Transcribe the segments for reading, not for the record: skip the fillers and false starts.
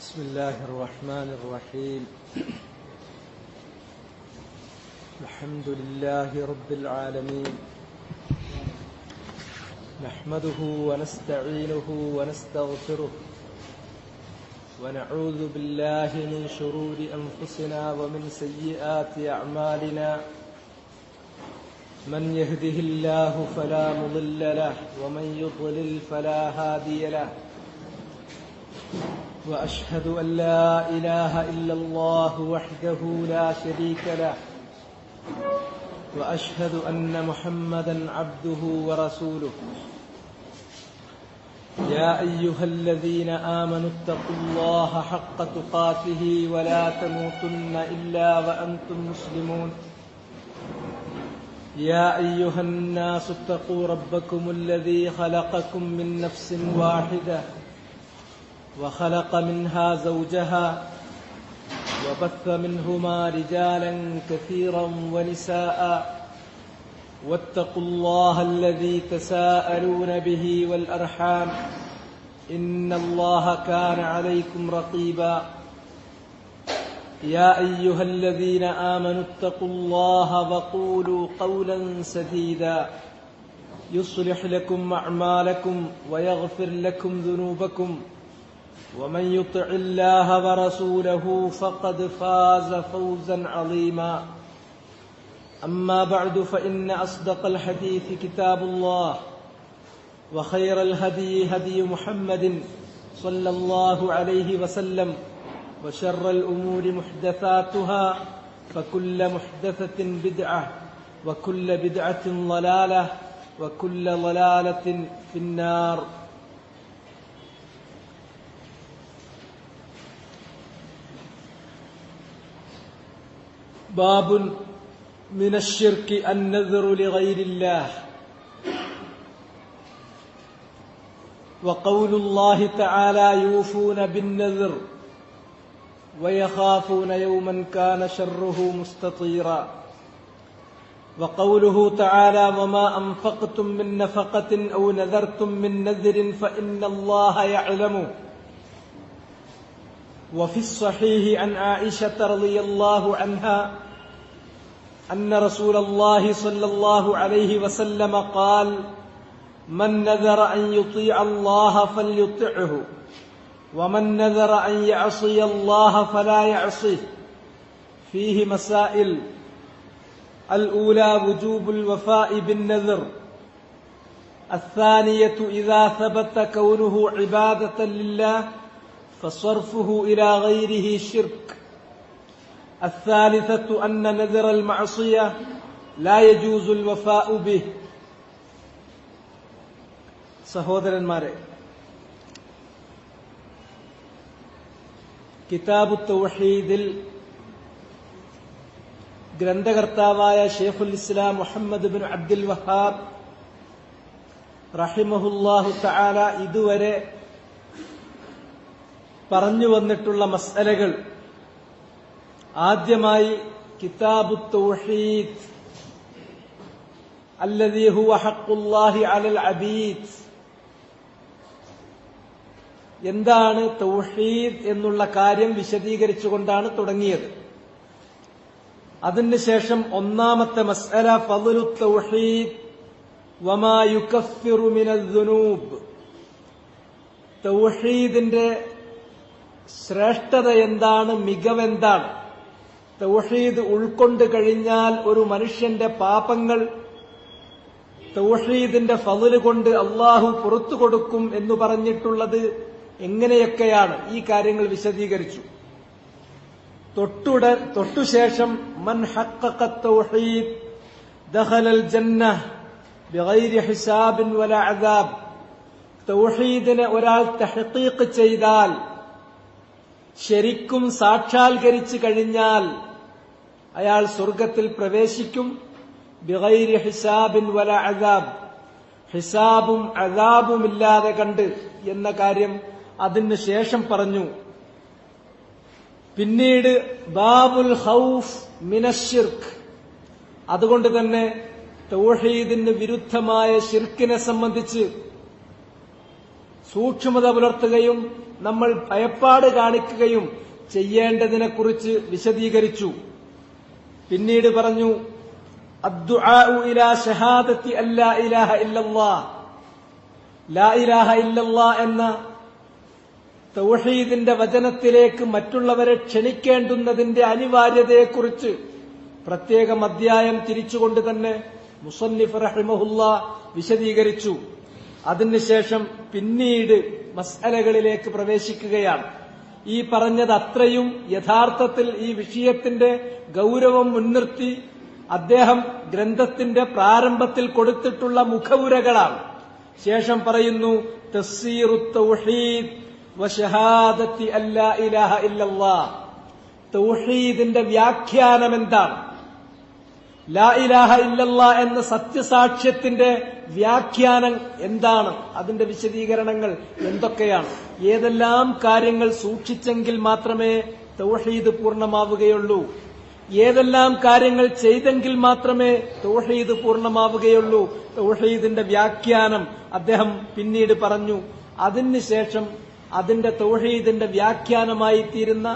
بسم الله الرحمن الرحيم. الحمد لله رب العالمين، نحمده ونستعينه ونستغفره ونعوذ بالله من شرور أنفسنا ومن سيئات أعمالنا. من يهده الله فلا مضل له ومن يضلل فلا هادي له، وأشهد أن لا إله إلا الله وحده لا شريك له، وأشهد أن محمدا عبده ورسوله. يا أيها الذين آمنوا اتقوا الله حق تقاته ولا تموتن إلا وأنتم مسلمون. يا أيها الناس اتقوا ربكم الذي خلقكم من نفس واحدة وخلق منها زوجها وبث منهما رجالا كثيرا ونساء، واتقوا الله الذي تساءلون به والأرحام إن الله كان عليكم رقيبا. يا أيها الذين آمنوا اتقوا الله وقولوا قولا سديدا يصلح لكم أعمالكم ويغفر لكم ذنوبكم، ومن يطع الله ورسوله فقد فاز فوزا عظيما. أما بعد، فإن أصدق الحديث كتاب الله، وخير الهدي هدي محمد صلى الله عليه وسلم، وشر الأمور محدثاتها، فكل محدثة بدعة وكل بدعة ضلالة وكل ضلالة في النار. باب من الشرك النذر لغير الله. وقول الله تعالى يوفون بالنذر ويخافون يوما كان شره مستطيرا. وقوله تعالى وما أنفقتم من نفقة أو نذرتم من نذر فإن الله يعلمه. وفي الصحيح عن عائشة رضي الله عنها أن رسول الله صلى الله عليه وسلم قال من نذر أن يطيع الله فليطعه، ومن نذر أن يعصي الله فلا يعصيه. فيه مسائل: الأولى وجوب الوفاء بالنذر، الثانية إذا ثبت كونه عبادة لله فصرفه إلى غيره شرك، الثالثة أن نذر المعصية لا يجوز الوفاء به. സഹോദരന്മാരെ, കിതാബു തൗഹീദിൽ ഗ്രന്ഥകർത്താവായ ഷെയ്ഖുൽ ഇസ്ലാം Muhammad bin Abdul Wahab റഹിമഹുല്ലാഹു തആല ഇതുവരെ പറഞ്ഞു വന്നിട്ടുള്ള മസ്അലകൾ, ആദ്യമായി കിതാബു തൗഹീദ് അല്ലദീ ഹുവ ഹഖ്ഖുല്ലാഹി അലൽ അബീദ്, എന്താണ് തൗഹീദ് എന്നുള്ള കാര്യം വിശദീകരിച്ചുകൊണ്ടാണ് തുടങ്ങിയത്. അതിനുശേഷം ഒന്നാമത്തെ മസ്അല ഫളു തൗഹീദ് വമാ യുകഫിറു മിനദ്ദുനൂബ്, തൗഹീദിന്റെ ശ്രേഷ്ഠത എന്താണ്, മികവെന്താണ്, തൗഹീദ് ഉൾക്കൊണ്ട് കഴിഞ്ഞാൽ ഒരു മനുഷ്യന്റെ പാപങ്ങൾ തൗഹീദിന്റെ ഫള് കൊണ്ട് അല്ലാഹു പുറത്തു കൊടുക്കും എന്ന് പറഞ്ഞിട്ടുള്ളത് എങ്ങനെയൊക്കെയാണ്, ഈ കാര്യങ്ങൾ വിശദീകരിച്ചു. തൊട്ടുശേഷം മൻ ഹഖഖ തൗഹീദ് ദഖലൽ ജന്നഹ് ബിഗൈരി ഹിസാബിൻ വലാ അദാബ്, തൗഹീദിനെ ഒരാൾ തഹ്ഖീഖ് ചെയ്താൽ, ശരിക്കും സാക്ഷാത്കരിച്ചു കഴിഞ്ഞാൽ അയാൾ സ്വർഗത്തിൽ പ്രവേശിക്കും. ബിഗൈരി ഹിസാബിൻ വലാ അദാബ്, ഹിസാബും അദാബുമില്ലാതെ കണ്ട് എന്ന കാര്യം അതിന് ശേഷം പറഞ്ഞു. പിന്നീട് ബാബുൽ ഖൗഫ് മിനശ്ശിർക്ക്, അതുകൊണ്ട് തന്നെ തൗഹീദിന് വിരുദ്ധമായ ശിർക്കിനെ സംബന്ധിച്ച് സൂക്ഷ്മത പുലർത്തുകയും നമ്മൾ ഭയപ്പാട് കാണിക്കുകയും ചെയ്യേണ്ടതിനെക്കുറിച്ച് വിശദീകരിച്ചു. പിന്നീട് പറഞ്ഞു, അദ്ദുആഉ ഇലാ ഷഹാദത്തി അല്ലാ ഇലാഹ ഇല്ലല്ലാഹ്, ലാ ഇലാഹ ഇല്ലല്ലാഹ് എന്ന തൗഹീദിന്റെ വചനത്തിലേക്ക് മറ്റുള്ളവരെ ക്ഷണിക്കേണ്ടുന്നതിന്റെ അനിവാര്യതയെക്കുറിച്ച് പ്രത്യേകം അധ്യായം തിരിച്ചുകൊണ്ട് തന്നെ മുസന്നിഫ് റഹിമഹുല്ലാഹ് വിശദീകരിച്ചു. അതിനുശേഷം പിന്നീട് മസ്അലകളിലേക്ക് പ്രവേശിക്കുകയാണ്. ഈ പറഞ്ഞത് അത്രയും യഥാർത്ഥത്തിൽ ഈ വിഷയത്തിന്റെ ഗൌരവം മുൻനിർത്തി അദ്ദേഹം ഗ്രന്ഥത്തിന്റെ പ്രാരംഭത്തിൽ കൊടുത്തിട്ടുള്ള മുഖവുരകളാണ്. ശേഷം പറയുന്നു, തഫ്സീറുത്ത് തൗഹീദ് വശഹാദത്തി അല്ലാ ഇലാഹ ഇല്ലല്ലാഹ്, തൗഹീദിന്റെ വ്യാഖ്യാനം എന്താണ്, ലാ ഇലാഹ ഇല്ലല്ലാഹ് എന്ന സത്യസാക്ഷ്യത്തിന്റെ വ്യാഖ്യാനം എന്താണ്, അതിന്റെ വിശദീകരണങ്ങൾ എന്തൊക്കെയാണ്, ഏതെല്ലാം കാര്യങ്ങൾ സൂക്ഷിച്ചെങ്കിൽ മാത്രമേ തൗഹീദ് പൂർണ്ണമാവുകയുള്ളൂ, ഏതെല്ലാം കാര്യങ്ങൾ ചെയ്തെങ്കിൽ മാത്രമേ തൗഹീദ് പൂർണ്ണമാവുകയുള്ളൂ, തൗഹീദിന്റെ വ്യാഖ്യാനം അദ്ദേഹം പിന്നീട് പറഞ്ഞു. അതിനുശേഷം അതിന്റെ തൗഹീദിന്റെ വ്യാഖ്യാനമായി തീരുന്ന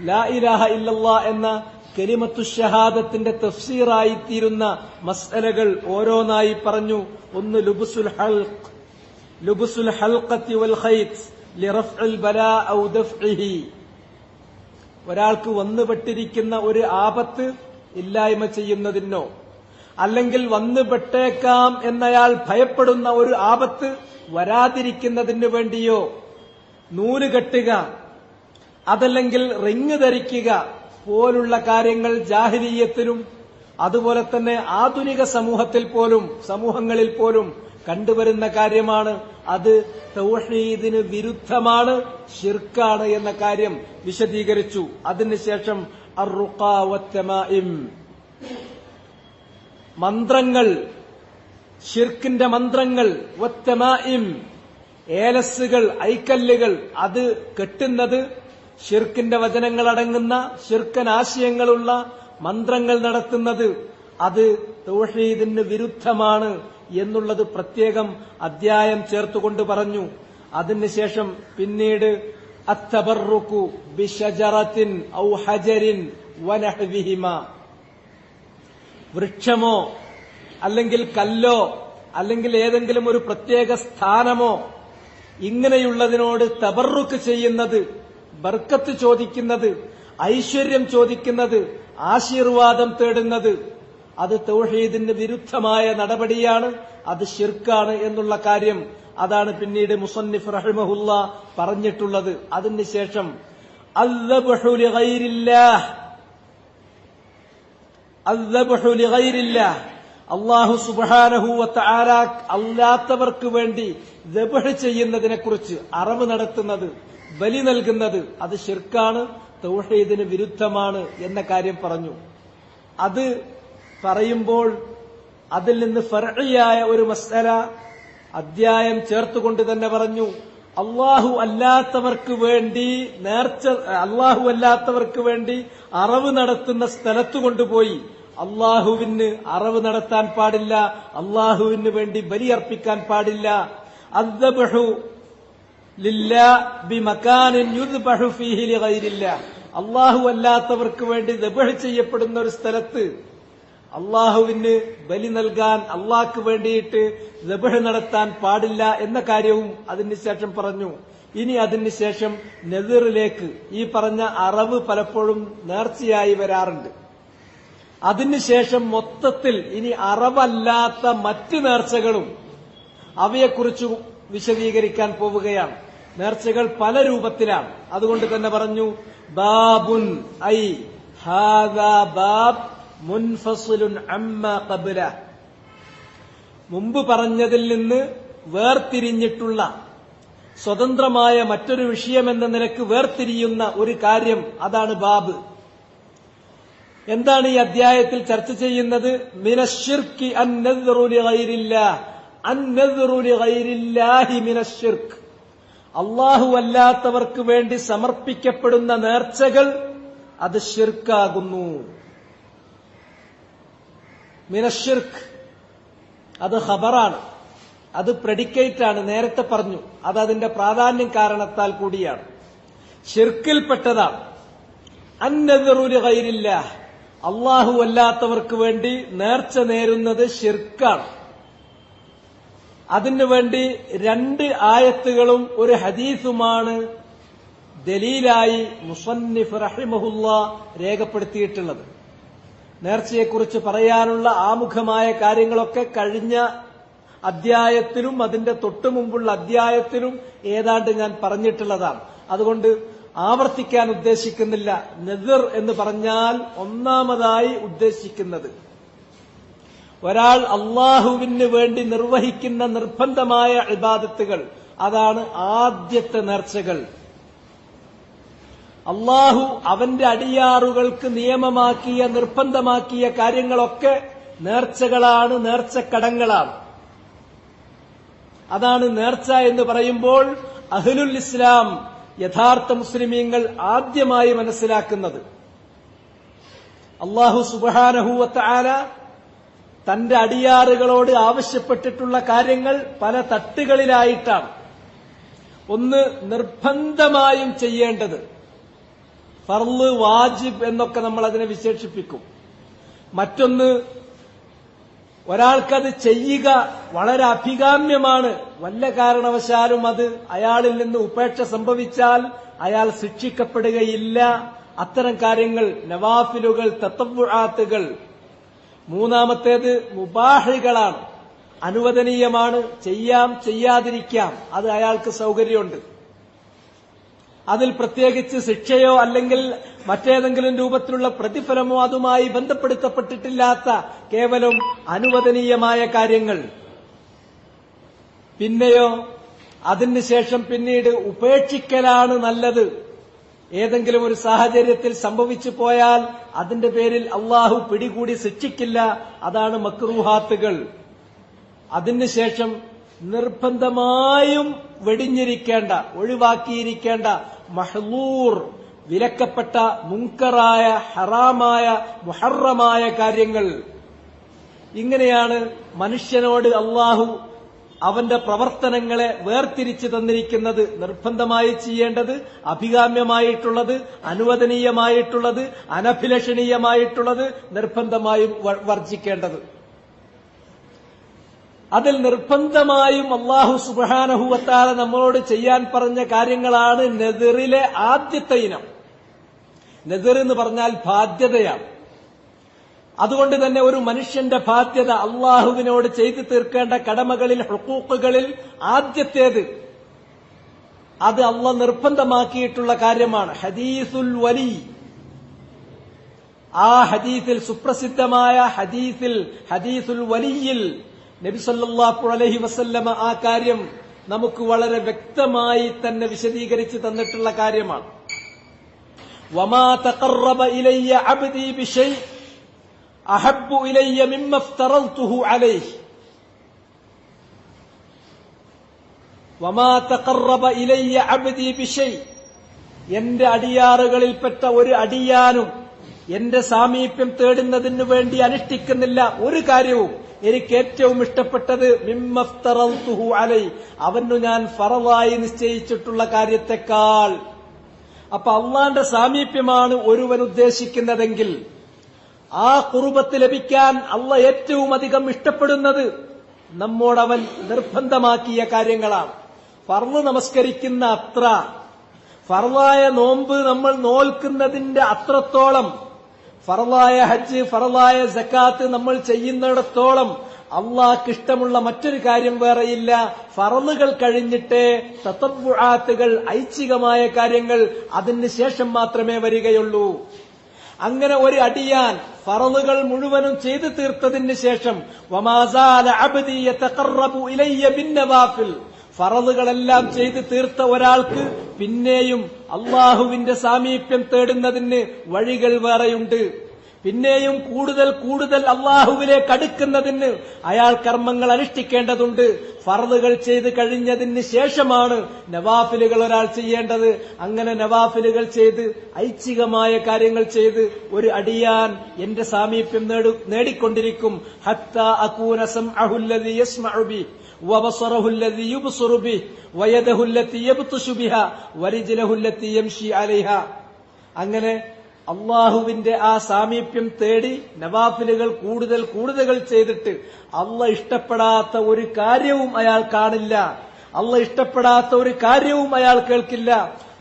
ലാ ഇലാഹ ഇല്ലല്ലാഹ് എന്ന കലിമത്തു ഷഹാദത്തിന്റെ തഫ്സീറായി തീരുന്ന മസ്അലകൾ ഓരോന്നായി പറഞ്ഞു. ഒന്ന് ലുബ്സുൽ ഹൽഖത്തി വൽ ഖൈത്ത് ലിറഫ്ഇൽ ബലാ ഔ ദഫ്ഇഹി, ഒരാൾക്ക് വന്നുപെട്ടിരിക്കുന്ന ഒരു ആപത്ത് ഇല്ലായ്മ ചെയ്യുന്നതിനോ അല്ലെങ്കിൽ വന്നുപെട്ടേക്കാം എന്നയാൾ ഭയപ്പെടുന്ന ഒരു ആപത്ത് വരാതിരിക്കുന്നതിനു വേണ്ടിയോ നൂല് കെട്ടുക, അതല്ലെങ്കിൽ റിങ് ധരിക്കുക പോലുള്ള കാര്യങ്ങൾ ജാഹിലിയ്യത്തിലും അതുപോലെ തന്നെ ആധുനിക സമൂഹങ്ങളിൽ പോലും കണ്ടുവരുന്ന കാര്യമാണ്. അത് തൗഹീദിന് വിരുദ്ധമാണ്, ശിർക്കാണ് എന്ന കാര്യം വിശദീകരിച്ചു. അതിനുശേഷം അർറുഖാ വത്തമാഇം, മന്ത്രങ്ങൾ, ശിർക്കിന്റെ മന്ത്രങ്ങൾ, വത്തമാഇം, ഏലസുകൾ, ഐക്കല്ലുകൾ, അത് കെട്ടുന്നത് ശിർക്കിന്റെ വചനങ്ങൾ അടങ്ങുന്ന ശിർക്കൻ ആശയങ്ങളുള്ള മന്ത്രങ്ങൾ നടത്തുന്നത് അത് തൗഹീദിന് വിരുദ്ധമാണ് എന്നുള്ളത് പ്രത്യേകം അധ്യായം ചേർത്തുകൊണ്ട് പറഞ്ഞു. അതിനുശേഷം പിന്നീട് അത്തബറുക്കു ബിശജറത്തിൻ ഔ ഹജരിൻ വനഹ്വിഹിമ, വൃക്ഷമോ അല്ലെങ്കിൽ കല്ലോ അല്ലെങ്കിൽ ഏതെങ്കിലും ഒരു പ്രത്യേക സ്ഥാനമോ ഇങ്ങനെയുള്ളതിനോട് തബറുക്ക് ചെയ്യുന്നത്, ബർക്കത്ത് ചോദിക്കുന്നത്, ഐശ്വര്യം ചോദിക്കുന്നത്, ആശീർവാദം തേടുന്നത് അത് തൗഹീദിന് വിരുദ്ധമായ നടപടിയാണ്, അത് ശിർക്കാണ് എന്നുള്ള കാര്യം അതാണ് പിന്നീട് മുസന്നിഫ് റഹിമഹുല്ലാഹ് പറഞ്ഞിട്ടുള്ളത്. അതിനുശേഷം അദ്ദബ്ഹു ലിഗൈരില്ലാഹ്, അല്ലാഹു സുബ്ഹാനഹു വതആല അല്ലാത്തവർക്ക് വേണ്ടി ദബ്ഹ് ചെയ്യുന്നതിനെക്കുറിച്ച്, അറവ് നടത്തുന്നത്, ബലി നൽകുന്നത് അത് ശിർക്കാണ്, തൗഹീദിന് വിരുദ്ധമാണ് എന്ന കാര്യം പറഞ്ഞു. അത് പറയുമ്പോൾ അതിൽ നിന്ന് ഫർഇയായ ഒരു മസ്അല അധ്യായം ചേർത്തുകൊണ്ട് തന്നെ പറഞ്ഞു. അല്ലാഹു അല്ലാത്തവർക്ക് വേണ്ടി അറവ് നടത്തുന്ന സ്ഥലത്തു കൊണ്ടുപോയി അല്ലാഹുവിന് അറവ് നടത്താൻ പാടില്ല, അല്ലാഹുവിന് വേണ്ടി ബലിയർപ്പിക്കാൻ പാടില്ല. അദ്ദബ്ഹു ലില്ലാഹ് ബിമകാനിൻ യുദ്ബഹു ഫീഹി ലിഗൈരില്ലാഹ്, അല്ലാഹു അല്ലാത്തവർക്ക് വേണ്ടി ദബ്ഹ് ചെയ്യപ്പെടുന്ന ഒരു സ്ഥലത്ത് അല്ലാഹുവിന് ബലി നൽകാൻ, അല്ലാഹ്ക്ക് വേണ്ടിയിട്ട് ദബ്ഹ് നടത്താൻ പാടില്ല എന്ന കാര്യവും അതിനുശേഷം പറഞ്ഞു. ഇനി അതിനുശേഷം നദിറിലേക്ക്, ഈ പറഞ്ഞ അറവ് പലപ്പോഴും നേർച്ചയായി വരാറുണ്ട്. അതിനുശേഷം മൊത്തത്തിൽ ഇനി അറവല്ലാത്ത മറ്റ് നേർച്ചകളും അവയെക്കുറിച്ച് വിശദീകരിക്കാൻ പോവുകയാണ്. നേർച്ചകൾ പല രൂപത്തിലാണ്. അതുകൊണ്ട് തന്നെ പറഞ്ഞു, ബാബുൻ ഐ ഹാദാ ബാബ് മുൻഫസിലുൻ അമ്മാ ഖബ്ല, മുമ്പ് പറഞ്ഞതിൽ നിന്ന് വേർതിരിഞ്ഞിട്ടുള്ള സ്വതന്ത്രമായ മറ്റൊരു വിഷയമെന്ന നിലക്ക് വേർതിരിയുന്ന ഒരു കാര്യം, അതാണ് ബാബ്. എന്താണ് ഈ അധ്യായത്തിൽ ചർച്ച ചെയ്യുന്നത്? മിനശ്ശിർക്കി അന്നദ്റു ലിഗൈരില്ലാഹ്, അന്നദ്റു ലിഗൈരില്ലാഹി മിനശ്ശിർക്ക്, അല്ലാഹു അല്ലാത്തവർക്ക് വേണ്ടി സമർപ്പിക്കപ്പെടുന്ന നേർച്ചകൾ അത് ശിർക്കാകുന്നു. മിനശ്ശിർക്ക് അത് ഖബറാണ്. അത് പ്രെഡിക്കേറ്റ് ആണ്, നേരത്തെ പറഞ്ഞു. അത് അതിന്റെ പ്രാധാന്യം കാരണത്താൽ കൂടിയാണ്. ശിർക്കിൽപ്പെട്ടതാണ്. അന്നദറു ലിഗൈരില്ലാഹ്, അല്ലാഹു അല്ലാത്തവർക്ക് വേണ്ടി നേർച്ച നേരുന്നത് ശിർക്കാണ്. അതിനുവേണ്ടി 2 ആയത്തുകളും ഒരു ഹദീസുമാണ് ദലീലായി മുസന്നിഫ് റഹിമഹുല്ലാ രേഖപ്പെടുത്തിയിട്ടുള്ളത്. നേർച്ചയെക്കുറിച്ച് പറയാനുള്ള ആമുഖമായ കാര്യങ്ങളൊക്കെ കഴിഞ്ഞ അധ്യായത്തിലും അതിന്റെ തൊട്ടുമുമ്പുള്ള അധ്യായത്തിലും ഏതാണ്ട് ഞാൻ പറഞ്ഞിട്ടുള്ളതാണ്. അതുകൊണ്ട് ആവർത്തിക്കാൻ ഉദ്ദേശിക്കുന്നില്ല. നദർ എന്ന് പറഞ്ഞാൽ ഒന്നാമതായി ഉദ്ദേശിക്കുന്നത് ഒരാൾ അള്ളാഹുവിന് വേണ്ടി നിർവഹിക്കുന്ന നിർബന്ധമായ ഇബാദത്തുകൾ. അതാണ് ആദ്യത്തെ നേർച്ചകൾ. അള്ളാഹു അവന്റെ അടിയാറുകൾക്ക് നിയമമാക്കിയ നിർബന്ധമാക്കിയ കാര്യങ്ങളൊക്കെ നേർച്ചകളാണ്, നേർച്ചക്കടങ്ങളാണ്. അതാണ് നേർച്ച എന്ന് പറയുമ്പോൾ അഹ്ലുൽ ഇസ്ലാം, യഥാർത്ഥ മുസ്ലിമീങ്ങൾ ആദ്യമായി മനസ്സിലാക്കുന്നത്. അല്ലാഹു സുബ്ഹാനഹു വ തആല തന്റെ അടിയാറുകളോട് ആവശ്യപ്പെട്ടിട്ടുള്ള കാര്യങ്ങൾ പല തട്ടുകളിലായിട്ടാണ്. ഒന്ന്, നിർബന്ധമായും ചെയ്യേണ്ടത്, ഫർള്, വാജിബ് എന്നൊക്കെ നമ്മൾ അതിനെ വിശേഷിപ്പിക്കും. മറ്റൊന്ന്, ഒരാൾക്കത് ചെയ്യുക വളരെ അഭികാമ്യമാണ്, വല്ല കാരണവശാലും അത് അയാളിൽ നിന്ന് ഉപേക്ഷ സംഭവിച്ചാൽ അയാൾ ശിക്ഷിക്കപ്പെടുകയില്ല. അത്തരം കാര്യങ്ങൾ നവാഫിലുകൾ, തത്തവ്വുആത്തുകൾ. മൂന്നാമത്തേത് മുബാഹികളാണ്, അനുവദനീയമാണ്, ചെയ്യാം ചെയ്യാതിരിക്കാം, അത് അയാൾക്ക് സൗകര്യമുണ്ട്. അതിൽ പ്രത്യേകിച്ച് ശിക്ഷയോ അല്ലെങ്കിൽ മറ്റേതെങ്കിലും രൂപത്തിലുള്ള പ്രതിഫലമോ അതുമായി ബന്ധപ്പെടുത്തപ്പെട്ടിട്ടില്ലാത്ത കേവലം അനുവദനീയമായ കാര്യങ്ങൾ. പിന്നെയോ അതിനുശേഷം പിന്നീട് ഉപേക്ഷിക്കലാണ് നല്ലത്. ഏതെങ്കിലും ഒരു സാഹചര്യത്തിൽ സംഭവിച്ചു പോയാൽ അതിന്റെ പേരിൽ അള്ളാഹു പിടികൂടി ശിക്ഷിക്കില്ല. അതാണ് മക്റൂഹാത്തുകൾ. അതിനുശേഷം നിർബന്ധമായും വെടിഞ്ഞിരിക്കേണ്ട, ഒഴിവാക്കിയിരിക്കേണ്ട മഹ്ലൂർ, വിലക്കപ്പെട്ട മുൻകറായ, ഹറാമായ, മുഹറമായ കാര്യങ്ങൾ. ഇങ്ങനെയാണ് മനുഷ്യനോട് അള്ളാഹു അവന്റെ പ്രവർത്തനങ്ങളെ വേർതിരിച്ചു തന്നിരിക്കുന്നത്. നിർബന്ധമായി ചെയ്യേണ്ടത്, അഭികാമ്യമായിട്ടുള്ളത്, അനുവദനീയമായിട്ടുള്ളത്, അനഭിലഷണീയമായിട്ടുള്ളത്, നിർബന്ധമായും വർജിക്കേണ്ടത്. അതിൽ നിർബന്ധമായും അല്ലാഹു സുബ്ഹാനഹു വ തആല നമ്മളോട് ചെയ്യാൻ പറഞ്ഞ കാര്യങ്ങളാണ് നദറിലെ ആദ്യത്തെ ഇനം. നദർ എന്ന് പറഞ്ഞാൽ ബാധ്യതയാണ്. അതുകൊണ്ട് തന്നെ ഒരു മനുഷ്യന്റെ ബാധ്യത, അള്ളാഹുവിനോട് ചെയ്തു തീർക്കേണ്ട കടമകളിൽ, ഹുഖൂഖുകളിൽ ആദ്യത്തേത്, അത് അള്ളാഹ് നിർബന്ധമാക്കിയിട്ടുള്ള കാര്യമാണ്. ഹദീസുൽ വലി, ആ ഹദീസിൽ, സുപ്രസിദ്ധമായ ഹദീസുൽ വലിയിൽ നബി സല്ലല്ലാഹു അലൈഹി വസല്ലമ ആ കാര്യം നമുക്ക് വളരെ വ്യക്തമായി തന്നെ വിശദീകരിച്ച് തന്നിട്ടുള്ള കാര്യമാണ്. വമാ തഖറബ ഇലയ്യ അബ്ദി ബിശൈഇ അഹബ്ബു ഇലയ്യ മിമ്മ ഇഫ്തറൽതുഹു അലൈഹി. വമാ തഖറബ ഇലയ്യ അബ്ദി ബിശൈഇ, എന്റെ അടിയാറുകളിൽപ്പെട്ട ഒരു അടിയാനും എന്റെ സാമീപ്യം തേടുന്നതിനു വേണ്ടി അനുഷ്ഠിക്കുന്നില്ല ഒരു കാര്യവും എനിക്ക് ഏറ്റവും ഇഷ്ടപ്പെട്ടത് മിമ്മ ഇഫ്തറൽതുഹു അലൈഹി, അവനു ഞാൻ ഫറളായി നിശ്ചയിച്ചിട്ടുള്ള കാര്യത്തെക്കാൾ. അപ്പൊ അള്ളാന്റെ സാമീപ്യമാണ് ഒരുവൻ ഉദ്ദേശിക്കുന്നതെങ്കിൽ ആ ഖുർബത്ത് ലഭിക്കാൻ അള്ളാഹ് ഏറ്റവും അധികം ഇഷ്ടപ്പെടുന്നത് നമ്മോടവൻ നിർബന്ധമാക്കിയ കാര്യങ്ങളാണ്. ഫർള് നമസ്കരിക്കുന്ന അത്ര, ഫർളായ നോമ്പ് നമ്മൾ നോൽക്കുന്നതിന്റെ അത്രത്തോളം, ഫർളായ ഹജ്ജ്, ഫർളായ സക്കാത്ത് നമ്മൾ ചെയ്യുന്നിടത്തോളം അള്ളാഹ്ക്ക് ഇഷ്ടമുള്ള മറ്റൊരു കാര്യം വേറെയില്ല. ഫർളുകൾ കഴിഞ്ഞിട്ടേ തതവ്വുആത്തുകൾ, ഐച്ഛികമായ കാര്യങ്ങൾ അതിന് ശേഷം മാത്രമേ വരികയുള്ളൂ. അങ്ങനെ ഒരു അടിയാൻ ഫർളുകൾ മുഴുവനും ചെയ്തു തീർത്തതിന് ശേഷം വമാ സാല അബ്ദി യതഖറബു ഇലയ്യ ബിന്നവാഫിൽ, ഫറളുകളെല്ലാം ചെയ്ത് തീർത്ത ഒരാൾക്ക് പിന്നെയും അള്ളാഹുവിന്റെ സാമീപ്യം തേടുന്നതിന് വഴികൾ വേറെയുണ്ട്. പിന്നെയും കൂടുതൽ കൂടുതൽ അള്ളാഹുവിലേക്ക് അടുക്കുന്നതിന് അയാൾ കർമ്മങ്ങൾ അനുഷ്ഠിക്കേണ്ടതുണ്ട്. ഫർളുകൾ ചെയ്ത് കഴിഞ്ഞതിന് ശേഷമാണ് നവാഫിലുകൾ ഒരാൾ ചെയ്യേണ്ടത്. അങ്ങനെ നവാഫിലുകൾ ചെയ്ത്, ഐച്ഛികമായ കാര്യങ്ങൾ ചെയ്ത് ഒരു അടിയാൻ എന്റെ സാമീപ്യം നേടിക്കൊണ്ടിരിക്കും. ഹത്താ അകൂന സംഅഹു അല്ലദീ യസ്മഉ ബി വബസറഹു അല്ലദീ യുബ്സിറു ബിഹി വയദഹു അല്ലതീ യബ്തശു ബിഹാ വരിജ്ലഹു അല്ലതീ യംശി അലൈഹാ. അങ്ങനെ അള്ളാഹുവിന്റെ ആ സാമീപ്യം തേടി നവാഫിലുകൾ കൂടുതൽ ചെയ്തിട്ട് അള്ളാഹ് ഇഷ്ടപ്പെടാത്ത ഒരു കാര്യവും അയാൾ കാണില്ല, അള്ളാഹ് ഇഷ്ടപ്പെടാത്ത ഒരു കാര്യവും അയാൾ കേൾക്കില്ല.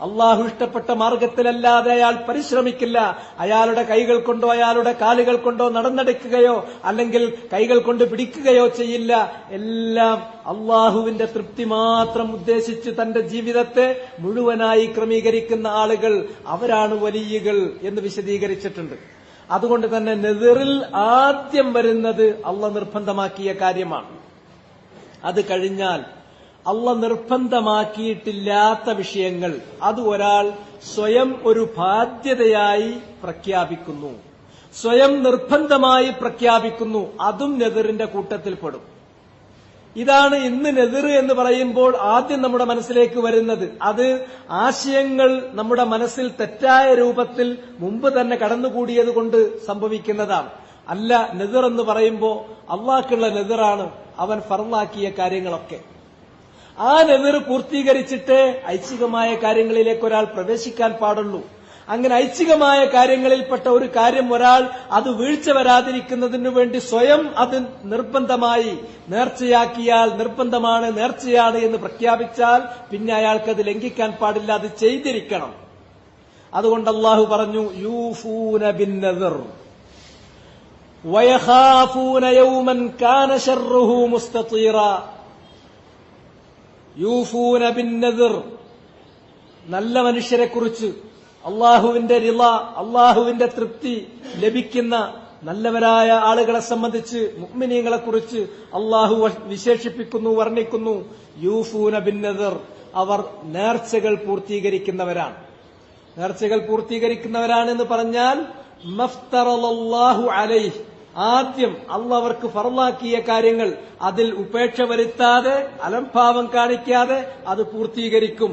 അള്ളാഹു ഇഷ്ടപ്പെട്ട മാർഗത്തിലല്ലാതെ അയാൾ പരിശ്രമിക്കില്ല. അയാളുടെ കൈകൾ കൊണ്ടോ അയാളുടെ കാലുകൾ കൊണ്ടോ നടന്നെടുക്കുകയോ അല്ലെങ്കിൽ കൈകൾ കൊണ്ട് പിടിക്കുകയോ ചെയ്യില്ല. എല്ലാം അള്ളാഹുവിന്റെ തൃപ്തി മാത്രം ഉദ്ദേശിച്ച് തന്റെ ജീവിതത്തെ മുഴുവനായി ക്രമീകരിക്കുന്ന ആളുകൾ അവരാണ് വലിയകൾ എന്ന് വിശദീകരിച്ചിട്ടുണ്ട്. അതുകൊണ്ട് തന്നെ നെതിറിൽ ആദ്യം വരുന്നത് അള്ളാഹ് നിർബന്ധമാക്കിയ കാര്യമാണ്. അത് കഴിഞ്ഞാൽ അള്ളാഹ് നിർബന്ധമാക്കിയിട്ടില്ലാത്ത വിഷയങ്ങൾ അത് ഒരാൾ സ്വയം ഒരു ബാധ്യതയായി പ്രഖ്യാപിക്കുന്നു, സ്വയം നിർബന്ധമായി പ്രഖ്യാപിക്കുന്നു, അതും നെതിറിന്റെ കൂട്ടത്തിൽപ്പെടും. ഇതാണ് ഇന്ന് നെതിർ എന്ന് പറയുമ്പോൾ ആദ്യം നമ്മുടെ മനസ്സിലേക്ക് വരുന്നത്. അത് ആശയങ്ങൾ നമ്മുടെ മനസ്സിൽ തെറ്റായ രൂപത്തിൽ മുമ്പ് തന്നെ കടന്നുകൂടിയത് കൊണ്ട് സംഭവിക്കുന്നതാണ്. അല്ല, നെതിർ എന്ന് പറയുമ്പോൾ അള്ളാഹ്ക്കുള്ള നെതിറാണ്, അവൻ ഫർളാക്കിയ കാര്യങ്ങളൊക്കെ. ആ നെതിർ പൂർത്തീകരിച്ചിട്ടേ ഐച്ഛികമായ കാര്യങ്ങളിലേക്ക് ഒരാൾ പ്രവേശിക്കാൻ പാടുള്ളൂ. അങ്ങനെ ഐച്ഛികമായ കാര്യങ്ങളിൽപ്പെട്ട ഒരു കാര്യം ഒരാൾ അത് വീഴ്ച വരാതിരിക്കുന്നതിനു വേണ്ടി സ്വയം അത് നിർബന്ധമായി നേർച്ചയാക്കിയാൽ, നിർബന്ധമാണ്, നേർച്ചയാണ് എന്ന് പ്രഖ്യാപിച്ചാൽ പിന്നെ അയാൾക്കത് ലംഘിക്കാൻ പാടില്ല, അത് ചെയ്തിരിക്കണം. അതുകൊണ്ട് അല്ലാഹു പറഞ്ഞു, യൂഫൂന ബിന്നദർ വയഖാഫൂന യൗമൻ കാന ശർറുഹു മുസ്തതീറ. യൂഫൂന ബിന്നദർ, നല്ല മനുഷ്യരെക്കുറിച്ച്, അള്ളാഹുവിന്റെ റിള, അള്ളാഹുവിന്റെ തൃപ്തി ലഭിക്കുന്ന നല്ലവരായ ആളുകളെ സംബന്ധിച്ച്, മുഅ്മിനീങ്ങളെക്കുറിച്ച് അള്ളാഹു വിശേഷിപ്പിക്കുന്നു, വർണ്ണിക്കുന്നു. യൂഫൂന ബിന്നദർ, അവർ നേർച്ചകൾ പൂർത്തീകരിക്കുന്നവരാണ്. നേർച്ചകൾ പൂർത്തീകരിക്കുന്നവരാണെന്ന് പറഞ്ഞാൽ മഫ്തറല്ലാഹു അലൈഹി, ആദ്യം അള്ളാഹ് അവർക്ക് ഫർളാക്കിയ കാര്യങ്ങൾ അതിൽ ഉപേക്ഷ വരുത്താതെ, അലംഭാവം കാണിക്കാതെ അത് പൂർത്തീകരിക്കും.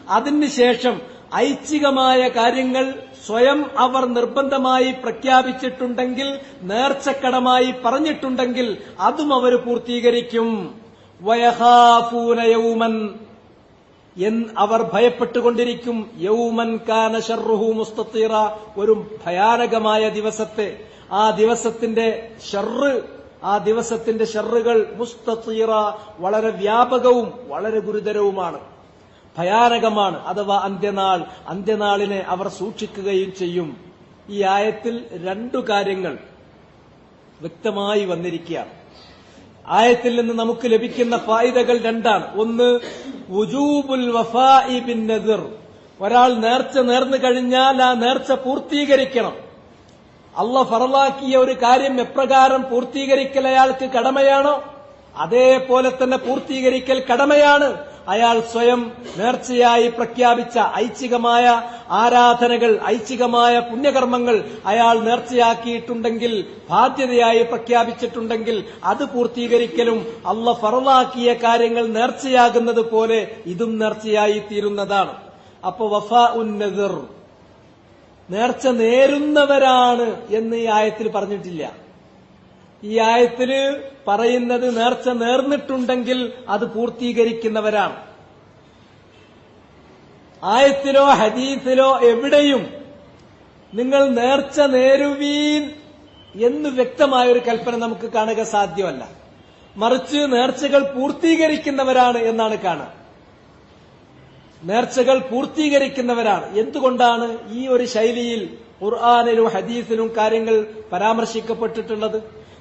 അതിനുശേഷം ഐച്ഛികമായ കാര്യങ്ങൾ സ്വയം അവർ നിർബന്ധമായി പ്രഖ്യാപിച്ചിട്ടുണ്ടെങ്കിൽ, നേർച്ചക്കടമായി പറഞ്ഞിട്ടുണ്ടെങ്കിൽ അതും അവർ പൂർത്തീകരിക്കും. വയഖാഫൂന യൗമൻ, അവർ ഭയപ്പെട്ടുകൊണ്ടിരിക്കും. യൗമൻ കാന ശർറുഹു മുസ്തതീറ, ഒരു ഭയാനകമായ ദിവസത്തെ. ആ ദിവസത്തിന്റെ ഷർറ്, ആ ദിവസത്തിന്റെ ഷർറുകൾ മുസ്തതീറ, വളരെ വ്യാപകവും വളരെ ഗുരുതരവുമാണ്, ഭയാനകമാണ്. അഥവാ അന്ത്യനാൾ, അന്ത്യനാളിനെ അവർ സൂക്ഷിക്കുകയും ചെയ്യും. ഈ ആയത്തിൽ രണ്ടു കാര്യങ്ങൾ വ്യക്തമായി വന്നിരിക്കുകയാണ്. ആയത്തിൽ നിന്ന് നമുക്ക് ലഭിക്കുന്ന ഫായിദകൾ രണ്ടാണ്. ഒന്ന്, വുജൂബുൽ വഫാഇ ബിന്നദർ, ഒരാൾ നേർച്ച നേർന്നു കഴിഞ്ഞാൽ ആ നേർച്ച പൂർത്തീകരിക്കണം. അള്ളാഹ് ഫർളാക്കിയ ഒരു കാര്യം എപ്രകാരം പൂർത്തീകരിക്കൽ അയാൾക്ക് കടമയാണോ അതേപോലെ തന്നെ പൂർത്തീകരിക്കൽ കടമയാണ്. അയാൾ സ്വയം നേർച്ചയായി പ്രഖ്യാപിച്ച ഐച്ഛികമായ ആരാധനകൾ, ഐച്ഛികമായ പുണ്യകർമ്മങ്ങൾ അയാൾ നേർച്ചയാക്കിയിട്ടുണ്ടെങ്കിൽ, ബാധ്യതയായി പ്രഖ്യാപിച്ചിട്ടുണ്ടെങ്കിൽ അത് പൂർത്തീകരിക്കലും അള്ളാഹ് ഫർളാക്കിയ കാര്യങ്ങൾ നേർച്ചയാകുന്നത് പോലെ ഇതും നേർച്ചയായി തീരുന്നതാണ്. അപ്പൊ വഫാഉൻ നദർ, നേർച്ച നേരുന്നവരാണ് എന്ന് ഈ ആയത്തിൽ പറഞ്ഞിട്ടില്ല. ഈ ആയത്തില് പറയുന്നത് നേർച്ച നേർന്നിട്ടുണ്ടെങ്കിൽ അത് പൂർത്തീകരിക്കുന്നവരാണ്. ആയത്തിലോ ഹദീസിലോ എവിടെയും നിങ്ങൾ നേർച്ച നേരുവീൻ എന്ന് വ്യക്തമായ ഒരു കൽപ്പന നമുക്ക് കാണുക സാധ്യമല്ല. മറിച്ച് നേർച്ചകൾ പൂർത്തീകരിക്കുന്നവരാണ് എന്നാണ് കാണുക. നേർച്ചകൾ പൂർത്തീകരിക്കുന്നവരാണ്. എന്തുകൊണ്ടാണ് ഈ ഒരു ശൈലിയിൽ ഖുർആനിലും ഹദീസിലും കാര്യങ്ങൾ പരാമർശിക്കപ്പെട്ടിട്ടുള്ളത്?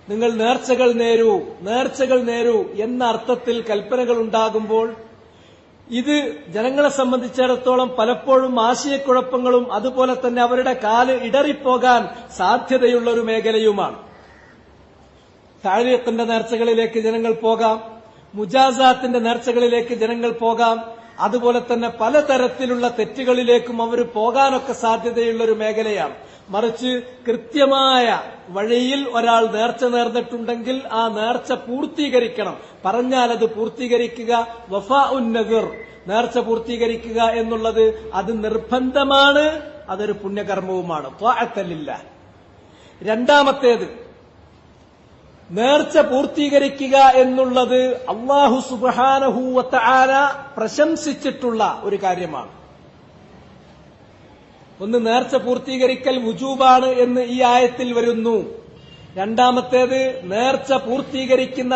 നിങ്ങൾ നേർച്ചകൾ നേരൂ, നേർച്ചകൾ നേരൂ എന്ന അർത്ഥത്തിൽ കൽപ്പനകൾ ഉണ്ടാകുമ്പോൾ ഇത് ജനങ്ങളെ സംബന്ധിച്ചിടത്തോളം പലപ്പോഴും ആശയക്കുഴപ്പങ്ങളും അതുപോലെ തന്നെ അവരുടെ കാല് ഇടറിപ്പോകാൻ സാധ്യതയുള്ള ഒരു മേഖലയുമാണ്. താരീഖിന്റെ നേർച്ചകളിലേക്ക് ജനങ്ങൾ പോകാം, മുജാസാത്തിന്റെ നേർച്ചകളിലേക്ക് ജനങ്ങൾ പോകാം, അതുപോലെ തന്നെ പലതരത്തിലുള്ള തെറ്റുകളിലേക്കും അവർ പോകാനൊക്കെ സാധ്യതയുള്ള ഒരു മേഖലയാണ്. മറിച്ച് കൃത്യമായ വഴിയിൽ ഒരാൾ നേർച്ച നേർന്നിട്ടുണ്ടെങ്കിൽ ആ നേർച്ച പൂർത്തീകരിക്കണം. പറഞ്ഞാൽ അത് പൂർത്തീകരിക്കുക. വഫാഉൻ നദർ, നേർച്ച പൂർത്തീകരിക്കുക എന്നുള്ളത് അത് നിർബന്ധമാണ്, അതൊരു പുണ്യകർമ്മവുമാണ്. ത്വാഅത്തൻ ലില്ലാഹ്. രണ്ടാമത്തേത് നേർച്ച പൂർത്തീകരിക്കുക എന്നുള്ളത് അല്ലാഹു സുബ്ഹാനഹു വ തആല പ്രശംസിച്ചിട്ടുള്ള ഒരു കാര്യമാണ്. ഒന്ന്, നേർച്ച പൂർത്തീകരിക്കൽ വുജൂബാണ് എന്ന് ഈ ആയത്തിൽ വരുന്നു. രണ്ടാമത്തേത്, നേർച്ച പൂർത്തീകരിക്കുന്ന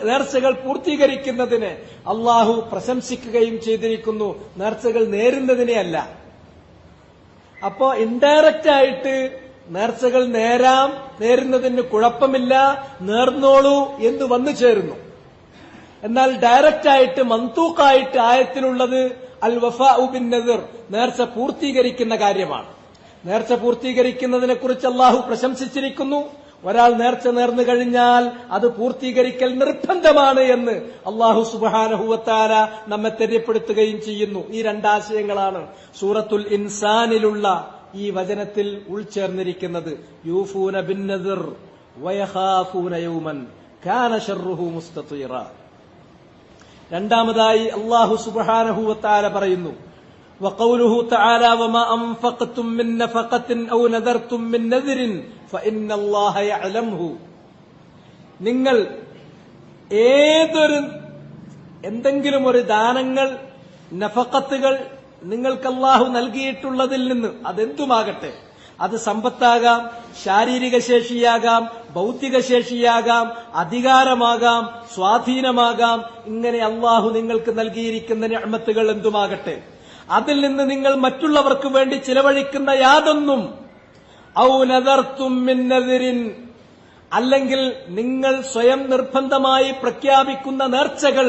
നേർച്ചകൾ പൂർത്തീകരിക്കുന്നതിന് അല്ലാഹു പ്രശംസിക്കുകയും ചെയ്തിരിക്കുന്നു, നേർച്ചകൾ നേരുന്നതിനെയല്ല. അപ്പോ ഇൻഡയറക്റ്റ് ആയിട്ട് നേർച്ചകൾ നേരുന്നതിന് കുഴപ്പമില്ല, നേർന്നോളൂ എന്ന് വന്നു ചേരുന്നു. എന്നാൽ ഡയറക്റ്റ് ആയിട്ട് മന്തൂക്കായിട്ട് ആയത്തിലുള്ളത് അൽ വഫാഉ ബിൻ നദർ, നേർച്ച പൂർത്തീകരിക്കുന്ന കാര്യമാണ്. നേർച്ച പൂർത്തീകരിക്കുന്നതിനെ കുറിച്ച് അല്ലാഹു പ്രശംസിച്ചിരിക്കുന്നു. ഒരാൾ നേർച്ച നേർന്നു കഴിഞ്ഞാൽ അത് പൂർത്തീകരിക്കൽ നിർബന്ധമാണ് എന്ന് അല്ലാഹു സുബ്ഹാനഹു വ തആല നമ്മെ തെര്യപ്പെടുത്തുകയും ചെയ്യുന്നു. ഈ രണ്ടാശയങ്ങളാണ് സൂറത്തുൽ ഇൻസാനിലുള്ള ഈ വചനത്തിൽ ഉൾച്ചേർന്നിരിക്കുന്നത്. യൂഫൂന ബിൻ നദർ വയഖാഫൂന യൗമൻ കാന ശർറുഹു മുസ്തതീറ. രണ്ടാമതായി അല്ലാഹു സുബ്ഹാനഹു വ തആല പറയുന്നു, വഖൗലുഹു തആല വമാ അൻഫഖ്തും മിൻ നഫഖത്തിൻ ഔ നദർതും മിൻ നദരിൻ ഫഇന്നല്ലാഹ യഅലംഹു. നിങ്ങൾ എന്തെങ്കിലും ഒരു ദാനങ്ങൾ, നഫഖത്തുകൾ നിങ്ങൾക്ക് അല്ലാഹു നൽകിയിട്ടുള്ളതിൽ നിന്ന് അതെന്തുമാകട്ടെ, അത് സമ്പത്താകാം, ശാരീരിക ശേഷിയാകാം, ഭൗതിക ശേഷിയാകാം, അധികാരമാകാം, സ്വാധീനമാകാം, ഇങ്ങനെ അല്ലാഹു നിങ്ങൾക്ക് നൽകിയിരിക്കുന്ന നിഅമത്തുകൾ എന്തുമാകട്ടെ, അതിൽ നിന്ന് നിങ്ങൾ മറ്റുള്ളവർക്ക് വേണ്ടി ചിലവഴിക്കുന്ന യാതൊന്നും, ഔ നദർതും മിൻ നദരിൻ, അല്ലെങ്കിൽ നിങ്ങൾ സ്വയം നിർബന്ധമായി പ്രഖ്യാപിക്കുന്ന നേർച്ചകൾ,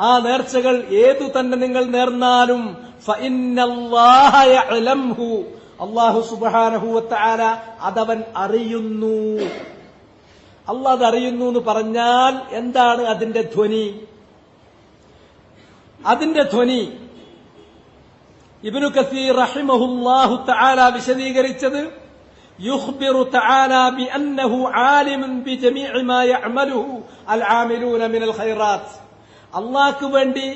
ആ നേർച്ചകൾ ഏതു തന്നെ നിങ്ങൾ നേർന്നാലും ഫഇന്നല്ലാഹ യഅലംഹു, അല്ലാഹു സുബ്ഹാനഹു വ തആല അതവൻ അറിയുന്നു. അല്ലാഹു അത് അറിയുന്നു എന്ന് പറഞ്ഞാൽ എന്താണ് അതിന്റെ ധ്വനി? അതിന്റെ ധ്വനി ഇബ്നു കസീർ റഹിമഹുല്ലാഹു തആല വിശദീകരിച്ചത്, യുഖ്ബിറു തആല ബിഅന്നഹു ആലിമുൻ ബിജമീഇ മാ യഅമലുഹു അൽ ആമിലൂന മിനൽ ഖൈറാത്ത്. അല്ലാഹുവിന് വേണ്ടി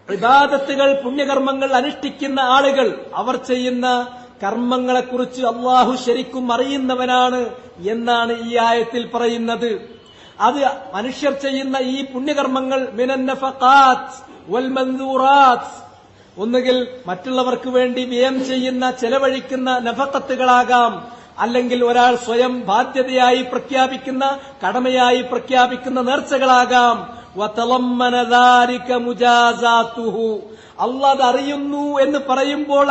ഇബാദത്തുകൾ, പുണ്യകർമ്മങ്ങൾ അനുഷ്ഠിക്കുന്ന ആളുകൾ, അവർ ചെയ്യുന്ന കർമ്മങ്ങളെക്കുറിച്ച് അല്ലാഹു ശരിക്കും അറിയുന്നവനാണ് എന്നാണ് ഈ ആയത്തിൽ പറയുന്നത്. അത് മനുഷ്യർ ചെയ്യുന്ന ഈ പുണ്യകർമ്മങ്ങൾ മിനൻ നഫഖാത്ത് വൽ മൻദൂറാത്ത്, ഒന്നുകിൽ മറ്റുള്ളവർക്ക് വേണ്ടി വ്യയം ചെയ്യുന്ന, ചെലവഴിക്കുന്ന നഫഖത്തുകളാകാം, അല്ലെങ്കിൽ ഒരാൾ സ്വയം ബാധ്യതയായി പ്രഖ്യാപിക്കുന്ന, കടമയായി പ്രഖ്യാപിക്കുന്ന നേർച്ചകളാകാം. വതളമ്മന ദാലിക മുജാസാതുഹു, അല്ലാഹു അത് അറിയുന്നു എന്ന് പറയുമ്പോൾ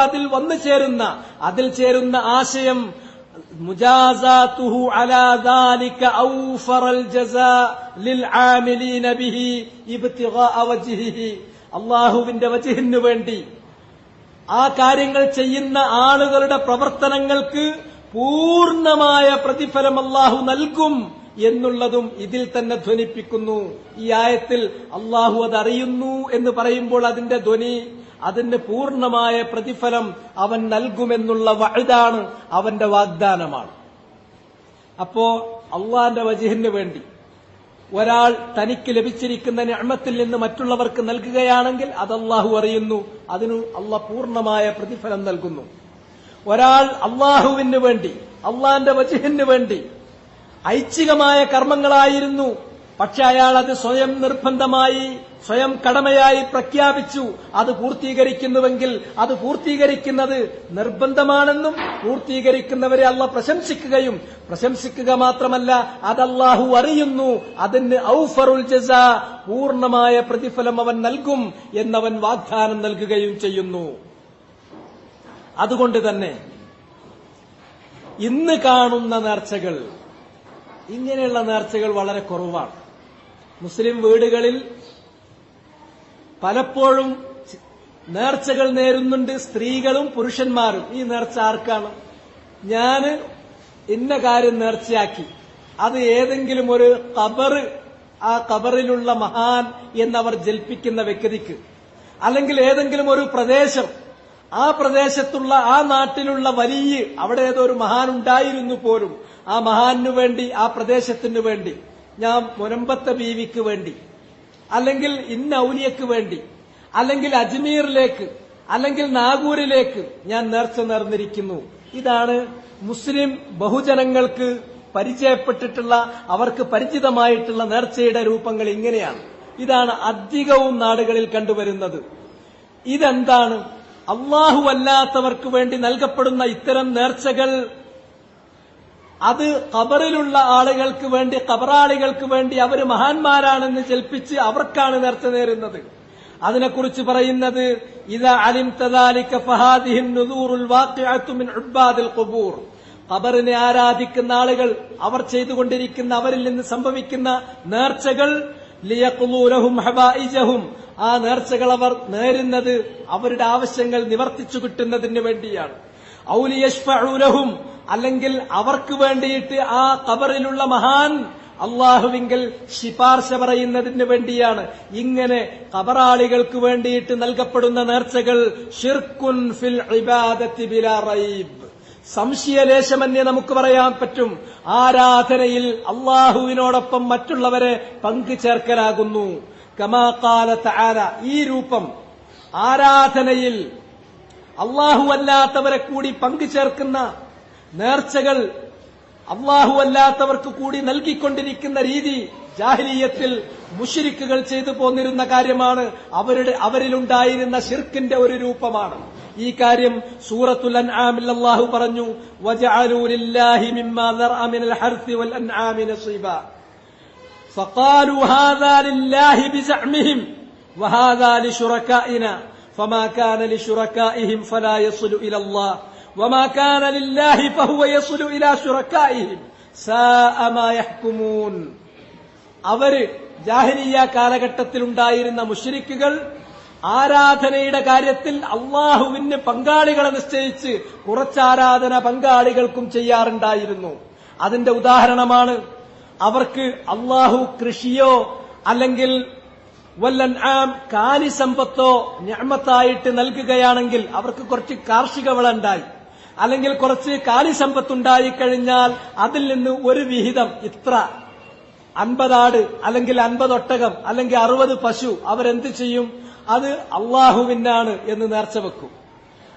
അതിൽ ചേരുന്ന ആശയം മുജാസാതുഹു അലാ ദാലിക ഔഫറൽ ജസാ ലിൽ ആമിലീന ബിഹി ഇബ്തിഗാഅ വജ്ഹിഹി, അല്ലാഹുവിന്റെ വജ്ഹിനു വേണ്ടി ആ കാര്യങ്ങൾ ചെയ്യുന്ന ആളുകളുടെ പ്രവർത്തനങ്ങൾക്ക് പൂർണ്ണമായ പ്രതിഫലം അല്ലാഹു നൽകും എന്നുള്ളതും ഇതിൽ തന്നെ ധ്വനിപ്പിക്കുന്നു. ഈ ആയത്തിൽ അല്ലാഹു അത് അറിയുന്നു എന്ന് പറയുമ്പോൾ അതിന്റെ ധ്വനി, അതിന് പൂർണ്ണമായ പ്രതിഫലം അവൻ നൽകുമെന്നുള്ള വഅദാണ്, അവന്റെ വാഗ്ദാനമാണ്. അപ്പോ അല്ലാഹുവിന്റെ വജ്ഹിന് വേണ്ടി ഒരാൾ തനിക്ക് ലഭിച്ചിരിക്കുന്ന നിഅമത്തിൽ നിന്ന് മറ്റുള്ളവർക്ക് നൽകുകയാണെങ്കിൽ അത് അല്ലാഹു അറിയുന്നു, അതിന് അല്ലാഹു പൂർണ്ണമായ പ്രതിഫലം നൽകുന്നു. ഒരാൾ അല്ലാഹുവിന് വേണ്ടി, അല്ലാഹുവിന്റെ വജ്ഹിന് വേണ്ടി ഐച്ഛികമായ കർമ്മങ്ങളായിരുന്നു, പക്ഷെ അയാൾ അത് സ്വയം നിർബന്ധമായി, സ്വയം കടമയായി പ്രഖ്യാപിച്ചു, അത് പൂർത്തീകരിക്കുന്നുവെങ്കിൽ അത് പൂർത്തീകരിക്കുന്നത് നിർബന്ധമാണെന്നും പൂർത്തീകരിക്കുന്നവരെ അല്ലാഹു പ്രശംസിക്കുകയും, പ്രശംസിക്കുക മാത്രമല്ല അത് അല്ലാഹു അറിയുന്നു, അതിന് ഔഫറുൽ ജസാ, പൂർണ്ണമായ പ്രതിഫലം അവൻ നൽകും എന്നവൻ വാഗ്ദാനം നൽകുകയും ചെയ്യുന്നു. അതുകൊണ്ട് തന്നെ ഇന്ന് കാണുന്ന നേർച്ചകൾ, ഇങ്ങനെയുള്ള നേർച്ചകൾ വളരെ കുറവാണ്. മുസ്ലിം വീടുകളിൽ പലപ്പോഴും നേർച്ചകൾ നേരുന്നുണ്ട് സ്ത്രീകളും പുരുഷന്മാരും. ഈ നേർച്ച ആർക്കാണ്? ഞാൻ ഇന്ന കാര്യം നേർച്ചയാക്കി, അത് ഏതെങ്കിലും ഒരു ഖബറ്, ആ ഖബറിലുള്ള മഹാൻ എന്നവർ ജൽപ്പിക്കുന്ന വ്യക്തിക്ക്, അല്ലെങ്കിൽ ഏതെങ്കിലും ഒരു പ്രദേശം, ആ പ്രദേശത്തുള്ള, ആ നാട്ടിലുള്ള വലിയ, അവിടെ ഏതോ ഒരു മഹാൻ ഉണ്ടായിരുന്നു പോലും, ആ മഹാനു വേണ്ടി, ആ പ്രദേശത്തിന് വേണ്ടി, ഞാൻ മുനമ്പത്തെ ബീവിക്ക് വേണ്ടി, അല്ലെങ്കിൽ ഇന്ന ഔലിയക്ക് വേണ്ടി, അല്ലെങ്കിൽ അജ്മീറിലേക്ക്, അല്ലെങ്കിൽ നാഗൂരിലേക്ക് ഞാൻ നേർച്ച നേർന്നിരിക്കുന്നു. ഇതാണ് മുസ്ലിം ബഹുജനങ്ങൾക്ക് പരിചയപ്പെട്ടിട്ടുള്ള, അവർക്ക് പരിചിതമായിട്ടുള്ള നേർച്ചയുടെ രൂപങ്ങൾ ഇങ്ങനെയാണ്. ഇതാണ് അധികവും നാടുകളിൽ കണ്ടുവരുന്നത്. ഇതെന്താണ്? അല്ലാഹു അല്ലാത്തവർക്ക് വേണ്ടി നൽകപ്പെടുന്ന ഇത്തരം നേർച്ചകൾ അത് ഖബറിലുള്ള ആളുകൾക്ക് വേണ്ടി, ഖബറാളികൾക്ക് വേണ്ടി അവർ മഹാന്മാരാണെന്ന് ജൽപ്പിച്ച് അവർക്കാണ് നേർച്ച നേരുന്നത്. അതിനെക്കുറിച്ച് പറയുന്നത് ഇദാ അലിംത ദാലിക ഫഹാദിഹിൻ നുദൂറുൽ വാഖിഅതു മിൻ ഉബ്ബാദിൽ ഖുബൂർ. ഖബറിനെ ആരാധിക്കുന്ന ആളുകൾ അവർ ചെയ്തുകൊണ്ടിരിക്കുന്ന, അവരിൽ നിന്ന് സംഭവിക്കുന്ന നേർച്ചകൾ ലിയഖ്ലൂ ലഹും ഹബായിജഹും, ആ നേർച്ചകൾ അവർ നേരുന്നത് അവരുടെ ആവശ്യങ്ങൾ നിവർത്തിച്ചു കിട്ടുന്നതിന് വേണ്ടിയാണ്. ഔ ലിയശ്ഫഉ ലഹും, അല്ലെങ്കിൽ അവർക്ക് വേണ്ടിയിട്ട് ആ ഖബറിലുള്ള മഹാൻ അള്ളാഹുവിങ്കൽ ശിപാർശ പറയുന്നതിന് വേണ്ടിയാണ്. ഇങ്ങനെ ഖബറാളികൾക്ക് വേണ്ടിയിട്ട് നൽകപ്പെടുന്ന നേർച്ചകൾ ഷിർക്കുൻ ഫിൽ ഇബാദത്തി ബിലാ റൈബ്, സംശയലേശമന്യേ നമുക്ക് പറയാൻ പറ്റും, ആരാധനയിൽ അള്ളാഹുവിനോടൊപ്പം മറ്റുള്ളവരെ പങ്കു ചേർക്കലാകുന്നു. കമാ ഖാല തആല, ഈ രൂപം ആരാധനയിൽ അള്ളാഹു അല്ലാത്തവരെ കൂടി പങ്കു ചേർക്കുന്ന നേർച്ചകൾ അള്ളാഹു അല്ലാത്തവർക്ക് കൂടി നൽകിക്കൊണ്ടിരിക്കുന്ന രീതി ജാഹിലിയ്യത്തിൽ മുശ്രിക്കുകൾ ചെയ്തു പോന്നിരുന്ന കാര്യമാണ്. അവരിലുണ്ടായിരുന്ന ശിർക്കിന്റെ ഒരു രൂപമാണ്. ഈ കാര്യം സൂറത്തുൽ അൻആമിൽ അല്ലാഹു പറഞ്ഞു, വജഅലൂ ലില്ലാഹി മിമ്മാ ദറഅ മിനൽ ഹർസി വൽ അൻആമി നസീബാ ഫഖാലൂ ഹാദാ ലില്ലാഹി ബിസഅമിഹിം വഹാദാ ലിശുറകാഇനാ ഫമാ കാന ലിശുറകാഇഹിം ഫലാ യസ്ലു ഇലല്ലാഹ് വമാ കാന ലില്ലാഹി ഫഹുവ യസ്ലു ഇലാ ശുറകാഇഹിം സാഅ മാ യഹ്കുമൂൻ. അവര് ജാഹിലിയ്യ കാലഘട്ടത്തിലുണ്ടായിരുന്ന മുശ്രിക്കുകൾ ആരാധനയുടെ കാര്യത്തിൽ അള്ളാഹുവിന് പങ്കാളികളെ നിശ്ചയിച്ച് കുറച്ച് ആരാധന പങ്കാളികൾക്കും ചെയ്യാറുണ്ടായിരുന്നു. അതിന്റെ ഉദാഹരണമാണ്, അവർക്ക് അള്ളാഹു കൃഷിയോ അല്ലെങ്കിൽ വല്ലൻആം കാലിസമ്പത്തോ നിഅമത്തായിട്ട് നൽകുകയാണെങ്കിൽ, അവർക്ക് കുറച്ച് കാർഷിക വിള ഉണ്ടായി, അല്ലെങ്കിൽ കുറച്ച് കാലിസമ്പത്തുണ്ടായി കഴിഞ്ഞാൽ അതിൽ നിന്ന് ഒരു വിഹിതം, ഇത്ര 50 ആട് അല്ലെങ്കിൽ 50 ഒട്ടകം അല്ലെങ്കിൽ 60 പശു, അവരെന്ത് ചെയ്യും? അത് അള്ളാഹുവിനാണ് എന്ന് നേർച്ച വെക്കും.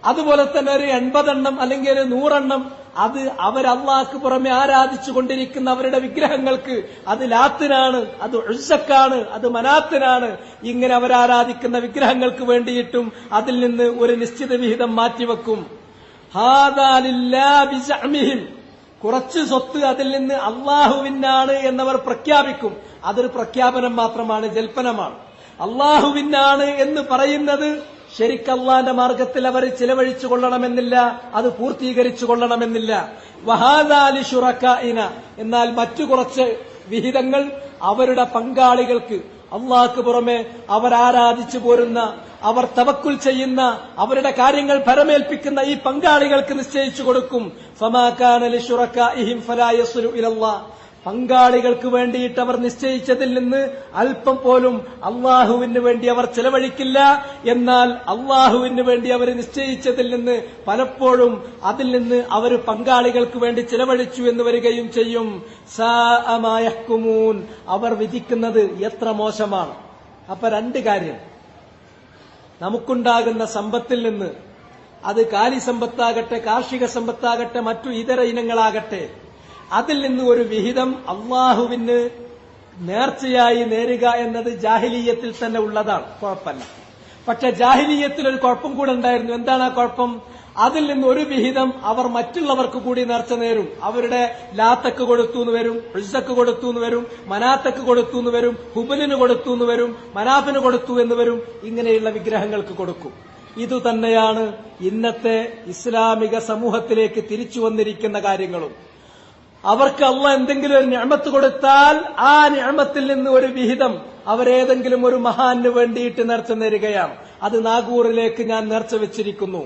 അതുപോലെ തന്നെ ഒരു 80 എണ്ണം അല്ലെങ്കിൽ ഒരു 100 എണ്ണം അത് അവരല്ലാഹ്ക്ക് പുറമെ ആരാധിച്ചു കൊണ്ടിരിക്കുന്ന അവരുടെ വിഗ്രഹങ്ങൾക്ക്, അത് ലാത്തിനാണ്, അത് ഉസ്സക്കാണ്, അത് മനാത്തിനാണ്, ഇങ്ങനെ അവരാരാധിക്കുന്ന വിഗ്രഹങ്ങൾക്ക് വേണ്ടിയിട്ടും അതിൽ നിന്ന് ഒരു നിശ്ചിത വിഹിതം മാറ്റിവെക്കും. ഹാദാ ലില്ലാഹി ബിസഅമിഹിം, കുറച്ച് സ്വത്ത് അതിൽ നിന്ന് അള്ളാഹുവിനാണ് എന്നവർ പ്രഖ്യാപിക്കും. അതൊരു പ്രഖ്യാപനം മാത്രമാണ്, ജൽപ്പനമാണ്. അള്ളാഹുവിനാണ് എന്ന് പറയുന്നത് ശരിക്ക് അള്ളാന്റെ മാർഗത്തിൽ അവർ ചിലവഴിച്ചു കൊള്ളണമെന്നില്ല, അത് പൂർത്തീകരിച്ചു കൊള്ളണമെന്നില്ല. വഹാദാ ലിശുറകാഇന, എന്നാൽ മറ്റു കുറച്ച് വിഹിതങ്ങൾ അവരുടെ പങ്കാളികൾക്ക്, അള്ളാഹ്ക്ക് പുറമെ അവർ ആരാധിച്ചു പോരുന്ന, അവർ തവക്കുൽ ചെയ്യുന്ന, അവരുടെ കാര്യങ്ങൾ ഭരമേൽപ്പിക്കുന്ന ഈ പങ്കാളികൾക്ക് നിശ്ചയിച്ചു കൊടുക്കും. ഫമാ കാന ലിശുറകാഇഹിം ഫലാ യസ്ലു ഇലല്ലാഹ്, പങ്കാളികൾക്ക് വേണ്ടിയിട്ട് അവർ നിശ്ചയിച്ചതിൽ നിന്ന് അല്പം പോലും അള്ളാഹുവിന് വേണ്ടി അവർ ചെലവഴിക്കില്ല. എന്നാൽ അള്ളാഹുവിന് വേണ്ടി അവർ നിശ്ചയിച്ചതിൽ നിന്ന് പലപ്പോഴും അതിൽ നിന്ന് അവർ പങ്കാളികൾക്ക് വേണ്ടി ചെലവഴിച്ചു എന്ന് വരികയും ചെയ്യും. സാഅ മാ യഹ്കുമൂൻ, അവർ വിധിക്കുന്നത് എത്ര മോശമാണ്. അപ്പൊ 2 കാര്യം, നമുക്കുണ്ടാകുന്ന സമ്പത്തിൽ നിന്ന്, അത് കാലി സമ്പത്താകട്ടെ, കാർഷിക സമ്പത്താകട്ടെ, മറ്റു ഇതര ഇനങ്ങളാകട്ടെ, അതിൽ നിന്ന് ഒരു വിഹിതം അള്ളാഹുവിന് നേർച്ചയായി നേരുക എന്നത് ജാഹിലിയ്യത്തിൽ തന്നെ ഉള്ളതാണ്, കുഴപ്പമില്ല. പക്ഷെ ജാഹിലിയ്യത്തിൽ ഒരു കുഴപ്പം കൂടെ ഉണ്ടായിരുന്നു. എന്താണ് ആ കുഴപ്പം? അതിൽ നിന്ന് ഒരു വിഹിതം അവർ മറ്റുള്ളവർക്ക് കൂടി നേർച്ച നേരും. അവരുടെ ലാത്തക്ക് കൊടുത്തു എന്ന് വരും, ഉസ്സക്ക് കൊടുത്തു എന്ന് വരും, മനാത്തക്ക് കൊടുത്തു എന്ന് വരും, ഹുബലിന് കൊടുത്തു എന്ന് വരും, മനാഫിന് കൊടുത്തു എന്ന് വരും, ഇങ്ങനെയുള്ള വിഗ്രഹങ്ങൾക്ക് കൊടുക്കും. ഇതുതന്നെയാണ് ഇന്നത്തെ ഇസ്ലാമിക സമൂഹത്തിലേക്ക് തിരിച്ചു വന്നിരിക്കുന്ന കാര്യങ്ങളും. അവർക്ക് അള്ളാഹ് എന്തെങ്കിലും ഒരു നിഅമത്ത് കൊടുത്താൽ ആ നിഅമത്തിൽ നിന്ന് ഒരു വിഹിതം അവരേതെങ്കിലും ഒരു മഹാന് വേണ്ടിയിട്ട് നേർച്ച നേരുകയാണ്. അത് നാഗൂറിലേക്ക് ഞാൻ നേർച്ച വെച്ചിരിക്കുന്നു,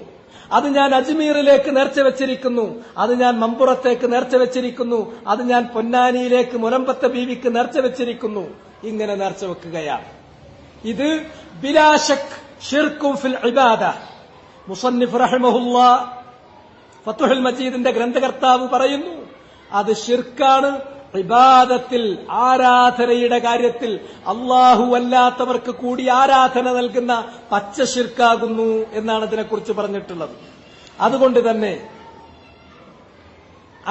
അത് ഞാൻ അജ്മീറിലേക്ക് നേർച്ച വെച്ചിരിക്കുന്നു, അത് ഞാൻ മമ്പുറത്തേക്ക് നേർച്ച വെച്ചിരിക്കുന്നു, അത് ഞാൻ പൊന്നാനിയിലേക്ക് മുനമ്പത്ത ബീവിക്ക് നേർച്ച വെച്ചിരിക്കുന്നു, ഇങ്ങനെ നേർച്ച വെക്കുകയാണ്. ഇത് ബിലാ ശക്ക് ഷിർക്കും ഫിൽ ഇബാദ. മുസന്നിഫ് റഹിമഹുല്ലാഹ് ഫത്ഹുൽ മജീദിന്റെ ഗ്രന്ഥകർത്താവ് പറയുന്നു, അത് ഷിർക്കാണ്. ഇബാദത്തിൽ, ആരാധനയുടെ കാര്യത്തിൽ അള്ളാഹു അല്ലാത്തവർക്ക് കൂടി ആരാധന നൽകുന്ന പച്ച ഷിർക്കാകുന്നു എന്നാണ് ഇതിനെക്കുറിച്ച് പറഞ്ഞിട്ടുള്ളത്. അതുകൊണ്ട് തന്നെ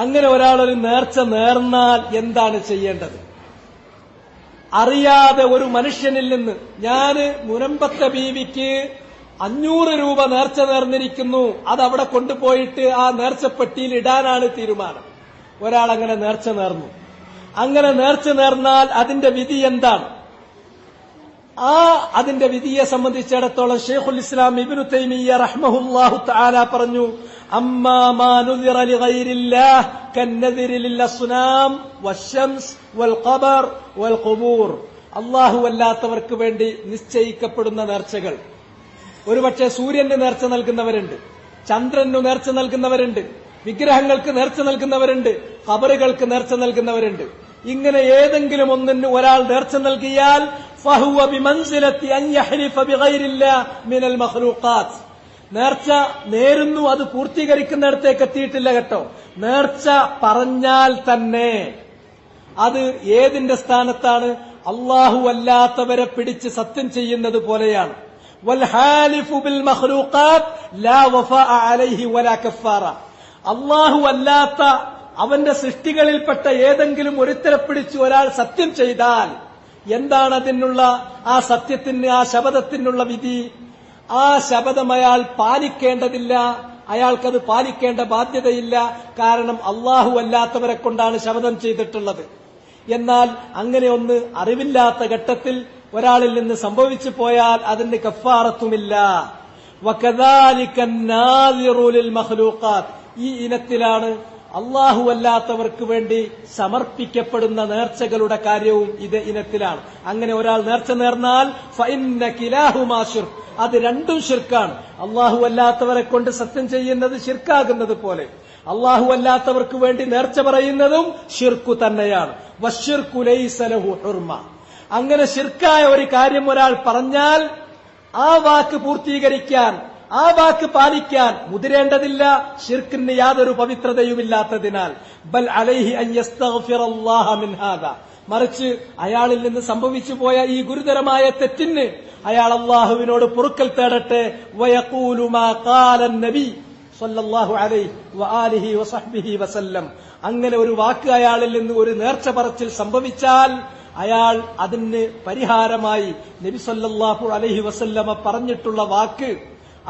അങ്ങനെ ഒരാളൊരു നേർച്ച നേർന്നാൽ എന്താണ് ചെയ്യേണ്ടത്? അറിയാതെ ഒരു മനുഷ്യനിൽ നിന്ന് ഞാന് മുനമ്പത്തെ ബീവിക്ക് 500 രൂപ നേർച്ച നേർന്നിരിക്കുന്നു, അതവിടെ കൊണ്ടുപോയിട്ട് ആ നേർച്ചപ്പെട്ടിയിൽ ഇടാനാണ് തീരുമാനം. ഒരാൾ അങ്ങനെ നേർച്ച നേർന്നു. അങ്ങനെ നേർച്ച നേർന്നാൽ അതിന്റെ വിധി എന്താണ്? അതിന്റെ വിധിയെ സംബന്ധിച്ചിടത്തോളം ഷെയ്ഖുൽ ഇസ്ലാം ഇബ്നു തൈമിയ്യ റഹ്മഹുല്ലാഹു തആല പറഞ്ഞു, അമ്മാ മാ നുദിറ ലിഗൈരില്ലാഹ് കന്നദിരി ലിൽ അസ്നാം വശംസ് വൽ ഖബർ വൽ ഖുബൂർ. അല്ലാഹു അല്ലാത്തവർക്ക് വേണ്ടി നിശ്ചയിക്കപ്പെടുന്ന നേർച്ചകൾ. ഒരുപക്ഷെ സൂര്യന് നേർച്ച നൽകുന്നവരുണ്ട്, ചന്ദ്രന് നേർച്ച നൽകുന്നവരുണ്ട്, വിഗ്രഹങ്ങൾക്ക് നേർച്ച നൽകുന്നവരുണ്ട്, ഖബറുകൾക്ക് നേർച്ച നൽകുന്നവരുണ്ട്. ഇങ്ങനെ ഏതെങ്കിലും ഒന്നിന് ഒരാൾ നേർച്ച നൽകിയാൽ ഫഹുവ ബിമൻസിലത്തി അൻ യഹ്ലിഫ ബിഗൈരില്ലാഹ് മിനൽ മഖ്ലൂഖാത്ത്. നേർച്ച നേരുന്നു, അത് പൂർത്തീകരിക്കുന്നിടത്തേക്ക് എത്തിയിട്ടില്ല കേട്ടോ. നേർച്ച പറഞ്ഞാൽ തന്നെ അത് ഏതിന്റെ സ്ഥാനത്താണ്? അല്ലാഹു അല്ലാത്തവരെ പിടിച്ച് സത്യം ചെയ്യുന്നത് പോലെയാണ്. വൽഹാലിഫു ബിൽ മഖ്ലൂഖാത്ത് ലാ വഫാഅ അലൈഹി വലാ കഫാറ. അല്ലാഹു അല്ലാത്ത അവന്റെ സൃഷ്ടികളിൽപ്പെട്ട ഏതെങ്കിലും ഒരുത്തരെ പിടിച്ച് ഒരാൾ സത്യം ചെയ്താൽ എന്താണ് അതിനുള്ള ആ സത്യത്തിന്, ആ ശപഥത്തിനുള്ള വിധി? ആ ശപഥം അയാൾ പാലിക്കേണ്ടതില്ല, അയാൾക്കത് പാലിക്കേണ്ട ബാധ്യതയില്ല. കാരണം അല്ലാഹു അല്ലാത്തവരെ കൊണ്ടാണ് ശപഥം ചെയ്തിട്ടുള്ളത്. എന്നാൽ അങ്ങനെ ഒന്ന് അറിവില്ലാത്ത ഘട്ടത്തിൽ ഒരാളിൽ നിന്ന് സംഭവിച്ചു പോയാൽ അതിന് കഫാറത്തുമില്ല. വകദാലിക നാദിറു ലിൽ മഖ്ലൂഖാത്ത്. ഈ ഇനത്തിലാണ് അല്ലാഹു അല്ലാത്തവർക്ക് വേണ്ടി സമർപ്പിക്കപ്പെടുന്ന നേർച്ചകളുടെ കാര്യവും ഇത് ഇനത്തിലാണ്. അങ്ങനെ ഒരാൾ നേർച്ച നേർന്നാൽ ഫഇന്ന കിലാഹുമാ ശിർക്ക്, അത് രണ്ടും ശിർക്കാണ്. അല്ലാഹു അല്ലാത്തവരെ കൊണ്ട് സത്യം ചെയ്യുന്നത് ശിർക്കാകുന്നത് പോലെ അല്ലാഹു അല്ലാത്തവർക്ക് വേണ്ടി നേർച്ച പറയുന്നതും ശിർക്കു തന്നെയാണ്. വശിർക്കു ലൈസ ലഹു ഹുർമ. അങ്ങനെ ശിർക്കായ ഒരു കാര്യം ഒരാൾ പറഞ്ഞാൽ ആ വാക്ക് പൂർത്തീകരിക്കാൻ, ആ വാക്ക് പാലിക്കാൻ മുതിരേണ്ടതില്ല. ശിർക്കിന് യാതൊരു പവിത്രതയുമില്ലാത്തതിനാൽ ബൽ അലൈഹി അൻ യസ്തഗ്ഫിറല്ലാഹ മിൻ ഹാദാ. മറിച്ച് അയാളിൽ നിന്ന് സംഭവിച്ചു പോയ ഈ ഗുരുതരമായ തെറ്റിന് അയാൾ അല്ലാഹുവിനോട് പൊറുക്കൽ തേടട്ടെ. വയഖൂലു മാ ഖാലൻ നബി സല്ലല്ലാഹു അലൈഹി വആലിഹി വസഹ്ബിഹി വസല്ലം. അങ്ങനെ ഒരു വാക്ക് അയാളിൽ നിന്ന്, ഒരു നേർച്ച പറച്ചിൽ സംഭവിച്ചാൽ അയാൾ അതിന് പരിഹാരമായി നബി സല്ലല്ലാഹു അലൈഹി വസല്ലമ പറഞ്ഞിട്ടുള്ള വാക്ക്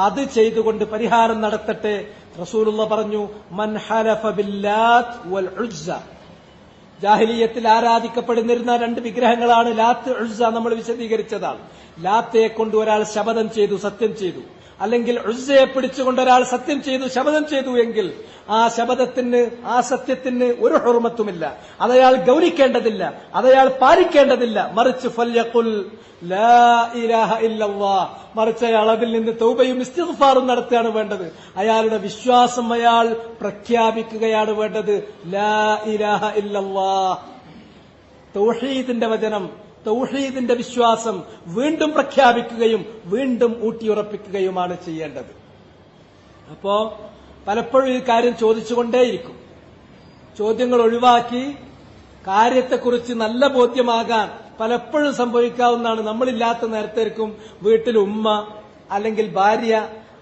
അത് ചെയ്തുകൊണ്ട് പരിഹാരം നടത്തട്ടെ. റസൂലുള്ള പറഞ്ഞു, മൻ ഹലഫ ബില്ലാത്ത് വൽ ഉസ്സ. ജാഹിലിയത്തിൽ ആരാധിക്കപ്പെടുന്നിരുന്ന രണ്ട് വിഗ്രഹങ്ങളാണ് ലാത്ത്, ഉസ്സ. നമ്മൾ വിശദീകരിച്ചതാണ്. ലാത്തയെ കൊണ്ട് ഒരാൾ ശപഥം ചെയ്തു, സത്യം ചെയ്തു, അല്ലെങ്കിൽ ഉസ്സയെ പിടിച്ചുകൊണ്ട് ഒരാൾ സത്യം ചെയ്തു, ശപഥം ചെയ്തു എങ്കിൽ ആ ശപഥത്തിന്, ആ സത്യത്തിന് ഒരു ഹുർമത്തുമില്ല. അതയാൾ ഗൗനിക്കേണ്ടതില്ല, അതയാൾ പാലിക്കേണ്ടതില്ല. മറിച്ച് ഫൽയഖുൽ ലാ ഇലാഹ ഇല്ലല്ലാഹ്. മറിച്ച് അയാൾ അതിൽ നിന്ന് തൗബയും ഇസ്തിഗ്ഫാറും നടത്തുകയാണ് വേണ്ടത്. അയാളുടെ വിശ്വാസം അയാൾ പ്രഖ്യാപിക്കുകയാണ് വേണ്ടത്. ലാ ഇലാഹ ഇല്ലല്ലാഹ്. തൗഹീദിന്റെ വചനം, തൗഹീദിന്റെ വിശ്വാസം വീണ്ടും പ്രഖ്യാപിക്കുകയും വീണ്ടും ഊട്ടിയുറപ്പിക്കുകയുമാണ് ചെയ്യേണ്ടത്. അപ്പോ പലപ്പോഴും ഈ കാര്യം ചോദിച്ചുകൊണ്ടേയിരിക്കും. ചോദ്യങ്ങൾ ഒഴിവാക്കി കാര്യത്തെക്കുറിച്ച് നല്ല ബോധ്യമാകാൻ പലപ്പോഴും സംഭവിക്കാവുന്നതാണ്. നമ്മളില്ലാത്ത നേരത്തേക്കും വീട്ടിൽ ഉമ്മ, അല്ലെങ്കിൽ ഭാര്യ,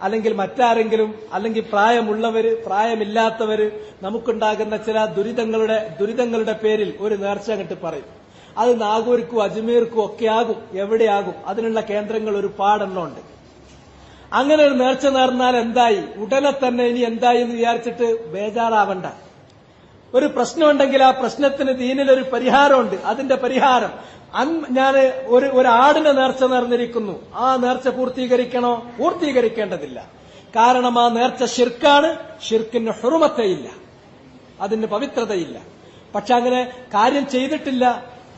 അല്ലെങ്കിൽ മറ്റാരെങ്കിലും, അല്ലെങ്കിൽ പ്രായമുള്ളവര്, പ്രായമില്ലാത്തവര്, നമുക്കുണ്ടാകുന്ന ചില ദുരിതങ്ങളുടെ പേരിൽ ഒരു നേർച്ച അങ്ങോട്ട് പറയും. അത് നാഗൂർക്കും അജ്മീർക്കും ഒക്കെ ആകും, എവിടെയാകും. അതിനുള്ള കേന്ദ്രങ്ങൾ ഒരുപാടെണ്ണമുണ്ട്. അങ്ങനെ ഒരു നേർച്ച നേർന്നാൽ എന്തായി? ഉടനെ തന്നെ ഇനി എന്തായി എന്ന് വിചാരിച്ചിട്ട് ബേജാറാവണ്ട. ഒരു പ്രശ്നമുണ്ടെങ്കിൽ ആ പ്രശ്നത്തിന് ദീനിലൊരു പരിഹാരമുണ്ട്. അതിന്റെ പരിഹാരം, ഞാൻ ഒരു ആടിന്റെ നേർച്ച നേർന്നിരിക്കുന്നു, ആ നേർച്ച പൂർത്തീകരിക്കണോ? പൂർത്തീകരിക്കേണ്ടതില്ല. കാരണം ആ നേർച്ച ശിർക്കാണ്. ശിർക്കിന് ഹുർമത്തയില്ല, അതിന് പവിത്രതയില്ല. പക്ഷെ അങ്ങനെ കാര്യം ചെയ്തിട്ടില്ല,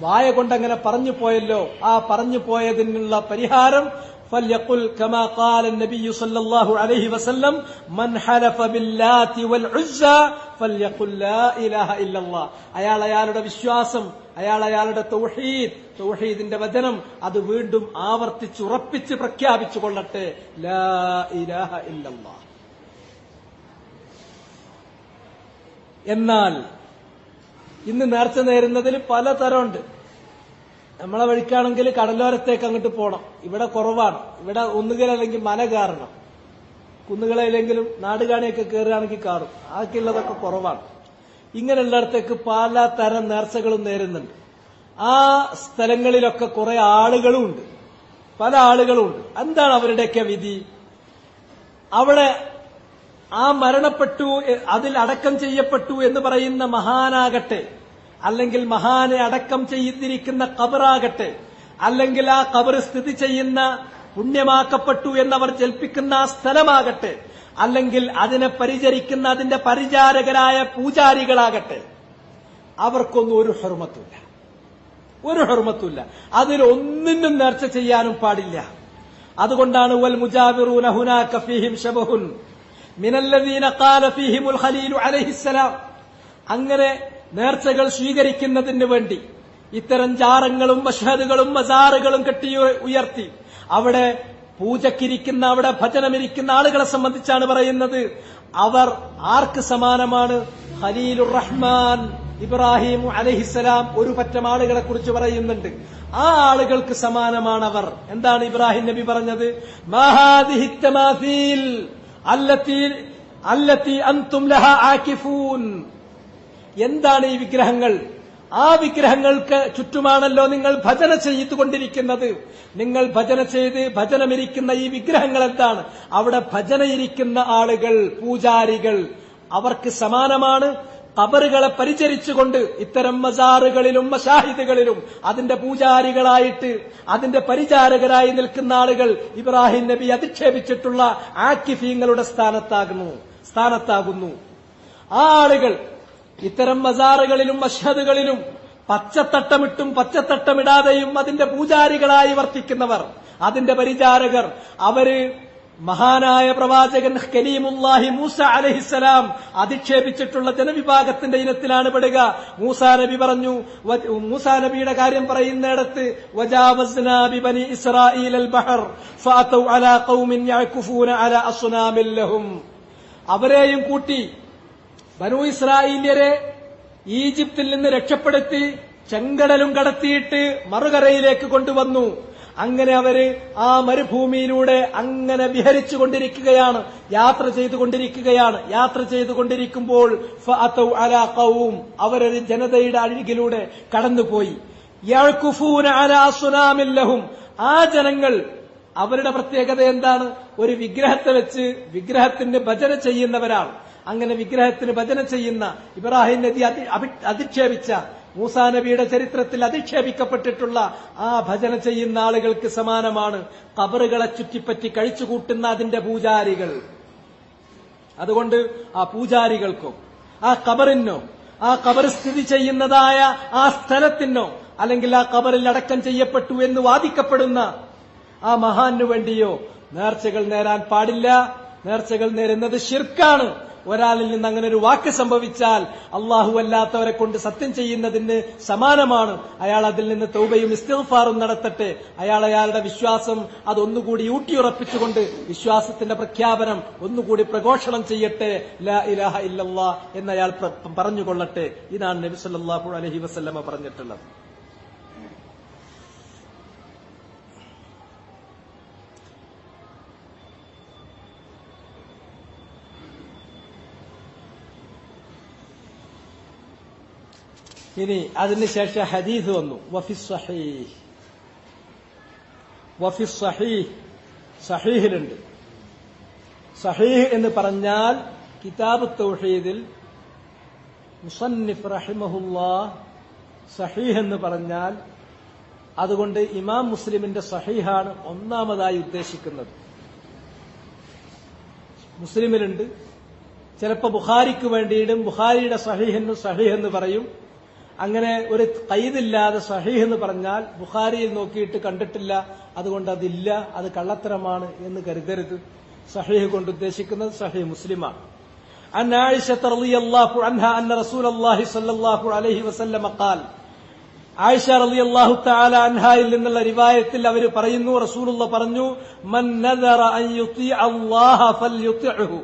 വായ കൊണ്ടങ്ങനെ പറഞ്ഞു പോയല്ലോ. ആ പറഞ്ഞു പോയതിനുള്ള പരിഹാരം فليقل كما قال النبي صلى الله عليه وسلم من حلف باللات والعزى فليقل لا إله إلا الله. അയാളുടെ വിശ്വാസം, അയാളുടെ തൗഹീദിന്റെ വചനം അത് വീണ്ടും ആവർത്തിച്ചുറപ്പിച്ച് പ്രഖ്യാപിച്ചു കൊള്ളട്ടെ. ലാ ഇലാഹ ഇല്ലല്ലാഹ്. എന്നാൽ ഇന്ന് നേർച്ച നേരുന്നതിൽ പലതരമുണ്ട്. നമ്മളെ വഴിക്കാണെങ്കിൽ കടലോരത്തേക്ക് അങ്ങോട്ട് പോകണം. ഇവിടെ കുറവാണ്. ഇവിടെ ഒന്നുകിൽ അല്ലെങ്കിൽ മല കയറണം, കുന്നുകളയിലെങ്കിലും നാടുകാണിയൊക്കെ കയറുകയാണെങ്കിൽ കയറും. ആക്കിയുള്ളതൊക്കെ കുറവാണ്. ഇങ്ങനെയുള്ളിടത്തേക്ക് പല തരം നേർച്ചകളും നേരുന്നുണ്ട്. ആ സ്ഥലങ്ങളിലൊക്കെ കുറെ ആളുകളുമുണ്ട്, പല ആളുകളുമുണ്ട്. എന്താണ് അവരുടെയൊക്കെ വിധി? അവിടെ ആ മരണപ്പെട്ടു, അതിൽ അടക്കം ചെയ്യപ്പെട്ടു എന്ന് പറയുന്ന മഹാനാകട്ടെ, അല്ലെങ്കിൽ മഹാനെ അടക്കം ചെയ്തിരിക്കുന്ന ഖബറാകട്ടെ, അല്ലെങ്കിൽ ആ ഖബർ സ്ഥിതി ചെയ്യുന്ന പുണ്യമാക്കപ്പെട്ടു എന്നവർ ജൽപ്പിക്കുന്ന ആ സ്ഥലമാകട്ടെ, അല്ലെങ്കിൽ അതിനെ പരിചരിക്കുന്ന അതിന്റെ പരിചാരകരായ പൂജാരികളാകട്ടെ, അവർക്കൊന്നും ഒരു ഹുർമത്തുമില്ല, ഒരു ഹുർമത്തുമില്ല. അതിലൊന്നിനും നേർച്ച ചെയ്യാനും പാടില്ല. അതുകൊണ്ടാണ് വൽ മുജാവിറൂന ഹുനാക ഫീഹിം ശബഹുൻ മിനല്ലദീന ഖാല ഫീഹിമുൽ ഖലീലു അലൈഹിസ്സലാം. അങ്ങനെ നേർച്ചകൾ സ്വീകരിക്കുന്നതിന് വേണ്ടി ഇത്തരം ജാറങ്ങളും മഷ്ഹദുകളും മസാറുകളും കെട്ടി ഉയർത്തി അവിടെ പൂജക്കിരിക്കുന്ന, അവിടെ ഭജനമിരിക്കുന്ന ആളുകളെ സംബന്ധിച്ചാണ് പറയുന്നത്. അവർ ആർക്ക് സമാനമാണ്? ഖലീലുർ റഹ്മാൻ ഇബ്രാഹിം അലൈഹിസ്സലാം ഒരു പറ്റം ആളുകളെ കുറിച്ച് പറയുന്നുണ്ട്. ആ ആളുകൾക്ക് സമാനമാണവർ. എന്താണ് ഇബ്രാഹിം നബി പറഞ്ഞത്? മാഹാദിഹി തമാസീൽ അല്ലത്തി അൻതും ലഹാ ആകിഫൂൻ. എന്താണ് ഈ വിഗ്രഹങ്ങൾ? ആ വിഗ്രഹങ്ങൾക്ക് ചുറ്റുമാണല്ലോ നിങ്ങൾ ഭജന ചെയ്തുകൊണ്ടിരിക്കുന്നത്. നിങ്ങൾ ഭജന ചെയ്ത് ഭജനമിരിക്കുന്ന ഈ വിഗ്രഹങ്ങൾ എന്താണ്? അവിടെ ഭജനയിരിക്കുന്ന ആളുകൾ, പൂജാരികൾ, അവർക്ക് സമാനമാണ് ഖബറുകളെ പരിചരിച്ചുകൊണ്ട് ഇത്തരം മസാറുകളിലും മശാഹിദുകളിലും അതിന്റെ പൂജാരികളായിട്ട് അതിന്റെ പരിചാരകരായി നിൽക്കുന്ന ആളുകൾ ഇബ്രാഹിം നബി അധിക്ഷേപിച്ചിട്ടുള്ള ആക്കിഫീങ്ങളുടെ സ്ഥാനത്താകുന്നു. ആ ആളുകൾ ഇത്തരം മസാറുകളിലും മഷ്ഹദുകളിലും പച്ചത്തട്ടമിട്ടും പച്ചത്തട്ടമിടാതെയും അതിന്റെ പൂജാരികളായി വർത്തിക്കുന്നവർ, അതിന്റെ പരിചാരകർ, അവര് മഹാനായ പ്രവാചകൻ കലീമുല്ലാഹി മൂസ അലൈഹിസ്സലാം അധിക്ഷേപിച്ചിട്ടുള്ള ജനവിഭാഗത്തിന്റെ ഇനത്തിലാണ് പെടുക. മൂസാ നബി പറഞ്ഞു, മൂസാ നബിയുടെ കാര്യം പറയുന്നിടത്ത് വജാവസ്നാ ബിബനി ഇസ്രായീലൽ ബഹർ ഫഅതൗ അലാ ഖൗമിൻ യഅകുഫൂന അലാ അസ്നാമിൽ ലഹും. അവരെയും കൂട്ടി ബനൂ ഇസ്രായേല്യരെ ഈജിപ്തിൽ നിന്ന് രക്ഷപ്പെടുത്തി ചെങ്കടലും കടത്തിയിട്ട് മറുകരയിലേക്ക് കൊണ്ടുവന്നു. അങ്ങനെ അവര് ആ മരുഭൂമിയിലൂടെ അങ്ങനെ വിഹരിച്ചുകൊണ്ടിരിക്കുകയാണ്, യാത്ര ചെയ്തുകൊണ്ടിരിക്കുമ്പോൾ ഫഅതൗ അലാ ഖൗം, അവരൊരു ജനതയുടെ അരികിലൂടെ കടന്നുപോയി. യഅകുഫൂന അലാ അസ്നാമിൽ ലഹും. ആ ജനങ്ങൾ, അവരുടെ പ്രത്യേകത എന്താണ്? ഒരു വിഗ്രഹത്തെ വെച്ച് വിഗ്രഹത്തിന് ഭജന ചെയ്യുന്നവരാണ്. അങ്ങനെ വിഗ്രഹത്തിന് ഭജന ചെയ്യുന്ന ഇബ്രാഹിം നബി അധിക്ഷേപിച്ച, മൂസാ നബിയുടെ ചരിത്രത്തിൽ അധിക്ഷേപിക്കപ്പെട്ടിട്ടുള്ള ആ ഭജന ചെയ്യുന്ന ആളുകൾക്ക് സമാനമാണ് ഖബറുകളെ ചുറ്റിപ്പറ്റി കഴിച്ചുകൂട്ടുന്ന അതിന്റെ പൂജാരികൾ. അതുകൊണ്ട് ആ പൂജാരികൾക്കോ ആ ഖബറിനോ ആ ഖബർ സ്ഥിതി ചെയ്യുന്നതായ ആ സ്ഥലത്തിനോ അല്ലെങ്കിൽ ആ ഖബറിൽ അടക്കം ചെയ്യപ്പെട്ടു എന്ന് വാദിക്കപ്പെടുന്ന ആ മഹാനു വേണ്ടിയോ നേർച്ചകൾ നേരാൻ പാടില്ല. നേർച്ചകൾ നേരുന്നത് ശിർക്കാണ്. ഒരാളിൽ നിന്ന് അങ്ങനെ ഒരു വാക്ക് സംഭവിച്ചാൽ അള്ളാഹു അല്ലാത്തവരെ കൊണ്ട് സത്യം ചെയ്യുന്നതിന് സമാനമാണ്. അയാൾ അതിൽ നിന്ന് തൗബയും ഇസ്തിഗ്ഫാറും നടത്തട്ടെ. അയാളുടെ വിശ്വാസം അതൊന്നുകൂടി ഊട്ടിയുറപ്പിച്ചുകൊണ്ട് വിശ്വാസത്തിന്റെ പ്രഖ്യാപനം ഒന്നുകൂടി പ്രഘോഷണം ചെയ്യട്ടെ. ലാ ഇലാഹ ഇല്ലല്ലാഹ് എന്നയാൾ പറഞ്ഞുകൊള്ളട്ടെ. ഇതാണ് നബി സല്ലല്ലാഹു അലൈഹി വസല്ലമ പറഞ്ഞിട്ടുള്ളത്. ഇനി അതിനുശേഷം ഹദീസ് വന്നു. സഹീഹിലുണ്ട്. സഹീഹ് എന്ന് പറഞ്ഞാൽ കിതാബ് തൗഹീദിൽ മുസന്നിഫ് റഹിമഹുല്ലാഹ് സഹീഹ് എന്ന് പറഞ്ഞാൽ അതുകൊണ്ട് ഇമാം മുസ്ലിമിന്റെ സഹീഹാണ് ഒന്നാമതായി ഉദ്ദേശിക്കുന്നത്. മുസ്ലിമിലുണ്ട്. ചിലപ്പോൾ ബുഖാരിക്ക് വേണ്ടിയിടും. ബുഖാരിയുടെ സഹീഹ് എന്ന് പറയും. അങ്ങനെ ഒരു ഖൈദില്ലാതെ സഹീഹ് എന്ന് പറഞ്ഞാൽ ബുഖാരിയിൽ നോക്കിയിട്ട് കണ്ടിട്ടില്ല, അതുകൊണ്ട് അതില്ല, അത് കള്ളത്തരമാണ് എന്ന് കരുതരുത്. സഹീഹ് കൊണ്ട് ഉദ്ദേശിക്കുന്നത് സഹീഹ് മുസ്ലിമാണ്. അൻ ആയിഷ റളിയല്ലാഹു അൻഹാ അന്ന റസൂലുള്ളാഹി സ്വല്ലല്ലാഹു അലൈഹി വസല്ലമ ഖാൽ. ആയിഷ റളിയല്ലാഹു തആല അൻഹായിൽ നിന്നുള്ള റിവായത്തിൽ അവർ പറയുന്നു, റസൂലുള്ളാഹി പറഞ്ഞു, മൻ നദറ അൻ യുതി അല്ലാഹ ഫൽയുതിഉഹു.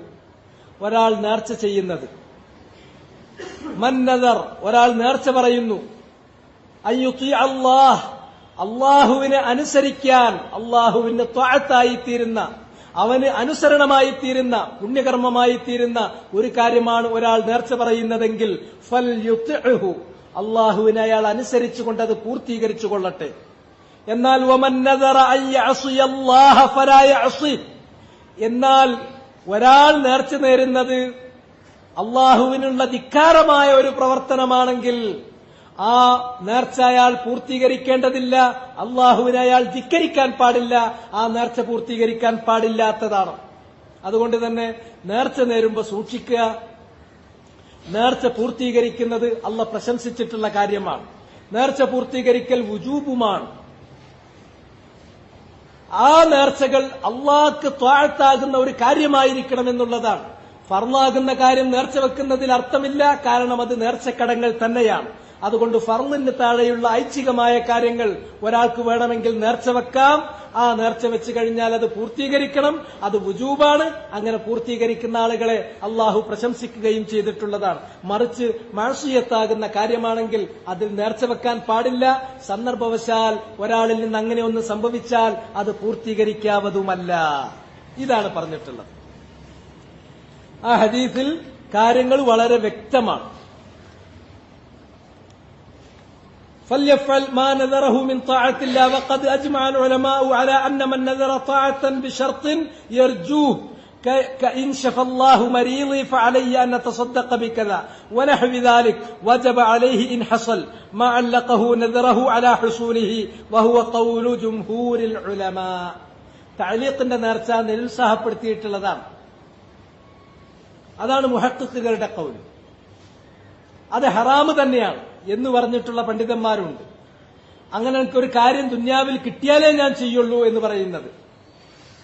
ഒരാൾ നേർച്ച ചെയ്യുന്നത്, മൻ നദർ ഒരാൾ നേർച്ച പറയുന്നു, അൻ യുതി അല്ലാഹ് അല്ലാഹുവിനെ അനുസരിക്കാൻ, അല്ലാഹുവിന്റെ ത്വഅത്തായി തീരുന്ന, അവന് അനുസരണമായി തീരുന്ന പുണ്യകർമ്മമായി തീരുന്ന ഒരു കാര്യമാണ് ഒരാൾ നേർച്ച പറയുന്നതെങ്കിൽ ഫൽ യുത്ഇഹു, അള്ളാഹുവിനെ അയാൾ അനുസരിച്ചുകൊണ്ട് അത് പൂർത്തീകരിച്ചു കൊള്ളട്ടെ. എന്നാൽ വമൻ നദറ അൻ യഅസിയല്ലാഹ ഫലാ യഅസി, എന്നാൽ ഒരാൾ നേർച്ച നേരുന്നത് അള്ളാഹുവിനുള്ള ധിക്കാരമായ ഒരു പ്രവർത്തനമാണെങ്കിൽ ആ നേർച്ച അയാൾ പൂർത്തീകരിക്കേണ്ടതില്ല. അള്ളാഹുവിനെ അയാൾ ധിക്കരിക്കാൻ പാടില്ല, ആ നേർച്ച പൂർത്തീകരിക്കാൻ പാടില്ലാത്തതാണ്. അതുകൊണ്ട് തന്നെ നേർച്ച നേരുമ്പോൾ സൂക്ഷിക്കുക. നേർച്ച പൂർത്തീകരിക്കുന്നത് അള്ളാഹ് പ്രശംസിച്ചിട്ടുള്ള കാര്യമാണ്. നേർച്ച പൂർത്തീകരിക്കൽ വുജൂബുമാണ്. ആ നേർച്ചകൾ അള്ളാഹ്ക്ക് ത്വാഅത്താകുന്ന ഒരു കാര്യമായിരിക്കണം എന്നുള്ളതാണ്. ഫർളാകുന്ന കാര്യം നേർച്ച വെക്കുന്നതിൽ അർത്ഥമില്ല, കാരണം അത് നേർച്ചക്കടങ്ങൾ തന്നെയാണ്. അതുകൊണ്ട് ഫർളിന് താഴെയുള്ള ഐച്ഛികമായ കാര്യങ്ങൾ ഒരാൾക്ക് വേണമെങ്കിൽ നേർച്ച വെക്കാം. ആ നേർച്ച വെച്ച് കഴിഞ്ഞാൽ അത് പൂർത്തീകരിക്കണം, അത് വുജൂബാണ്. അങ്ങനെ പൂർത്തീകരിക്കുന്ന ആളുകളെ അള്ളാഹു പ്രശംസിക്കുകയും ചെയ്തിട്ടുള്ളതാണ്. മറിച്ച് മഅസിയത്താകുന്ന കാര്യമാണെങ്കിൽ അതിൽ നേർച്ച വെക്കാൻ പാടില്ല. സന്ദർഭവശാൽ ഒരാളിൽ നിന്ന് അങ്ങനെ ഒന്ന് സംഭവിച്ചാൽ അത് പൂർത്തീകരിക്കാവതുമല്ല. ഇതാണ് പറഞ്ഞിട്ടുള്ളത്. ആ ഹദീസിൽ കാര്യങ്ങൾ വളരെ വ്യക്തമാണ്. فليفعل ما نذره من طاعة الله وقد أجمع العلماء على أن من نذر طاعة بشرط يرجوه كإن شفى الله مريضي فعلي أن أتصدق بكذا ونحو ذلك وجب عليه إن حصل ما علقه نذره على حصوله وهو قول جمهور العلماء. തഅലീഖിന്റെ നേർച്ച നിരുത്സാഹപ്പെടുത്തിയിട്ടുള്ളതാണ്. അതാണ് മുഹഖ്ഖിഖുകളുടെ ഖൗൽ. അത് ഹറാമ് തന്നെയാണ് എന്ന് പറഞ്ഞിട്ടുള്ള പണ്ഡിതന്മാരുണ്ട്. അങ്ങനെ എനിക്കൊരു കാര്യം ദുന്യാവിൽ കിട്ടിയാലേ ഞാൻ ചെയ്യുള്ളൂ എന്ന് പറയുന്നത്.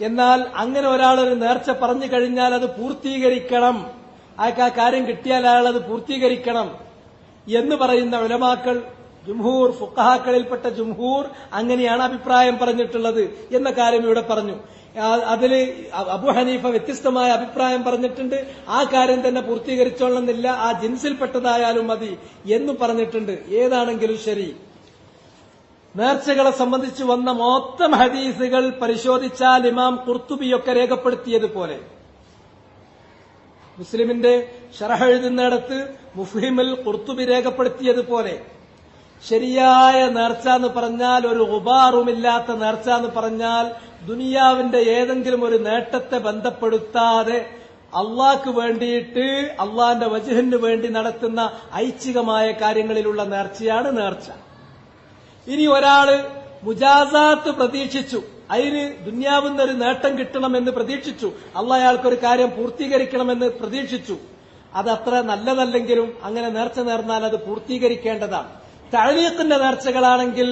എന്നാൽ അങ്ങനെ ഒരാളൊരു നേർച്ച പറഞ്ഞു കഴിഞ്ഞാൽ അത് പൂർത്തീകരിക്കണം, അയാൾക്ക് ആ കാര്യം കിട്ടിയാൽ അയാൾ അത് പൂർത്തീകരിക്കണം എന്ന് പറയുന്ന ഉലമാക്കൾ, ജുംഹൂർ ഫുഖഹാക്കളിൽപ്പെട്ട ജുംഹൂർ അങ്ങനെയാണ് അഭിപ്രായം പറഞ്ഞിട്ടുള്ളത് എന്ന കാര്യം ഇവിടെ പറഞ്ഞു. അതില് അബൂ ഹനീഫ വ്യത്യസ്തമായ അഭിപ്രായം പറഞ്ഞിട്ടുണ്ട്. ആ കാര്യം തന്നെ പൂർത്തീകരിച്ചോളണമെന്നില്ല, ആ ജിൻസിൽപ്പെട്ടതായാലും മതി എന്ന് പറഞ്ഞിട്ടുണ്ട്. ഏതാണെങ്കിലും ശരി, നേർച്ചകളെ സംബന്ധിച്ച് വന്ന മൊത്തം ഹദീസുകൾ പരിശോധിച്ചാൽ ഇമാം ഖുർത്തുബിയൊക്കെ രേഖപ്പെടുത്തിയതുപോലെ, മുസ്ലിമിന്റെ ശറഹ് എഴുതുന്നിടത്ത് മുഫ്ഹിമിൽ ഖുർത്തുബി രേഖപ്പെടുത്തിയതുപോലെ, ശരിയായ നേർച്ച എന്ന് പറഞ്ഞാൽ, ഒരു ഗുബാറുമില്ലാത്ത നേർച്ച എന്ന് പറഞ്ഞാൽ, ദുനിയാവിന്റെ ഏതെങ്കിലും ഒരു നേട്ടത്തെ ബന്ധപ്പെടുത്താതെ അള്ളാഹ്ക്ക് വേണ്ടിയിട്ട് അള്ളാഹിന്റെ വജ്ഹിന് വേണ്ടി നടത്തുന്ന ഐച്ഛികമായ കാര്യങ്ങളിലുള്ള നേർച്ചയാണ് നേർച്ച. ഇനി ഒരാള് മുജാസാത്ത് പ്രതീക്ഷിച്ചു, അതിന് ദുനിയാവിന്റെ ഒരു നേട്ടം കിട്ടണമെന്ന് പ്രതീക്ഷിച്ചു, അള്ളാഹ് അയാൾക്കൊരു കാര്യം പൂർത്തീകരിക്കണമെന്ന് പ്രതീക്ഷിച്ചു, അതത്ര നല്ലതല്ലെങ്കിലും അങ്ങനെ നേർച്ച നേർന്നാൽ അത് പൂർത്തീകരിക്കേണ്ടതാണ്. തഅലീഖിന്റെ നേർച്ചകളാണെങ്കിൽ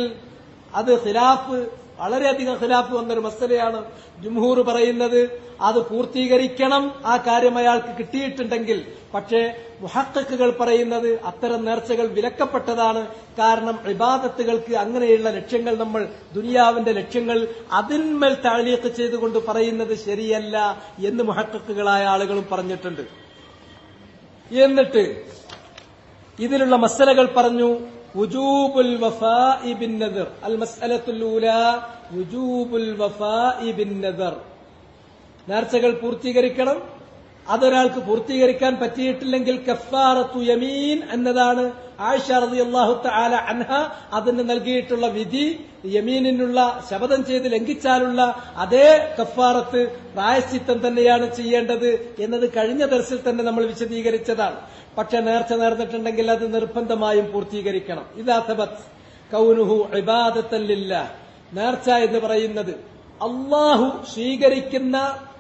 അത് ഖിലാഫ്, വളരെയധികം ഖിലാഫ് വന്നൊരു മസലയാണ്. ജുംഹൂർ പറയുന്നത് അത് പൂർത്തീകരിക്കണം, ആ കാര്യം അയാൾക്ക് കിട്ടിയിട്ടുണ്ടെങ്കിൽ. പക്ഷേ മുഹഖ്ഖിഖുകൾ പറയുന്നത് അത്തരം നേർച്ചകൾ വിലക്കപ്പെട്ടതാണ്. കാരണം ഇബാദത്തുകൾക്ക് അങ്ങനെയുള്ള ലക്ഷ്യങ്ങൾ, നമ്മൾ ദുനിയാവിന്റെ ലക്ഷ്യങ്ങൾ അതിന്മേൽ തഅലീഖ് ചെയ്തുകൊണ്ട് പറയുന്നത് ശരിയല്ല എന്ന് മുഹഖ്ഖിഖുകളായ ആളുകളും പറഞ്ഞിട്ടുണ്ട്. എന്നിട്ട് ഇതിലുള്ള മസലകൾ പറഞ്ഞു. വുജൂബുൽ വഫാഇ ബിന്നദർ. അൽ മസ്അലത്തുൽ ഊലാ വുജൂബുൽ വഫാഇ ബിന്നദർ. നേർച്ചകൾ പൂർത്തീകരിക്കണം. അതൊരാൾക്ക് പൂർത്തീകരിക്കാൻ പറ്റിയിട്ടില്ലെങ്കിൽ കഫാറത്തു യമീൻ എന്നതാണ് ആയിഷ റളിയല്ലാഹു തആല അൻഹ അതിന് നൽകിയിട്ടുള്ള വിധി. യമീനിനുള്ള ശപഥം ചെയ്ത് ലംഘിച്ചാലുള്ള അതേ കഫാറത്ത് പ്രായശ്ചിത്തം തന്നെയാണ് ചെയ്യേണ്ടത് എന്നത് കഴിഞ്ഞ ദർസിൽ തന്നെ നമ്മൾ വിശദീകരിച്ചതാണ്. പക്ഷെ നേർച്ച നേർന്നിട്ടുണ്ടെങ്കിൽ അത് നിർബന്ധമായും പൂർത്തീകരിക്കണം. ഇദാ തബത് കൗനുഹു ഇബാദത്തൻ ലില്ലാഹ്. നേർച്ച എന്ന് പറയുന്നത് അള്ളാഹു സ്വീകരിക്കുന്ന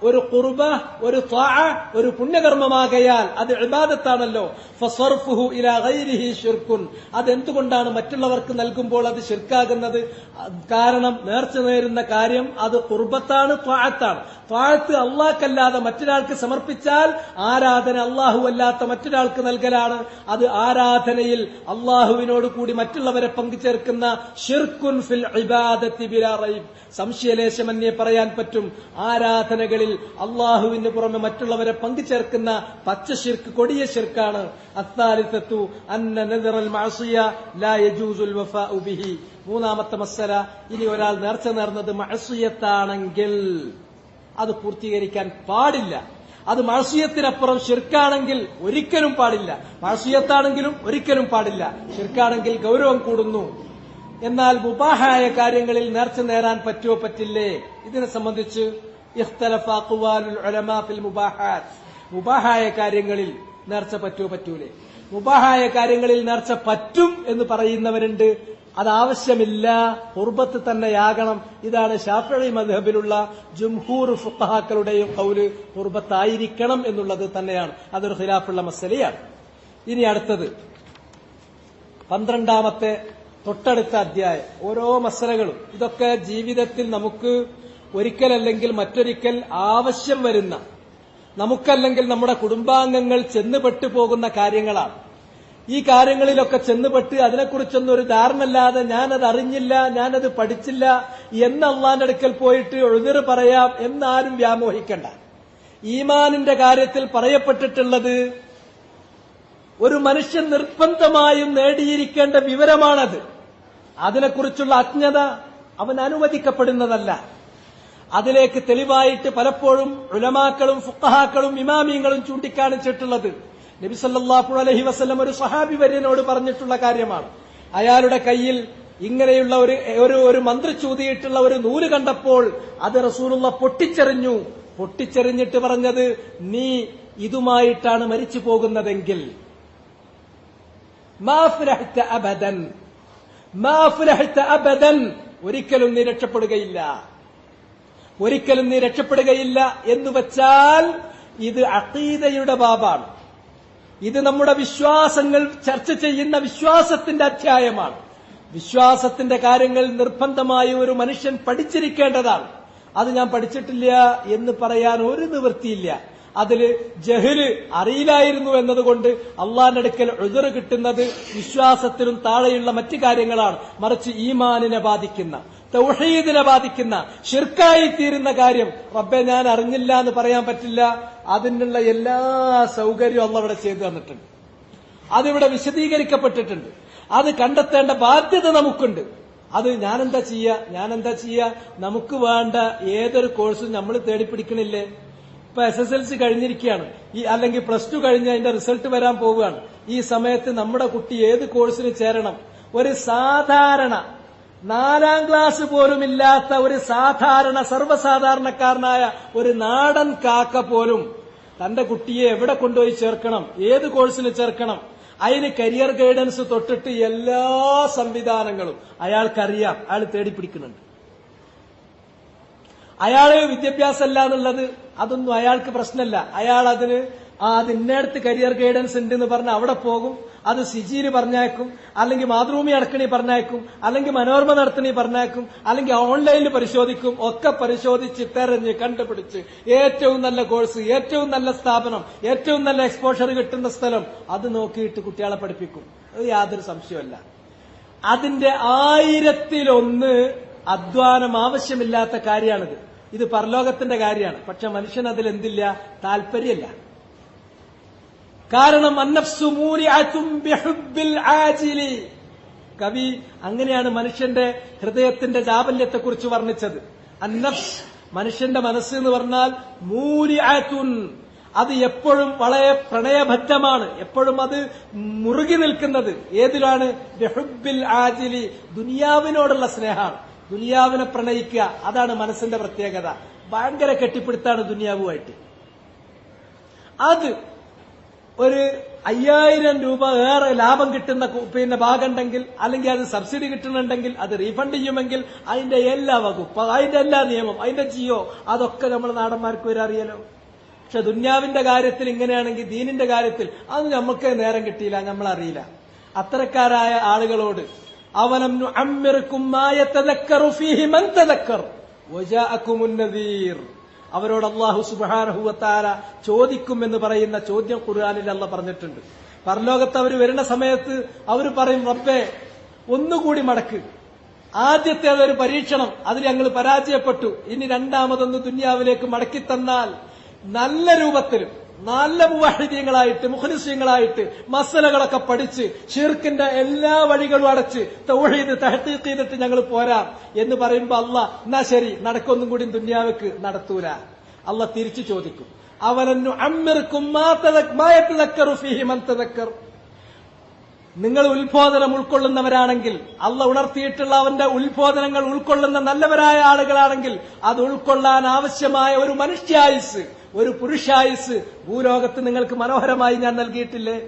ഒരു ഖുർബ, ഒരു ത്വാഅ, ഒരു പുണ്യകർമ്മമാകയാൽ അത് ഇബാദത്താണല്ലോ. ഫസർഫുഹു ഇലാ ഗൈരിഹി ശിർക്കുൻ. അതെന്തുകൊണ്ടാണ് മറ്റുള്ളവർക്ക് നൽകുമ്പോൾ അത് ശിർക്കാകുന്നത്? കാരണം നേർച്ച നേരുന്ന കാര്യം അത് ഖുർബത്താണ്, ത്വാഅത്താണ്. ത്വാഅത്ത് അള്ളാഹ്ക്കല്ലാതെ മറ്റൊരാൾക്ക് സമർപ്പിച്ചാൽ ആരാധന അള്ളാഹു അല്ലാത്ത മറ്റൊരാൾക്ക് നൽകലാണ്. അത് ആരാധനയിൽ അള്ളാഹുവിനോട് കൂടി മറ്റുള്ളവരെ പങ്കുചേർക്കുന്ന ഷിർക്കുൻ ഫിൽ ഇബാദത്തി ബിലാ റൈബ്. സംശയലേശമന്യേ പറയാൻ പറ്റും, ആരാധനകളിൽ അള്ളാഹുവിന് പുറമെ മറ്റുള്ളവരെ പങ്കുചേർക്കുന്ന പച്ച ശിർക്ക്, കൊടിയ ശിർക്കാണ്. അസ്സാലിസത്തു അന്ന നദറൽ മഅസിയ ലാ യജൂസുൽ വഫാഉ ബിഹി. മൂന്നാമത്തെ മസ്അല, ഇനി ഒരാൾ നേർച്ച നേർന്നത് മഅസിയത്താണെങ്കിൽ അത് പൂർത്തീകരിക്കാൻ പാടില്ല. അത് മഅസിയത്തിനപ്പുറം ശിർക്കാണെങ്കിൽ ഒരിക്കലും പാടില്ല. മഅസിയത്താണെങ്കിലും ഒരിക്കലും പാടില്ല. ശിർക്കാണെങ്കിൽ ഗൗരവം കൂടുന്നു. എന്നാൽ മുബാഹായ കാര്യങ്ങളിൽ നേർച്ച നേരാൻ പറ്റുമോ പറ്റില്ലേ? ഇതിനെ സംബന്ധിച്ച് ഇഖ്തലഫ അഖ്വാലുൽ ഉലമാ ഫിൽ മുബാഹാത്ത്. മുബാഹായ കാര്യങ്ങളിൽ നേർച്ച പറ്റുമോ പറ്റൂലേ? മുബാഹായ കാര്യങ്ങളിൽ നേർച്ച പറ്റും എന്ന് പറയുന്നവരുണ്ട്. അതാവശ്യമില്ല, ഖുർബത്ത് തന്നെയാകണം. ഇതാണ് ശാഫിഈ മദ്ഹബിലുള്ള ജുംഹൂർ ഫുഖഹാക്കളുടെയും ഖൗല്. ഖുർബത്തായിരിക്കണം എന്നുള്ളത് തന്നെയാണ്. അതൊരു ഖിലാഫുള്ള മസലയാണ്. ഇനി അടുത്തത് 12ാമത്തെ തൊട്ടടുത്ത അധ്യായം. ഓരോ മസലകളും ഇതൊക്കെ ജീവിതത്തിൽ നമുക്ക് ഒരിക്കലല്ലെങ്കിൽ മറ്റൊരിക്കൽ ആവശ്യം വരുന്ന, നമുക്കല്ലെങ്കിൽ നമ്മുടെ കുടുംബാംഗങ്ങൾ ചെന്നുപെട്ടു പോകുന്ന കാര്യങ്ങളാണ്. ഈ കാര്യങ്ങളിലൊക്കെ ചെന്നുപെട്ട് അതിനെക്കുറിച്ചൊന്നും ഒരു ധാരണയില്ലാതെ ഞാനത് അറിഞ്ഞില്ല, ഞാനത് പഠിച്ചില്ല എന്ന് അള്ളാന്റെ അടുക്കൽ പോയിട്ട് ഉൾദിർ പറയാം എന്നാരും വ്യാമോഹിക്കണ്ട. ഈമാനിന്റെ കാര്യത്തിൽ പറയപ്പെട്ടിട്ടുള്ളത് ഒരു മനുഷ്യൻ നിർബന്ധമായും നേടിയിരിക്കേണ്ട വിവരമാണത്. അതിനെക്കുറിച്ചുള്ള അജ്ഞത അവൻ അനുവദിക്കപ്പെടുന്നതല്ല. അതിലേക്ക് തെളിവായിട്ട് പലപ്പോഴും ഉലമാക്കളും ഫുഖഹാക്കളും ഇമാമിയങ്ങളും ചൂണ്ടിക്കാണിച്ചിട്ടുള്ളത് നബി സല്ലല്ലാഹു അലൈഹി വസല്ലം ഒരു സഹാബി വര്യനോട് പറഞ്ഞിട്ടുള്ള കാര്യമാണ്. അയാളുടെ കയ്യിൽ ഇങ്ങനെയുള്ള ഒരു മന്ത്രി ചൂതിയിട്ടുള്ള ഒരു നൂല് കണ്ടപ്പോൾ അത് റസൂലുള്ള പൊട്ടിച്ചെറിഞ്ഞു. പൊട്ടിച്ചെറിഞ്ഞിട്ട് പറഞ്ഞത്, നീ ഇതുമായിട്ടാണ് മരിച്ചു പോകുന്നതെങ്കിൽ മാ ഫലഹ്ത അബദൻ, മാ ഫലഹ്ത അബദൻ, ഒരിക്കലും നീ രക്ഷപ്പെടുകയില്ല, ഒരിക്കലും നീ രക്ഷപ്പെടുകയില്ല എന്ന് വച്ചാൽ ഇത് അഖീദയുടെ ബാബാണ്. ഇത് നമ്മുടെ വിശ്വാസങ്ങൾ ചർച്ച ചെയ്യുന്ന വിശ്വാസത്തിന്റെ അധ്യായമാണ്. വിശ്വാസത്തിന്റെ കാര്യങ്ങൾ നിർബന്ധമായി ഒരു മനുഷ്യൻ പഠിച്ചിരിക്കേണ്ടതാണ്. അത് ഞാൻ പഠിച്ചിട്ടില്ല എന്ന് പറയാൻ ഒരു നിവൃത്തിയില്ല. അതില് ജഹല് അറിയില്ലായിരുന്നു എന്നതുകൊണ്ട് അള്ളാന്റെ അടുക്കൽ ഉദ്ർ കിട്ടുന്നത് വിശ്വാസത്തിനും താഴെയുള്ള മറ്റു കാര്യങ്ങളാണ്. മറിച്ച് ഈമാനിനെ ബാധിക്കുന്ന, തൗഹീദിനെ ബാധിക്കുന്ന, ശിർക്കായി തീരുന്ന കാര്യം റബ്ബെ ഞാൻ അറിഞ്ഞില്ല എന്ന് പറയാൻ പറ്റില്ല. അതിനുള്ള എല്ലാ സൗകര്യവും അള്ളാഹ് ഇവിടെ ചെയ്തു തന്നിട്ടുണ്ട്. അതിവിടെ വിശദീകരിക്കപ്പെട്ടിട്ടുണ്ട്. അത് കണ്ടെത്തേണ്ട ബാധ്യത നമുക്കുണ്ട്. അത് ഞാനെന്താ ചെയ്യാ, നമുക്ക് വേണ്ട ഏതൊരു കോഴ്സും നമ്മൾ തേടിപ്പിടിക്കണില്ലേ? ഇപ്പൊ SSLC കഴിഞ്ഞിരിക്കുകയാണ്, അല്ലെങ്കിൽ +2 കഴിഞ്ഞ് അതിന്റെ റിസൾട്ട് വരാൻ പോവുകയാണ്. ഈ സമയത്ത് നമ്മുടെ കുട്ടി ഏത് കോഴ്സിന് ചേരണം? ഒരു സാധാരണ 4ാം ക്ലാസ് പോലുമില്ലാത്ത ഒരു സാധാരണ സർവ്വസാധാരണക്കാരനായ ഒരു നാടൻ കാക്ക പോലും തന്റെ കുട്ടിയെ എവിടെ കൊണ്ടുപോയി ചേർക്കണം, ഏത് കോഴ്സിന് ചേർക്കണം, അതിന് കരിയർ ഗൈഡൻസ് തൊട്ടിട്ട് എല്ലാ സംവിധാനങ്ങളും അയാൾക്കറിയാം. അയാൾ തേടിപ്പിടിക്കുന്നുണ്ട്. അയാള് വിദ്യാഭ്യാസമല്ല എന്നുള്ളത് അതൊന്നും അയാൾക്ക് പ്രശ്നമല്ല. അയാൾ അത് ഇന്നടുത്ത് കരിയർ ഗൈഡൻസ് ഉണ്ട് എന്ന് പറഞ്ഞ് അവിടെ പോകും. അത് സിജിയില് പറഞ്ഞയക്കും, അല്ലെങ്കിൽ മാതൃഭൂമി അടക്കണി പറഞ്ഞയക്കും, അല്ലെങ്കിൽ മനോരമ നടത്തണി പറഞ്ഞയക്കും, അല്ലെങ്കിൽ ഓൺലൈനിൽ പരിശോധിക്കും. ഒക്കെ പരിശോധിച്ച് തെരഞ്ഞ് കണ്ടുപിടിച്ച് ഏറ്റവും നല്ല കോഴ്സ്, ഏറ്റവും നല്ല സ്ഥാപനം, ഏറ്റവും നല്ല എക്സ്പോഷർ കിട്ടുന്ന സ്ഥലം അത് നോക്കിയിട്ട് കുട്ടികളെ പഠിപ്പിക്കും. അത് യാതൊരു സംശയമല്ല. അതിന്റെ 1000-1 അധ്വാനം ആവശ്യമില്ലാത്ത കാര്യമാണിത്. ഇത് പരലോകത്തിന്റെ കാര്യമാണ്. പക്ഷെ മനുഷ്യൻ അതിൽ എന്തില്ല, താല്പര്യമില്ല. കാരണം അന്നഫ്സു മൂരിഅതും ബിഹുബ്ബിൽ ആജിലി. കവി അങ്ങനെയാണ് മനുഷ്യന്റെ ഹൃദയത്തിന്റെ ചാബല്യത്തെക്കുറിച്ച് വർണ്ണിച്ചത്. അന്നഫ്സ്, മനുഷ്യന്റെ മനസ്സ് എന്ന് പറഞ്ഞാൽ മൂരിഅതുൻ, അത് എപ്പോഴും വളരെ പ്രണയബദ്ധമാണ്. എപ്പോഴും അത് മുറുകി നിൽക്കുന്നത് ഏതിലാണ്? ബിഹുബ്ബിൽ ആജിലി, ദുനിയാവിനോടുള്ള സ്നേഹമാണ്. ദുനിയാവിനെ പ്രണയിക്കുക, അതാണ് മനസ്സിന്റെ പ്രത്യേകത. ഭയങ്കര കെട്ടിപ്പിടുത്താണ് ദുനിയാവുമായിട്ട്. അത് ഒരു 5000 രൂപ ഏറെ ലാഭം കിട്ടുന്ന ഭാഗമുണ്ടെങ്കിൽ, അല്ലെങ്കിൽ അത് സബ്സിഡി കിട്ടുന്നുണ്ടെങ്കിൽ, അത് റീഫണ്ട് ചെയ്യുമെങ്കിൽ അതിന്റെ എല്ലാ വകുപ്പ്, അതിന്റെ എല്ലാ നിയമം, അതിന്റെ ജിയോ, അതൊക്കെ നമ്മൾ നാടന്മാർക്ക് വരെ അറിയാലോ. പക്ഷെ ദുന്യാവിന്റെ കാര്യത്തിൽ ഇങ്ങനെയാണെങ്കിൽ ദീനിന്റെ കാര്യത്തിൽ അത് നമുക്ക് നേരം കിട്ടിയില്ല, നമ്മളറിയില്ല. അത്തരക്കാരായ ആളുകളോട് അവലം നുഅമ്മിറുകും മാ യതദക്കറു ഫീഹി മൻ തദക്കർ വജാഅകുമുൻ നദീർ, അവരോട് അല്ലാഹു സുബ്ഹാനഹു വ തആല ചോദിക്കുമെന്ന് പറയുന്ന ചോദ്യം ഖുർആനിൽ അല്ലാഹ് പറഞ്ഞിട്ടുണ്ട്. പരലോകത്ത് അവർ വരുന്ന സമയത്ത് അവർ പറയും, റബ്ബേ ഒന്നുകൂടി മടക്ക്. ആദ്യത്തെ അതൊരു പരീക്ഷണം, അതിൽ ഞങ്ങൾ പരാജയപ്പെട്ടു. ഇനി രണ്ടാമതൊന്ന് ദുനിയാവിലേക്ക് മടക്കി തന്നാൽ നല്ല രൂപത്തിലും നല്ല മുവഹിദീങ്ങളായിട്ട് മുഖ്ലിസീങ്ങളായിട്ട് മസലകളൊക്കെ പഠിച്ച് ഷിർക്കിന്റെ എല്ലാ വഴികളും അടച്ച് തൗഹീദ് തഹ്ഖീഖ് ചെയ്തിട്ട് ഞങ്ങൾ പോരാം എന്ന് പറയുമ്പോ അല്ലാഹ് എന്നാ ശരി നടക്കൊന്നും കൂടി ദുനിയാവിക്ക് നടത്തൂല. അള്ള തിരിച്ചു ചോദിക്കും, അവലന്നു അമ്മിർക്കും മാ യതദക്കറു ഫീഹി മൻ തദക്കർ. നിങ്ങൾ ഉത്ബോധനം ഉൾക്കൊള്ളുന്നവരാണെങ്കിൽ, അള്ള ഉണർത്തിയിട്ടുള്ള അവന്റെ ഉത്ബോധനങ്ങൾ ഉൾക്കൊള്ളുന്ന നല്ലവരായ ആളുകളാണെങ്കിൽ, അത് ഉൾക്കൊള്ളാൻ ആവശ്യമായ ഒരു മനുഷ്യായുസ്, ഒരു പുരുഷായുസ് ഭൂലോകത്ത് നിങ്ങൾക്ക് മനോഹരമായി ഞാൻ നൽകിയിട്ടില്ലേ?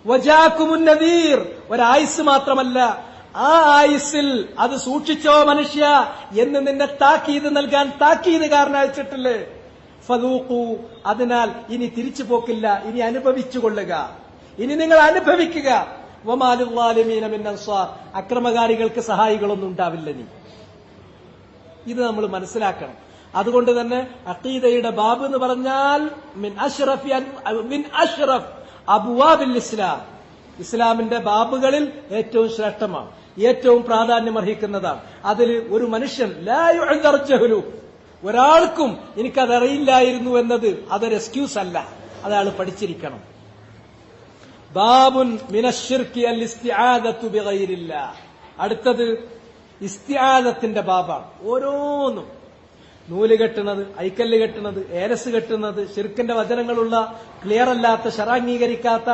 വജാകുമുൻ നദീർ, ഒരായുസ് മാത്രമല്ല, ആ ആയുസ്സിൽ അത് സൂക്ഷിച്ചോ മനുഷ്യ എന്ന് നിന്നെ താക്കീത് നൽകാൻ താക്കീതുകാരൻ അയച്ചിട്ടില്ലേ? ഫദൂഖു, അതിനാൽ ഇനി തിരിച്ചു പോക്കില്ല, ഇനി അനുഭവിച്ചുകൊള്ളുക, ഇനി നിങ്ങൾ അനുഭവിക്കുക. വമാലിൽ ളാലിമീന മിൻ അൻസാർ, അക്രമകാരികൾക്ക് സഹായികളൊന്നും ഉണ്ടാവില്ല. നീ ഇത് നമ്മൾ മനസ്സിലാക്കണം. അതുകൊണ്ട് തന്നെ അഖീദയുടെ ബാബ് എന്ന് പറഞ്ഞാൽ മിൻ അഷ്റഫ് അബ്വാബിൽ ഇസ്ലാം, ഇസ്ലാമിന്റെ ബാബുകളിൽ ഏറ്റവും ശ്രേഷ്ഠമാണ്, ഏറ്റവും പ്രാധാന്യമർഹിക്കുന്നതാണ്. അതിൽ ഒരു മനുഷ്യൻ ലാ യുഅ്ദർ ജഹ്ലു, ഒരാൾക്കും എനിക്കതറിയില്ലായിരുന്നു എന്നത് അതൊരു എക്സ്ക്യൂസ് അല്ല, അയാൾ പഠിച്ചിരിക്കണം. ബാബുൻ മിനശ്ശിർക്കി അൽ ഇസ്തിആദത്തു ബിഗൈരില്ലാഹ്. അടുത്തത് ഇസ്തിആദത്തിന്റെ ബാബാണ്. ഓരോന്നും നൂല് കെട്ടുന്നത്, ഐക്കല്ല് കെട്ടുന്നത്, ഏലസ് കെട്ടുന്നത്, ശിർക്കിന്റെ വചനങ്ങളുള്ള ക്ലിയർ അല്ലാത്ത ശറാംഗീകരിക്കാത്ത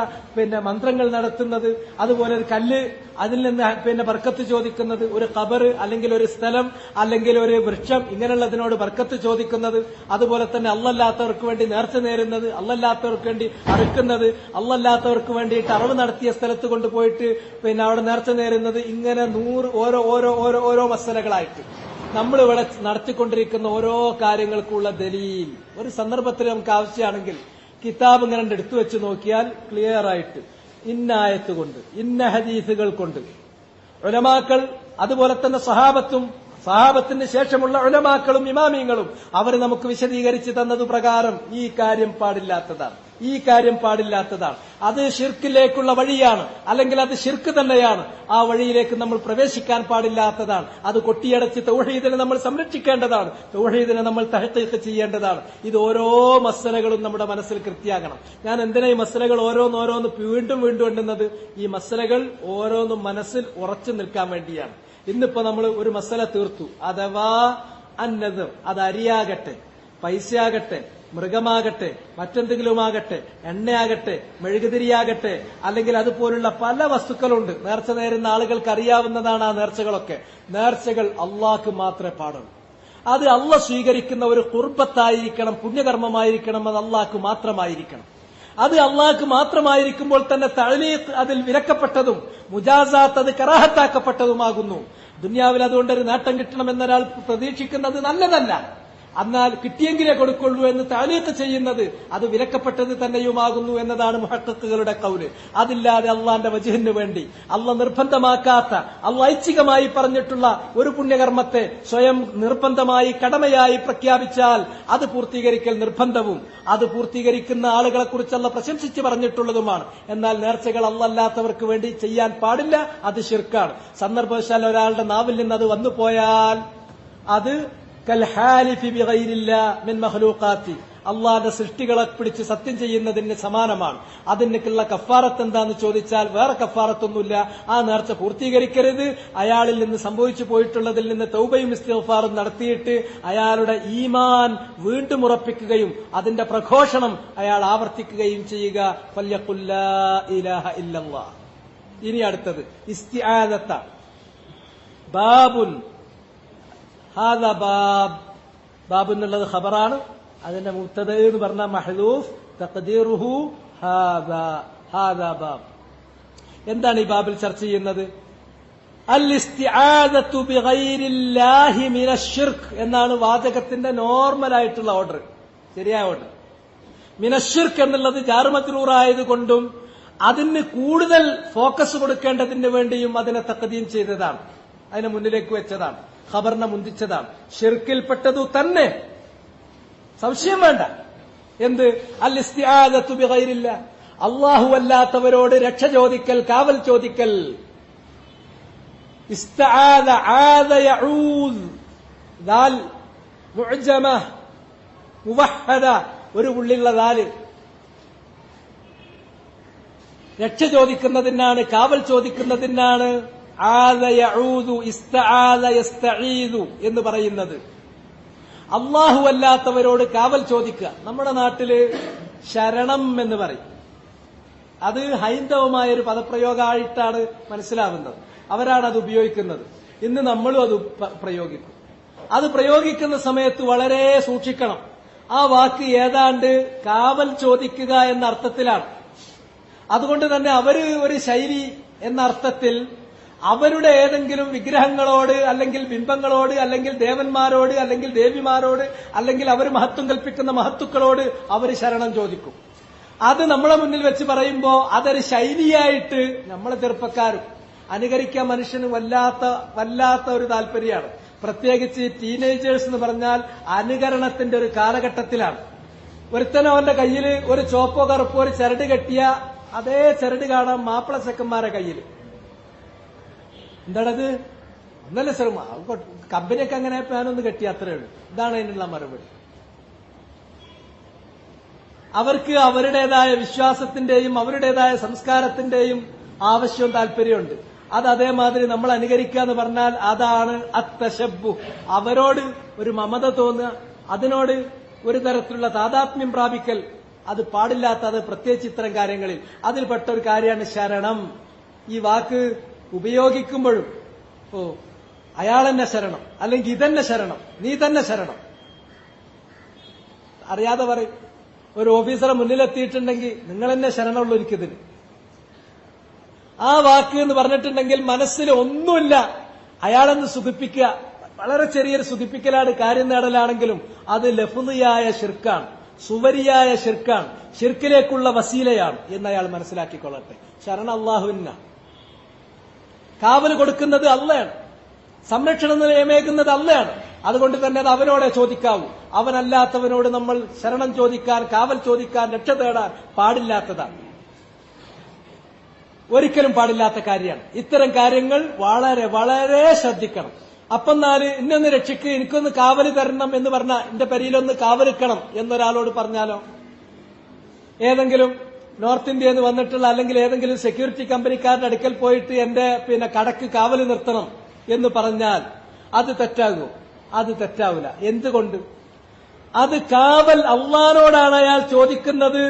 മന്ത്രങ്ങൾ നടത്തുന്നത്, അതുപോലെ ഒരു കല്ല് അതിൽ നിന്ന് ബർക്കത്ത് ചോദിക്കുന്നത്, ഒരു ഖബർ അല്ലെങ്കിൽ ഒരു സ്ഥലം അല്ലെങ്കിൽ ഒരു വൃക്ഷം ഇങ്ങനെയുള്ളതിനോട് ബർക്കത്ത് ചോദിക്കുന്നത്, അതുപോലെ തന്നെ അള്ളല്ലാത്തവർക്ക് വേണ്ടി നേർച്ച നേരുന്നത്, അള്ളല്ലാത്തവർക്ക് വേണ്ടി അറുക്കുന്നത്, അള്ളല്ലാത്തവർക്ക് വേണ്ടിയിട്ട് അറിവ് നടത്തിയ സ്ഥലത്ത് കൊണ്ടുപോയിട്ട് അവിടെ നേർച്ച നേരുന്നത്, ഇങ്ങനെ 100 ഓരോ മസലകളായിട്ട് നമ്മളിവിടെ നടത്തിക്കൊണ്ടിരിക്കുന്ന ഓരോ കാര്യങ്ങൾക്കുള്ള ദലീൽ ഒരു സന്ദർഭത്തിൽ നമുക്ക് ആവശ്യമാണെങ്കിൽ കിതാബ് ഇങ്ങനെ എടുത്തു വെച്ച് നോക്കിയാൽ ക്ലിയർ ആയിട്ട് ഇന്ന ആയത്ത് കൊണ്ട്, ഇന്ന ഹദീസുകൾ കൊണ്ട് ഉലമാക്കൾ, അതുപോലെ തന്നെ സഹാബത്തിന് ശേഷമുള്ള ഉലമാക്കളും ഇമാമിയങ്ങളും അവർ നമുക്ക് വിശദീകരിച്ച് തന്നത് പ്രകാരം ഈ കാര്യം പാടില്ലാത്തതാണ്, ഈ കാര്യം പാടില്ലാത്തതാണ്, അത് ശിർക്കിലേക്കുള്ള വഴിയാണ്, അല്ലെങ്കിൽ അത് ശിർക്ക് തന്നെയാണ്, ആ വഴിയിലേക്ക് നമ്മൾ പ്രവേശിക്കാൻ പാടില്ലാത്തതാണ്, അത് കൊട്ടിയടച്ച് തൗഹീദിനെ നമ്മൾ സംരക്ഷിക്കേണ്ടതാണ്, തൗഹീദിനെ നമ്മൾ തഹ്ഖീഖ് ചെയ്യേണ്ടതാണ്. ഇത് ഓരോ മസലകളും നമ്മുടെ മനസ്സിൽ കൃത്യാകണം. ഞാൻ എന്തിനാ ഈ മസലകൾ ഓരോന്നോരോന്ന് വീണ്ടും എണ്ണുന്നത്? ഈ മസലകൾ ഓരോന്നും മനസ്സിൽ ഉറച്ചു നിൽക്കാൻ വേണ്ടിയാണ്. ഇന്നിപ്പോ നമ്മൾ ഒരു മസല തീർത്തു, അഥവാ അന്നദർ, അത് അരിയാകട്ടെ, പൈസയാകട്ടെ, മൃഗമാകട്ടെ, മറ്റെന്തെങ്കിലുമാകട്ടെ, എണ്ണയാകട്ടെ, മെഴുകുതിരിയാകട്ടെ, അല്ലെങ്കിൽ അതുപോലുള്ള പല വസ്തുക്കളുണ്ട്. നേർച്ച നേരുന്ന ആളുകൾക്ക് അറിയാവുന്നതാണ് ആ നേർച്ചകളൊക്കെ. നേർച്ചകൾ അള്ളാഹ്ക്ക് മാത്രമേ പാടുള്ളൂ. അത് അള്ളാഹ് സ്വീകരിക്കുന്ന ഒരു ഖുർബത്തായിരിക്കണം, പുണ്യകർമ്മമായിരിക്കണം, അത് അള്ളാഹ്ക്ക് മാത്രമായിരിക്കണം. അത് അള്ളാഹ്ക്ക് മാത്രമായിരിക്കുമ്പോൾ തന്നെ തഅലീഖ് അതിൽ വിലക്കപ്പെട്ടതും മുജാസാത്ത് അത് കറാഹത്താക്കപ്പെട്ടതുമാകുന്നു. ദുനിയാവിൽ അതുകൊണ്ടൊരു നേട്ടം കിട്ടണമെന്നൊരാൾ പ്രതീക്ഷിക്കുന്നത് നല്ലതല്ല. എന്നാൽ കിട്ടിയെങ്കിലേ കൊടുക്കുള്ളൂ എന്ന് തഅലീഖ് ചെയ്യുന്നത് അത് വിലക്കപ്പെട്ടത് തന്നെയുമാകുന്നു എന്നതാണ് മുഹഖ്ഖിഖുകളുടെ ഖൗല്. അതില്ലാതെ അള്ളാന്റെ വജ്ഹിന് വേണ്ടി അള്ളാഹ് നിർബന്ധമാക്കാത്ത, അള്ളാഹ് ഐച്ഛികമായി പറഞ്ഞിട്ടുള്ള ഒരു പുണ്യകർമ്മത്തെ സ്വയം നിർബന്ധമായി കടമയായി പ്രഖ്യാപിച്ചാൽ അത് പൂർത്തീകരിക്കൽ നിർബന്ധവും, അത് പൂർത്തീകരിക്കുന്ന ആളുകളെ കുറിച്ച് അള്ളാഹ് പ്രശംസിച്ച് പറഞ്ഞിട്ടുള്ളതുമാണ്. എന്നാൽ നേർച്ചകൾ അല്ലാത്തവർക്ക് വേണ്ടി ചെയ്യാൻ പാടില്ല, അത് ശിർക്കാണ്. സന്ദർഭവശാൽ ഒരാളുടെ നാവിൽ നിന്ന് അത് വന്നു പോയാൽ അത് കൽഹാലിഫി ബിഗൈരില്ലാഹ് മിൻ മഖ്ലൂഖാത്തി, അള്ളാന്റെ സൃഷ്ടികളെ പിടിച്ച് സത്യം ചെയ്യുന്നതിന് സമാനമാണ്. അതിനുള്ള കഫാറത്ത് എന്താന്ന് ചോദിച്ചാൽ വേറെ കഫാറത്തൊന്നുമില്ല. ആ നേർച്ച പൂർത്തീകരിക്കരുത്. അയാളിൽ നിന്ന് സംഭവിച്ചു പോയിട്ടുള്ളതിൽ നിന്ന് തൗബയും ഇസ്തിഗ്ഫാറും നടത്തിയിട്ട് അയാളുടെ ഈമാൻ വീണ്ടും ഉറപ്പിക്കുകയും അതിന്റെ പ്രഘോഷണം അയാൾ ആവർത്തിക്കുകയും ചെയ്യുക. ഫല്യഖുൽ ലാ ഇലാഹ ഇല്ലല്ലാഹ്. ഇനി അടുത്തത് ഇസ്തിആദത്ത. ബാബുൻ, ഹാദാ ബാബ്. ബാബ് എന്നുള്ളത് ഖബറാണ്. അതിന്റെ മുബ്തദ എന്ന് പറഞ്ഞാൽ മഹ്ദൂഫ്, തഖ്ദീറുഹു ഹാദാ ബാബ്. എന്താണ് ഈ ബാബിൽ ചർച്ച ചെയ്യുന്നത്? അൽ ഇസ്തിആദത്തു ബിഗൈരില്ലാഹി മിനശ്ശിർക്ക് എന്നാണ് വാചകത്തിന്റെ നോർമൽ ആയിട്ടുള്ള ഓർഡർ, ശരിയായ ഓർഡർ. മിനശ്ശിർക്ക് എന്നുള്ളത് ജാർ മജ്റൂർ ആയതുകൊണ്ടും അതിന് കൂടുതൽ ഫോക്കസ് കൊടുക്കേണ്ടതിന് വേണ്ടിയും അതിനെ തഖ്ദീം ചെയ്തതാണ്, അതിനെ മുന്നിലേക്ക് വെച്ചതാണ്, ഖബറിനെ മുന്തിച്ചതാണ്. ഷിർക്കിൽപ്പെട്ടതു തന്നെ, സംശയം വേണ്ട. എന്ത്? അൽ ഇസ്തിആദത്തു ബിഗൈരില്ലാഹ്, അല്ലാഹു അല്ലാത്തവരോട് രക്ഷ ചോദിക്കൽ, കാവൽ ചോദിക്കൽ. ഇസ്തആദ, ആദ യഊദ്, ദാൽ മുഅ്ജമ മുവഹ്ഹദ, ഒരു പുള്ളിയുള്ള ദാല്. രക്ഷ ചോദിക്കുന്നതിനാണ്, കാവൽ ചോദിക്കുന്നതിനാണ് ആദ യഊദു, ഇസ്തആദ യസ്തഈദു എന്ന് പറയുന്നത്. അള്ളാഹു അല്ലാത്തവരോട് കാവൽ ചോദിക്കുക. നമ്മുടെ നാട്ടില് ശരണം എന്ന് പറയും. അത് ഹൈന്ദവമായ ഒരു പദപ്രയോഗമായിട്ടാണ് മനസ്സിലാവുന്നത്. അവരാണ് അത് ഉപയോഗിക്കുന്നത്. ഇന്ന് നമ്മളും അത് പ്രയോഗിക്കും. അത് പ്രയോഗിക്കുന്ന സമയത്ത് വളരെ സൂക്ഷിക്കണം. ആ വാക്ക് ഏതാണ്ട് കാവൽ ചോദിക്കുക എന്ന അർത്ഥത്തിലാണ്. അതുകൊണ്ട് തന്നെ അവര് ഒരു ശൈലി എന്ന അർത്ഥത്തിൽ അവരുടെ ഏതെങ്കിലും വിഗ്രഹങ്ങളോട് അല്ലെങ്കിൽ ബിംബങ്ങളോട് അല്ലെങ്കിൽ ദേവന്മാരോട് അല്ലെങ്കിൽ ദേവിമാരോട് അല്ലെങ്കിൽ അവർ മഹത്വം കൽപ്പിക്കുന്ന മഹത്തുക്കളോട് അവർ ശരണം ചോദിക്കും. അത് നമ്മളെ മുന്നിൽ വെച്ച് പറയുമ്പോൾ അതൊരു ശൈലിയായിട്ട് നമ്മളെ ചെറുപ്പക്കാരും അനുകരിക്കാൻ മനുഷ്യന് വല്ലാത്ത ഒരു താല്പര്യമാണ്. പ്രത്യേകിച്ച് ടീനേജേഴ്സ് എന്ന് പറഞ്ഞാൽ അനുകരണത്തിന്റെ ഒരു കാലഘട്ടത്തിലാണ്. ഒരുത്തനവന്റെ കയ്യിൽ ഒരു ചോപ്പോ കറുപ്പോ ഒരു ചരട് കെട്ടിയ അതേ ചരട് കാണാം മാപ്പിള ചെക്കന്മാരെ കയ്യിൽ. എന്താണത്? ഒന്നല്ല ശ്രമ കമ്പനിയൊക്കെ അങ്ങനെ ഞാനൊന്ന് കെട്ടി അത്രേ ഉള്ളൂ. ഇതാണ് അതിനുള്ള മറുപടി. അവർക്ക് അവരുടേതായ വിശ്വാസത്തിന്റെയും അവരുടേതായ സംസ്കാരത്തിന്റെയും ആവശ്യവും താല്പര്യമുണ്ട്. അത് അതേമാതിരി നമ്മൾ അനുകരിക്കുക എന്ന് പറഞ്ഞാൽ അതാണ് അത്തശബ്ബു. അവരോട് ഒരു മമത തോന്നുക, അതിനോട് ഒരു തരത്തിലുള്ള താദാത്മ്യം പ്രാപിക്കൽ, അത് പാടില്ലാത്തത്. പ്രത്യേകിച്ച് ഇത്തരം കാര്യങ്ങളിൽ അതിൽപ്പെട്ട ഒരു കാര്യമാണ് ശരണം. ഈ വാക്ക് ഉപയോഗിക്കുമ്പോഴും അയാളെന്നെ ശരണം, അല്ലെങ്കിൽ ഇതെന്നെ ശരണം, നീ തന്നെ ശരണം. അറിയാതെ പറയും. ഒരു ഓഫീസറെ മുന്നിലെത്തിയിട്ടുണ്ടെങ്കിൽ നിങ്ങൾ എന്നെ ശരണമുള്ളൂ എനിക്കിതിന്. ആ വാക്ക് എന്ന് പറഞ്ഞിട്ടുണ്ടെങ്കിൽ മനസ്സിൽ ഒന്നുമില്ല, അയാളെന്ന് സുഖിപ്പിക്കുക. വളരെ ചെറിയൊരു സുഖിപ്പിക്കലാണ്, കാര്യം നേടലാണെങ്കിലും അത് ലഫ്ളിയായ ശിർക്കാണ്, സുവരിയായ ശിർക്കാണ്, ശിർക്കിലേക്കുള്ള വസീലയാണ് എന്ന് അയാൾ മനസ്സിലാക്കിക്കൊള്ളട്ടെ. ശരണം അല്ലാഹുവിന. കാവൽ കൊടുക്കുന്നത് അള്ളയാണ്, സംരക്ഷണം നിയമേകുന്നത് അള്ളയാണ്. അതുകൊണ്ട് തന്നെ അത് അവനോടെ ചോദിക്കാവൂ. അവനല്ലാത്തവനോട് നമ്മൾ ശരണം ചോദിക്കാൻ, കാവൽ ചോദിക്കാൻ, രക്ഷ തേടാൻ പാടില്ലാത്തതാണ്. ഒരിക്കലും പാടില്ലാത്ത കാര്യമാണ്. ഇത്തരം കാര്യങ്ങൾ വളരെ വളരെ ശ്രദ്ധിക്കണം. അപ്പെന്നാല് ഇന്നൊന്ന് രക്ഷിക്ക്, എനിക്കൊന്ന് കാവല് തരണം എന്ന് പറഞ്ഞാൽ എന്റെ പെരിയിലൊന്ന് കാവലിക്കണം എന്നൊരാളോട് പറഞ്ഞാലോ, ഏതെങ്കിലും നോർത്ത് ഇന്ത്യയിൽ നിന്ന് വന്നിട്ടുള്ള അല്ലെങ്കിൽ ഏതെങ്കിലും സെക്യൂരിറ്റി കമ്പനിക്കാരുടെ അടുക്കൽ പോയിട്ട് എന്റെ കടക്ക് കാവല് നിർത്തണം എന്ന് പറഞ്ഞാൽ അത് തെറ്റാകുമോ? അത് തെറ്റാവില്ല. എന്തുകൊണ്ട്? അത് കാവൽ അള്ളാഹുവിനോടാണ് അയാൾ ചോദിക്കുന്നത്.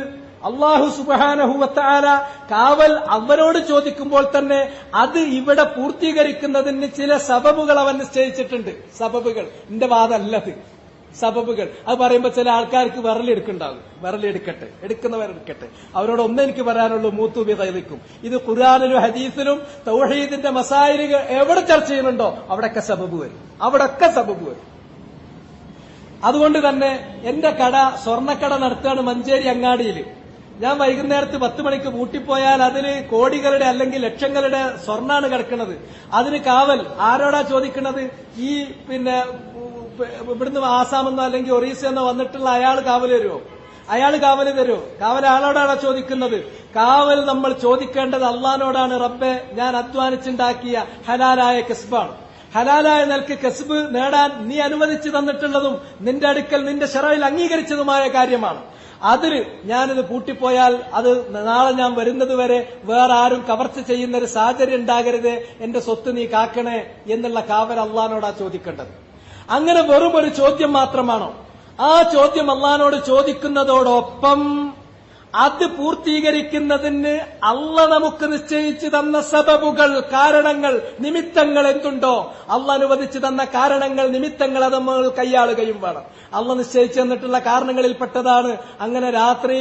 അള്ളാഹു സുബ്ഹാനഹു വ തആല കാവൽ അവരോട് ചോദിക്കുമ്പോൾ തന്നെ അത് ഇവിടെ പൂർത്തീകരിക്കുന്നതിന് ചില സബബുകൾ അവൻ നിശ്ചയിച്ചിട്ടുണ്ട്. സബബുകൾ, എന്റെ വാദമല്ലത്, സബബുകൾ. അത് പറയുമ്പോൾ ചില ആൾക്കാർക്ക് വിരലെടുക്കുണ്ടാകും. വിരലെടുക്കട്ടെ, എടുക്കുന്നവരെടുക്കട്ടെ. അവരോട് ഒന്നേ എനിക്ക് പറയാനുള്ളൂ, മൂത്തുബി തൈദിക്കും. ഇത് ഖുർആനിലും ഹദീസിലും തൗഹീദിന്റെ മസായിലുകൾ എവിടെ ചർച്ച ചെയ്യുന്നുണ്ടോ അവിടൊക്കെ സബബ് വരും, അവിടൊക്കെ സബബ് വരും. അതുകൊണ്ട് തന്നെ എന്റെ കട സ്വർണ്ണക്കട നടത്തുകയാണ് മഞ്ചേരി അങ്ങാടിയിൽ. ഞാൻ വൈകുന്നേരത്ത് 10 മണിക്ക് പൂട്ടിപ്പോയാൽ അതിന് കോടികളുടെ അല്ലെങ്കിൽ ലക്ഷങ്ങളുടെ സ്വർണ്ണാണ് കിടക്കുന്നത്. അതിന് കാവൽ ആരോടാ ചോദിക്കുന്നത്? ഈ ഇവിടുന്ന് ആസാമെന്നോ അല്ലെങ്കിൽ ഒറീസയെന്നോ വന്നിട്ടുള്ള അയാൾ കാവൽ തരുമോ? അയാൾ കാവല് തരുമോ? കാവൽ ആളോടാണ് ചോദിക്കുന്നത്. കാവൽ നമ്മൾ ചോദിക്കേണ്ടത് അള്ളാഹിനോടാണ്. റബ്ബെ, ഞാൻ അധ്വാനിച്ചുണ്ടാക്കിയ ഹലാലായ കസ്ബാണ്. ഹലാലായ നിലക്ക് കസ്ബ് നേടാൻ നീ അനുവദിച്ചു തന്നിട്ടുള്ളതും നിന്റെ അടുക്കൽ നിന്റെ ശറയിൽ അംഗീകരിച്ചതുമായ കാര്യമാണ്. അതിൽ ഞാനിത് പൂട്ടിപ്പോയാൽ അത് നാളെ ഞാൻ വരുന്നത് വരെ വേറെ ആരും കവർച്ച ചെയ്യുന്ന ഒരു സാഹചര്യം ഉണ്ടാകരുത്, എന്റെ സ്വത്ത് നീ കാക്കണേ എന്നുള്ള കാവൽ അള്ളാഹിനോടാ ചോദിക്കേണ്ടത്. അങ്ങനെ വെറും ഒരു ചോദ്യം മാത്രമാണോ? ആ ചോദ്യം അള്ളാഹിനോട് ചോദിക്കുന്നതോടൊപ്പം അത് പൂർത്തീകരിക്കുന്നതിന് അള്ളാഹ് നമുക്ക് നിശ്ചയിച്ചു തന്ന സബബുകൾ, കാരണങ്ങൾ, നിമിത്തങ്ങൾ എന്തുണ്ടോ അള്ളാഹ് അനുവദിച്ചു തന്ന കാരണങ്ങൾ, നിമിത്തങ്ങൾ അത് നമ്മൾ കൈയാളുകയും വേണം. അള്ളാഹ് നിശ്ചയിച്ചു തന്നിട്ടുള്ള കാരണങ്ങളിൽപ്പെട്ടതാണ് അങ്ങനെ രാത്രി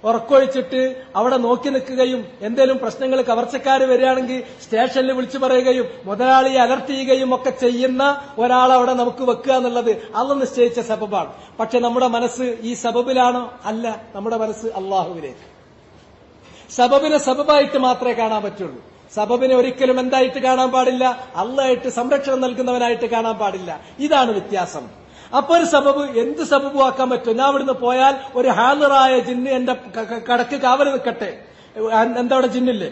ഉറക്കൊഴിച്ചിട്ട് അവിടെ നോക്കി നിൽക്കുകയും എന്തെങ്കിലും പ്രശ്നങ്ങൾ കവർച്ചക്കാർ വരികയാണെങ്കിൽ സ്റ്റേഷനിൽ വിളിച്ചു പറയുകയും മുതലാളിയെ അലർട്ട് ചെയ്യുകയും ഒക്കെ ചെയ്യുന്ന ഒരാളെ അവിടെ നമുക്ക് വെക്കുക എന്നുള്ളത് അള്ളാഹ് നിശ്ചയിച്ച സബബാണ്. പക്ഷെ നമ്മുടെ മനസ്സ് ഈ സബബിലാണോ? അല്ല, നമ്മുടെ മനസ്സ് അള്ളാഹുവിലേക്ക്. സബബിനെ സബബായിട്ട് മാത്രമേ കാണാൻ പറ്റുള്ളൂ. സബബിനെ ഒരിക്കലും എന്തായിട്ട് കാണാൻ പാടില്ല? അള്ളാഹായിട്ട് സംരക്ഷണം നൽകുന്നവനായിട്ട് കാണാൻ പാടില്ല. ഇതാണ് വ്യത്യാസം. അപ്പൊ ഒരു സബബ് എന്ത് സബബും ആക്കാൻ പറ്റും. ഞാൻ ഇവിടുന്ന് പോയാൽ ഒരു ഹാലറായ ജിന്ന് എന്റെ കടക്ക് കാവല് നിൽക്കട്ടെ. എന്താ അവിടെ ജിന്നില്ലേ?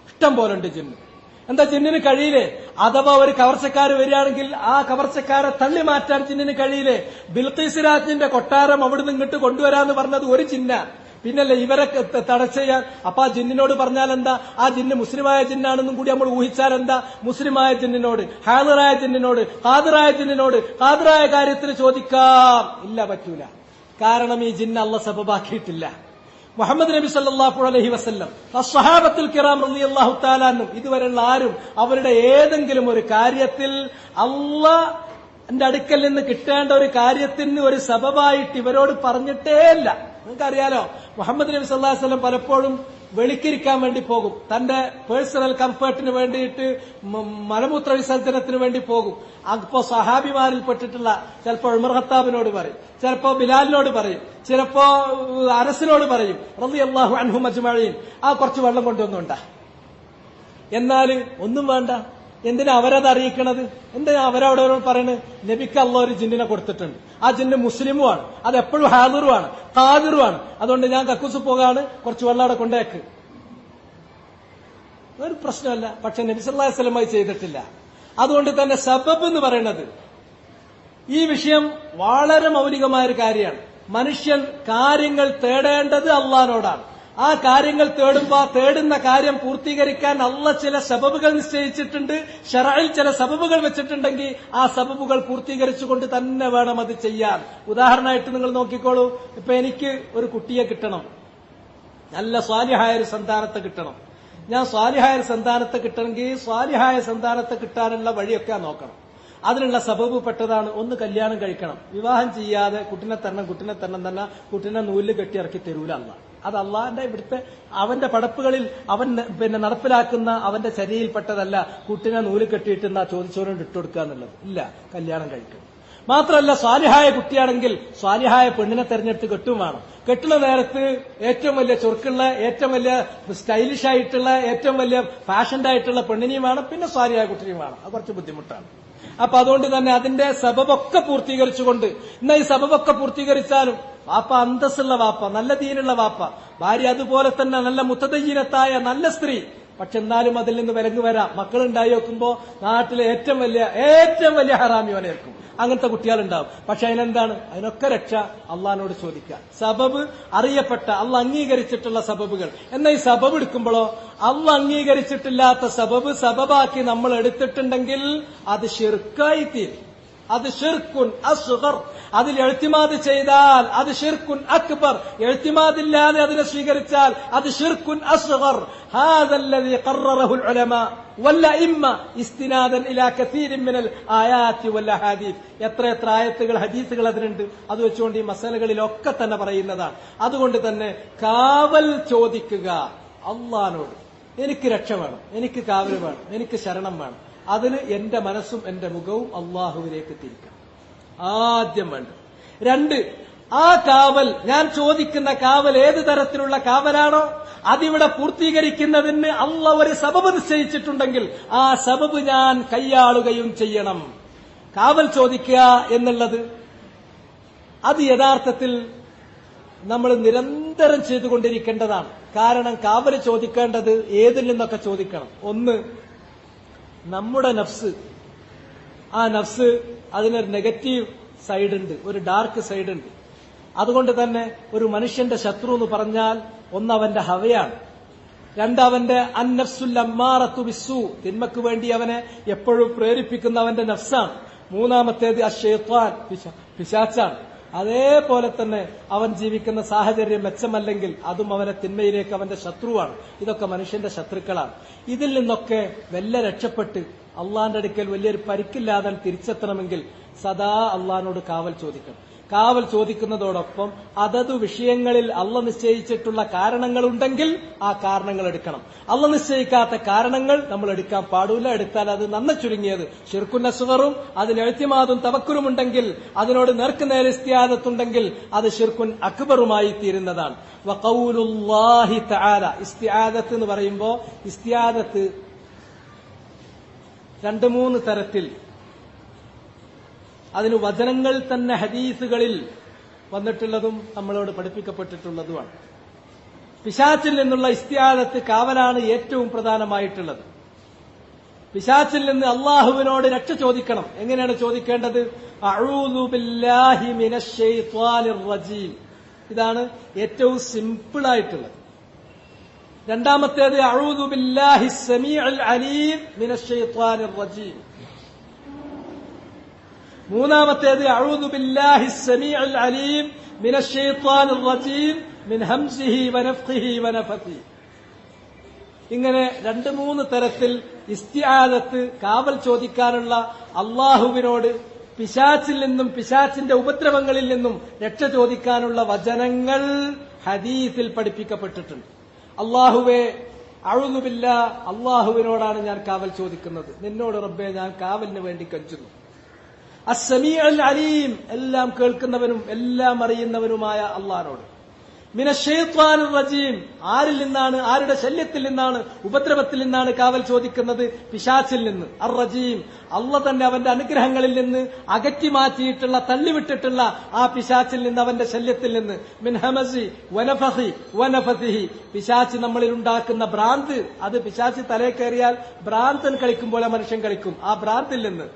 ഇഷ്ടം പോലെ ഉണ്ട് ജിന്ന്. എന്താ ജിന്നിന് കഴിയില്ലേ? അഥവാ ഒരു കവർച്ചക്കാർ വരികയാണെങ്കിൽ ആ കവർച്ചക്കാരെ തള്ളി മാറ്റാൻ ജിന്നിന് കഴിയില്ലേ? ബിൽഖീസ് രാജ്ഞിന്റെ കൊട്ടാരം അവിടുന്ന് ഇങ്ങോട്ട് കൊണ്ടുവരാന്ന് പറഞ്ഞത് ഒരു ജിന്ന. പിന്നല്ലേ ഇവരെ തടസ്സെയ്യാൻ. അപ്പൊ ആ ജിന്നിനോട് പറഞ്ഞാൽ എന്താ? ആ ജിന്ന് മുസ്ലിമായ ജിന്നാണെന്നും കൂടി നമ്മൾ ഊഹിച്ചാൽ എന്താ? മുസ്ലിമായ ജിന്നിനോട്, ഹാദിറായ ജിന്നിനോട്, ഖാദിറായ ജിന്നിനോട് ഖാദിറായ കാര്യത്തിന് ചോദിക്കാം. ഇല്ല, പറ്റൂല. കാരണം ഈ ജിന്ന് അള്ളാഹ് സബബാക്കിയിട്ടില്ല. മുഹമ്മദ് നബി സല്ലല്ലാഹു അലൈഹി വസല്ലം, അസ്സഹാബത്തുൽ കിറാം റളിയല്ലാഹു തആല അൻഹും ഇതുവരെയുള്ള ആരും അവരുടെ ഏതെങ്കിലും ഒരു കാര്യത്തിൽ അള്ളാന്റെ അടുക്കൽ നിന്ന് കിട്ടേണ്ട ഒരു കാര്യത്തിന് ഒരു സബബായിട്ട് ഇവരോട് പറഞ്ഞിട്ടേ ഇല്ല. നിങ്ങൾക്കറിയാലോ, മുഹമ്മദ് നബി സല്ലല്ലാഹു അലൈഹി വസല്ലം പലപ്പോഴും വെളിക്കിരിക്കാൻ വേണ്ടി പോകും. തന്റെ പേഴ്സണൽ കംഫർട്ടിന് വേണ്ടിയിട്ട് മലമൂത്ര വിസർജനത്തിന് വേണ്ടി പോകും. അപ്പോ സഹാബിമാരിൽ പെട്ടിട്ടുള്ള ചിലപ്പോ ഉമർ ഖത്താബിനോട് പറയും, ചിലപ്പോ ബിലാലിനോട് പറയും, ചിലപ്പോ അനസിനോട് പറയും റളിയല്ലാഹു അൻഹും അജ്മഈൻ, ആ കുറച്ച് വെള്ളം കൊണ്ടുവന്നുണ്ടാ. എന്നാൽ ഒന്നും വേണ്ട. എന്തിനാ അവരത് അറിയിക്കണത്? എന്തിനാ അവരവിടെ പറയുന്നത്? നബിക്ക് അല്ലാഹ് ഒരു ജിന്നിനെ കൊടുത്തിട്ടുണ്ട്. ആ ജിന്ന് മുസ്ലിമുമാണ്, അത് എപ്പോഴും ഹാദിറുമാണ്, ഖാദിറുമാണ്. അതുകൊണ്ട് ഞാൻ കക്കൂസ് പോകാണ്, കുറച്ച് വെള്ളം അവിടെ കൊണ്ടേക്ക്. ഒരു പ്രശ്നമല്ല. പക്ഷെ നബി സല്ലല്ലാഹു അലൈഹി വസല്ലം ചെയ്തിട്ടില്ല. അതുകൊണ്ട് തന്നെ സബബ് എന്ന് പറയുന്നത് ഈ വിഷയം വളരെ മൗലികമായ ഒരു കാര്യമാണ്. മനുഷ്യൻ കാര്യങ്ങൾ തേടേണ്ടത് അള്ളാഹിനോടാണ്. ആ കാര്യങ്ങൾ തേടുന്ന കാര്യം പൂർത്തീകരിക്കാൻ അള്ളാഹ് ചില സബബുകൾ നിശ്ചയിച്ചിട്ടുണ്ട്. ശറഇൽ ചില സബബുകൾ വെച്ചിട്ടുണ്ടെങ്കിൽ ആ സബബുകൾ പൂർത്തീകരിച്ചുകൊണ്ട് തന്നെ വേണം അത് ചെയ്യാൻ. ഉദാഹരണമായിട്ട് നിങ്ങൾ നോക്കിക്കോളൂ. ഇപ്പൊ എനിക്ക് ഒരു കുട്ടിയെ കിട്ടണം, നല്ല സ്വാലിഹായ ഒരു സന്താനത്തെ കിട്ടണം. ഞാൻ സ്വാലിഹായ ഒരു സന്താനത്തെ കിട്ടണമെങ്കിൽ സ്വാലിഹായ സന്താനത്തെ കിട്ടാനുള്ള വഴിയൊക്കെ നോക്കണം. അതിനുള്ള സബബ് പെട്ടതാണ് ഒന്ന് കല്യാണം കഴിക്കണം. വിവാഹം ചെയ്യാതെ കുട്ടിനെ തരണം തന്നെ കുട്ടിനെ നൂലിൽ കെട്ടി ഇറക്കി തരൂല അല്ലാഹ്. അത് അള്ളാഹിന്റെ ഇവിടുത്തെ അവന്റെ പടപ്പുകളിൽ അവൻ നടപ്പിലാക്കുന്ന അവന്റെ ചര്യയിൽപ്പെട്ടതല്ല കുട്ടിനെ നൂല് കെട്ടിയിട്ട് ചോദിച്ചവരോട് ഇട്ടുകൊടുക്കുക എന്നുള്ളത്. ഇല്ല, കല്യാണം കഴിക്കണം. മാത്രമല്ല സ്വാലിഹായ കുട്ടിയാണെങ്കിൽ സ്വാലിഹായ പെണ്ണിനെ തെരഞ്ഞെടുത്ത് കെട്ടും വേണം. കെട്ടുന്ന നേരത്ത് ഏറ്റവും വലിയ ചൊറുക്കുള്ള, ഏറ്റവും വലിയ സ്റ്റൈലിഷ് ആയിട്ടുള്ള, ഏറ്റവും വലിയ ഫാഷൻഡ് ആയിട്ടുള്ള പെണ്ണിനെയും വേണം, പിന്നെ സ്വാലിഹായ കുട്ടിനെയും വേണം. അത് കുറച്ച് ബുദ്ധിമുട്ടാണ്. അപ്പൊ അതുകൊണ്ട് തന്നെ അതിന്റെ സബബൊക്കെ പൂർത്തീകരിച്ചുകൊണ്ട്, എന്നാ ഈ സബബൊക്കെ പൂർത്തീകരിച്ചാലും വാപ്പ അന്തസ്സുള്ള വാപ്പ, നല്ല ദീനുള്ള വാപ്പ, ഭാര്യ അതുപോലെ തന്നെ നല്ല മുത്തദയ്യിനത്തായ നല്ല സ്ത്രീ. പക്ഷെ എന്നാലും അതിൽ നിന്ന് വിലങ്ങ് വരാം. മക്കളുണ്ടായി വെക്കുമ്പോ നാട്ടിലെ ഏറ്റവും വലിയ ഹറാമിയോനായിരിക്കും. അങ്ങനത്തെ കുട്ടികളുണ്ടാവും. പക്ഷെ അതിനെന്താണ്? അതിനൊക്കെ രക്ഷ അള്ളാഹിനോട് ചോദിക്കുക. സബബ് അറിയപ്പെട്ട അള്ളാഹ് അംഗീകരിച്ചിട്ടുള്ള സബബുകൾ. എന്നാൽ ഈ സബബ് എടുക്കുമ്പോഴോ അള്ളാഹ് അംഗീകരിച്ചിട്ടില്ലാത്ത സബബാക്കി നമ്മൾ എടുത്തിട്ടുണ്ടെങ്കിൽ അത് ശിർക്കായി തീരും. അത് ഷിർക്കുൻ അസ്ഗർ. അതിൽ എഴുത്തിമാദ് ചെയ്താൽ അത് ഷിർക്കുൻ അക്ബർ. എഴുത്തിമാദില്ലാതെ അതിനെ സ്വീകരിച്ചാൽ അത് ഷിർക്കുൻ അസ്ഗർ. ഹാദല്ലദീ ഖററഹുൽ ഉലമാ വല്ലഇമ്മ ഇസ്തിനാദൻ ഇലാ കസീരിൻ മിനൽ ആയാതി വൽ അഹാദീസ്. എത്ര ആയത്തുകൾ ഹദീസുകൾ അതിനുണ്ട്. അത് വെച്ചുകൊണ്ട് ഈ മസലകളിലൊക്കെ തന്നെ പറയുന്നതാണ്. അതുകൊണ്ട് തന്നെ കാവൽ ചോദിക്കുക അള്ളാഹിനോട്. എനിക്ക് രക്ഷ വേണം, എനിക്ക് കാവൽ വേണം, എനിക്ക് ശരണം വേണം. അതിന് എന്റെ മനസ്സും എന്റെ മുഖവും അള്ളാഹുവിലേക്ക് തിരിക്കണം. ആദ്യം വേണ്ട. 2, ആ കാവൽ, ഞാൻ ചോദിക്കുന്ന കാവൽ ഏത് തരത്തിലുള്ള കാവലാണോ അതിവിടെ പൂർത്തീകരിക്കുന്നതിന് അള്ളാഹ് ഒരു സബബ് നിശ്ചയിച്ചിട്ടുണ്ടെങ്കിൽ ആ സബബ് ഞാൻ കൈയാളുകയും ചെയ്യണം. കാവൽ ചോദിക്കുക എന്നുള്ളത് അത് യഥാർത്ഥത്തിൽ നമ്മൾ നിരന്തരം ചെയ്തുകൊണ്ടിരിക്കേണ്ടതാണ്. കാരണം കാവൽ ചോദിക്കേണ്ടത് ഏതിൽ നിന്നൊക്കെ ചോദിക്കണം. ഒന്ന്, നമ്മുടെ നഫ്സ്. ആ നഫ്സ് അതിനൊരു നെഗറ്റീവ് സൈഡ് ഉണ്ട്, ഒരു ഡാർക്ക് സൈഡ് ഉണ്ട്. അതുകൊണ്ട് തന്നെ ഒരു മനുഷ്യന്റെ ശത്രു എന്ന് പറഞ്ഞാൽ ഒന്ന് അവന്റെ ഹവയാണ്, 2 അവന്റെ അന്നഫ്സുൽ അമ്മാറത്തു ബിസ്സൂ, തിന്മക്ക് വേണ്ടി അവനെ എപ്പോഴും പ്രേരിപ്പിക്കുന്ന അവന്റെ നഫ്സാണ്. 3ാമത്തേത് അശ്ശൈത്താൻ, പിശാച്ചാണ്. അതേപോലെ തന്നെ അവൻ ജീവിക്കുന്ന സാഹചര്യം മെച്ചമല്ലെങ്കിൽ അതും അവനെ തിന്മയിലേക്ക് അവന്റെ ശത്രുവാണ്. ഇതൊക്കെ മനുഷ്യന്റെ ശത്രുക്കളാണ്. ഇതിൽ നിന്നൊക്കെ വല്ല രക്ഷപ്പെട്ട് അള്ളാന്റെ അടുക്കൽ വലിയൊരു പരിക്കില്ലാതെ തിരിച്ചെത്തണമെങ്കിൽ സദാ അള്ളാഹിനോട് കാവൽ ചോദിക്കണം. കാവൽ ചോദിക്കുന്നതോടൊപ്പം അതത് വിഷയങ്ങളിൽ അള്ളാഹ് നിശ്ചയിച്ചിട്ടുള്ള കാരണങ്ങളുണ്ടെങ്കിൽ ആ കാരണങ്ങൾ എടുക്കണം. അള്ളാഹ് നിശ്ചയിക്കാത്ത കാരണങ്ങൾ നമ്മൾ എടുക്കാൻ പാടില്ല. എടുത്താൽ അത് നന്ന ചുരുങ്ങിയത് ശിർക്കുൻ അസ്ഗറും അതിൽ എഴുത്തിമാതും തവക്കുലും ഉണ്ടെങ്കിൽ, അതിനോട് നേർക്കുനേരെ ഇസ്തിആദത്തുണ്ടെങ്കിൽ അത് ശിർക്കുൻ അക്ബറുമായി തീരുന്നതാണ്. വഖൗലുല്ലാഹി തആല, ഇസ്തിആദത്ത് എന്ന് പറയുമ്പോൾ ഇസ്തിആദത്ത് 2-3 തരത്തിൽ, അതിന് വചനങ്ങൾ തന്നെ ഹദീസുകളിൽ വന്നിട്ടുള്ളതും നമ്മളോട് പഠിപ്പിക്കപ്പെട്ടിട്ടുള്ളതുമാണ്. പിശാച്ചിൽ നിന്നുള്ള ഇസ്തിആദത്ത് കാവലാണ് ഏറ്റവും പ്രധാനമായിട്ടുള്ളത്. പിശാച്ചിൽ നിന്ന് അള്ളാഹുവിനോട് രക്ഷ ചോദിക്കണം. എങ്ങനെയാണ് ചോദിക്കേണ്ടത്? അഊദു ബില്ലാഹി മിനശ് ശൈത്വാനിർ റജീം. ഇതാണ് ഏറ്റവും സിമ്പിളായിട്ടുള്ളത്. രണ്ടാമത്തേത് അഊദു ബില്ലാഹി സമീഉൽ അലീം മിനശ് ശൈത്വാനിർ റജീം. മൂന്നാമത്തേത് അഊദു ബില്ലാഹി സമീഉൽ അലീം മിനശ് ശൈത്വാനിർ റജീം മിൻ ഹംസിഹി വനഫ്ഖിഹി വനഫഥിഹി. ഇങ്ങനെ 2-3 തരത്തിൽ ഇസ്തിആദത്ത്, കാവൽ ചോദിക്കാനുള്ള അള്ളാഹുവിനോട് പിശാച്ചിൽ നിന്നും പിശാച്ചിന്റെ ഉപദ്രവങ്ങളിൽ നിന്നും രക്ഷ ചോദിക്കാനുള്ള വചനങ്ങൾ ഹദീസിൽ പഠിപ്പിക്കപ്പെട്ടിട്ടുണ്ട്. അള്ളാഹുവേ അഊദു ബില്ലാഹ്, അള്ളാഹുവിനോടാണ് ഞാൻ കാവൽ ചോദിക്കുന്നത്, നിന്നോട് റബ്ബേ ഞാൻ കാവലിന് വേണ്ടി കഞ്ചുന്നു. അസ്സമീഉൽ അലീം, എല്ലാം കേൾക്കുന്നവനും എല്ലാം അറിയുന്നവനുമായ അള്ളാഹിനോട്. മിനശ് ശൈത്വാനിർ റജീം, ആരിൽ നിന്നാണ്, ആരുടെ ശല്യത്തിൽ നിന്നാണ്, ഉപദ്രവത്തിൽ നിന്നാണ് കാവൽ ചോദിക്കുന്നത്? പിശാച്ചിൽ നിന്ന്. അർ റജീം, അള്ളാഹ് തന്നെ അവന്റെ അനുഗ്രഹങ്ങളിൽ നിന്ന് അകറ്റി മാറ്റിയിട്ടുള്ള, തള്ളിവിട്ടിട്ടുള്ള ആ പിശാച്ചിൽ നിന്ന്, അവന്റെ ശല്യത്തിൽ നിന്ന്. മിൻ ഹമസി വനഫഖി വനഫഥിഹി, പിശാച്ച് നമ്മളിൽ ഉണ്ടാക്കുന്ന ഭ്രാന്ത്, അത് പിശാച്ച് തലേ കയറിയാൽ ഭ്രാന്തൻ കളിക്കും പോലെ മനുഷ്യൻ കളിക്കും, ആ ഭ്രാന്തിൽ നിന്ന്.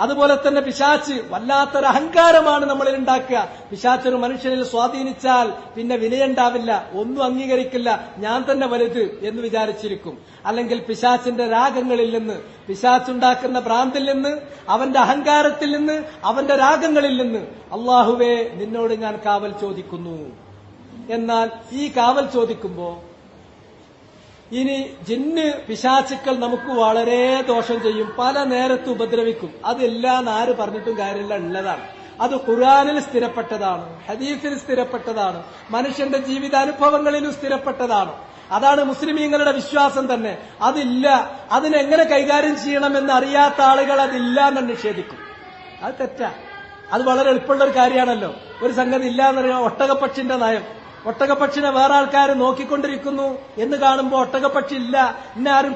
അതുപോലെ തന്നെ പിശാച്ച് വല്ലാത്തൊരു അഹങ്കാരമാണ് നമ്മളിൽ ഉണ്ടാക്കുക. പിശാച്ചൊരു മനുഷ്യനിൽ സ്വാധീനിച്ചാൽ പിന്നെ വിനയുണ്ടാവില്ല, ഒന്നും അംഗീകരിക്കില്ല, ഞാൻ തന്നെ വലുത് എന്ന് വിചാരിച്ചിരിക്കും. അല്ലെങ്കിൽ പിശാച്ചിന്റെ രാഗങ്ങളിൽ നിന്ന്, പിശാച്ചുണ്ടാക്കുന്ന ഭ്രാന്തിൽ നിന്ന്, അവന്റെ അഹങ്കാരത്തിൽ നിന്ന്, അവന്റെ രാഗങ്ങളിൽ നിന്ന് അള്ളാഹുവേ നിന്നോട് ഞാൻ കാവൽ ചോദിക്കുന്നു. എന്നാൽ ഈ കാവൽ ചോദിക്കുമ്പോ ഇനി ജിന്ന് പിശാചുക്കൾ നമുക്ക് വളരെ ദോഷം ചെയ്യും, പല നേരത്ത് ഉപദ്രവിക്കും. അതെല്ലാം ആര് പറഞ്ഞിട്ടും കാര്യമില്ല, ഉള്ളതാണ്. അത് ഖുർആനിൽ സ്ഥിരപ്പെട്ടതാണ്, ഹദീസിൽ സ്ഥിരപ്പെട്ടതാണ്, മനുഷ്യന്റെ ജീവിതാനുഭവങ്ങളിലും സ്ഥിരപ്പെട്ടതാണ്. അതാണ് മുസ്ലിമീങ്ങളുടെ വിശ്വാസം തന്നെ. അതില്ല, അതിനെങ്ങനെ കൈകാര്യം ചെയ്യണമെന്ന് അറിയാത്ത ആളുകൾ അതില്ല എന്ന് നിഷേധിക്കും. അത് തെറ്റാ. അത് വളരെ എളുപ്പമുള്ള ഒരു കാര്യമാണല്ലോ. ഒരു സംഗതി ഇല്ല എന്ന് പറയുമ്പോൾ ഒട്ടകപ്പക്ഷിന്റെ നയം, ഒട്ടകപ്പക്ഷിനെ വേറെ ആൾക്കാർ നോക്കിക്കൊണ്ടിരിക്കുന്നു എന്ന് കാണുമ്പോൾ ഒട്ടകപ്പക്ഷി ഇല്ല, ഇന്നാരും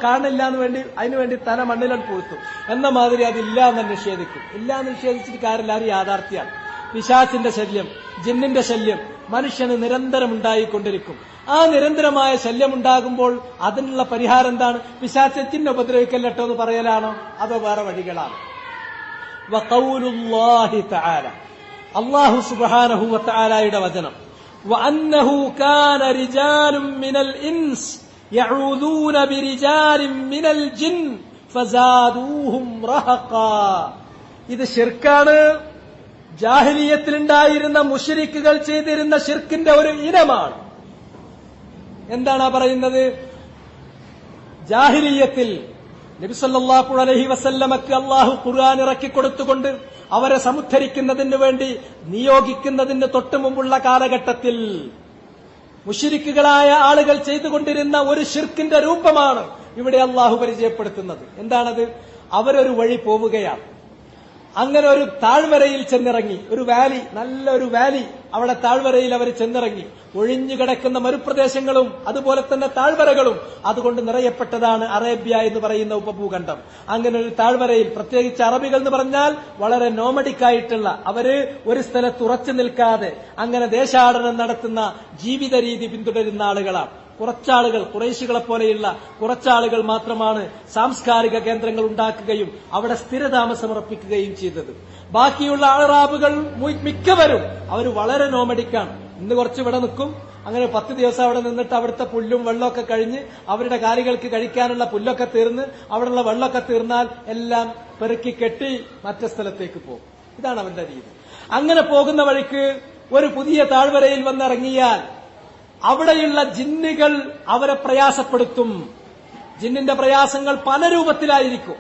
കാണില്ല എന്ന് വേണ്ടി അതിനുവേണ്ടി തല മണ്ണിലാണ് പൂഴ്ത്തും എന്ന മാതിരി അതില്ല എന്ന് നിഷേധിക്കും. ഇല്ല എന്ന് നിഷേധിച്ചിട്ട് കാര്യമില്ല, അത് യാഥാർത്ഥ്യമാണ്. പിശാചിന്റെ ശല്യം, ജിന്നിന്റെ ശല്യം മനുഷ്യന് നിരന്തരം ഉണ്ടായിക്കൊണ്ടിരിക്കും. ആ നിരന്തരമായ ശല്യം ഉണ്ടാകുമ്പോൾ അതിനുള്ള പരിഹാരം എന്താണ്? പിശാച് ജിന്നെ ഉപദ്രവിക്കല്ലോ എന്ന് പറയലാണോ, അതോ വേറെ വഴികളാണ്? വഖൗലുല്ലാഹി തആല, അല്ലാഹു സുബ്ഹാനഹു വ തആലയുടെ വചനം, وأنه كان رجال من الإنس يعوذون برجال من الجن فزادوهم رهقا. ഇത് ശിർക്കാണ്. ജാഹിലിയത്തിലുണ്ടായിരുന്ന മുശ്രിക്കുകൾ ചെയ്തിരുന്ന ശിർക്കിന്റെ ഒരു ഇനമാണ്. എന്താണ് പറയുന്നത്? ജാഹിലിയത്തിൽ നബി സല്ലല്ലാഹു അലൈഹി വസല്ലമക്ക് അല്ലാഹു ഖുർആൻ ഇറക്കി കൊടുത്തുകൊണ്ട് അവരെ സമുദ്ധരിക്കുന്നതിന് വേണ്ടി നിയോഗിക്കുന്നതിന് തൊട്ടു മുമ്പുള്ള കാലഘട്ടത്തിൽ മുശ്രിക്കുകളായ ആളുകൾ ചെയ്തുകൊണ്ടിരുന്ന ഒരു ശിർക്കിന്റെ രൂപമാണ് ഇവിടെ അല്ലാഹു പരിചയപ്പെടുത്തുന്നത്. എന്താണത്? അവരൊരു വഴി പോവുകയാണ്. അങ്ങനെ ഒരു താഴ്വരയിൽ ചെന്നിറങ്ങി, ഒരു വാലി, നല്ലൊരു വാലി, അവിടെ താഴ്വരയിൽ അവർ ചെന്നിറങ്ങി. ഒഴിഞ്ഞു കിടക്കുന്ന മരുപ്രദേശങ്ങളും അതുപോലെ തന്നെ താഴ്വരകളും അതുകൊണ്ട് നിറയപ്പെട്ടതാണ് അറേബ്യ എന്ന് പറയുന്ന ഉപഭൂഖണ്ഡം. അങ്ങനെ ഒരു താഴ്വരയിൽ, പ്രത്യേകിച്ച് അറബികൾ എന്ന് പറഞ്ഞാൽ വളരെ നോമഡിക്കായിട്ടുള്ള, അവര് ഒരു സ്ഥലത്ത് ഉറച്ചു നിൽക്കാതെ അങ്ങനെ ദേശാടനം നടത്തുന്ന ജീവിത രീതി പിന്തുടരുന്ന ആളുകളാണ്. കുറച്ചാളുകൾ, ഖുറൈശികളെ പോലെയുള്ള കുറച്ചാളുകൾ മാത്രമാണ് സാംസ്കാരിക കേന്ദ്രങ്ങൾ ഉണ്ടാക്കുകയും അവിടെ സ്ഥിരതാമസമർപ്പിക്കുകയും ചെയ്തത്. ബാക്കിയുള്ള അറബുകൾ മിക്കവരും അവർ വളരെ നോമഡിക്കാണ്. ഇന്ന് കുറച്ച് ഇവിടെ നിൽക്കും, അങ്ങനെ 10 ദിവസം അവിടെ നിന്നിട്ട് അവിടുത്തെ പുല്ലും വെള്ളമൊക്കെ കഴിഞ്ഞ് അവരുടെ കാലികൾക്ക് കഴിക്കാനുള്ള പുല്ലൊക്കെ തീർന്ന് അവിടെയുള്ള വെള്ളമൊക്കെ തീർന്നാൽ എല്ലാം പെറുക്കി കെട്ടി മറ്റു സ്ഥലത്തേക്ക് പോകും. ഇതാണ് അവരുടെ രീതി. അങ്ങനെ പോകുന്ന വഴിക്ക് ഒരു പുതിയ താഴ്വരയിൽ വന്നിറങ്ങിയാൽ അവിടെയുള്ള ജിന്നുകൾ അവരെ പ്രയാസപ്പെടുത്തും. ജിന്നിന്റെ പ്രയാസങ്ങൾ പല രൂപത്തിലായിരിക്കും.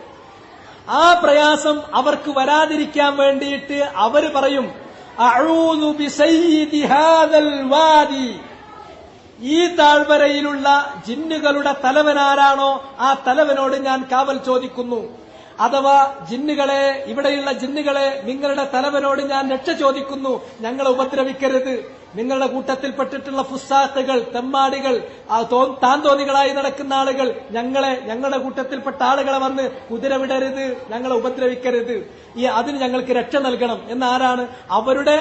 ആ പ്രയാസം അവർക്ക് വരാതിരിക്കാൻ വേണ്ടിയിട്ട് അവര് പറയും, അഊദു ബിസയ്യിദി ഹാദൽ വാദി, ഈ താഴ്വരയിലുള്ള ജിന്നുകളുടെ തലവനാരാണോ ആ തലവനോട് ഞാൻ കാവൽ ചോദിക്കുന്നു. അഥവാ ജിന്നുകളെ, ഇവിടെയുള്ള ജിന്നുകളെ, നിങ്ങളുടെ തലവനോട് ഞാൻ രക്ഷ ചോദിക്കുന്നു, ഞങ്ങളെ ഉപദ്രവിക്കരുത്. നിങ്ങളുടെ കൂട്ടത്തിൽപ്പെട്ടിട്ടുള്ള ഫുസാഖുകൾ, തെമ്മാടികൾ, താന്തോന്നികളായി നടക്കുന്ന ആളുകൾ, ഞങ്ങളുടെ കൂട്ടത്തിൽപ്പെട്ട ആളുകളെ വന്ന് കുതിര വിടരുത്, ഞങ്ങളെ ഉപദ്രവിക്കരുത്, അതിന് ഞങ്ങൾക്ക് രക്ഷ നൽകണം എന്നാരാണ്? അവരുടെ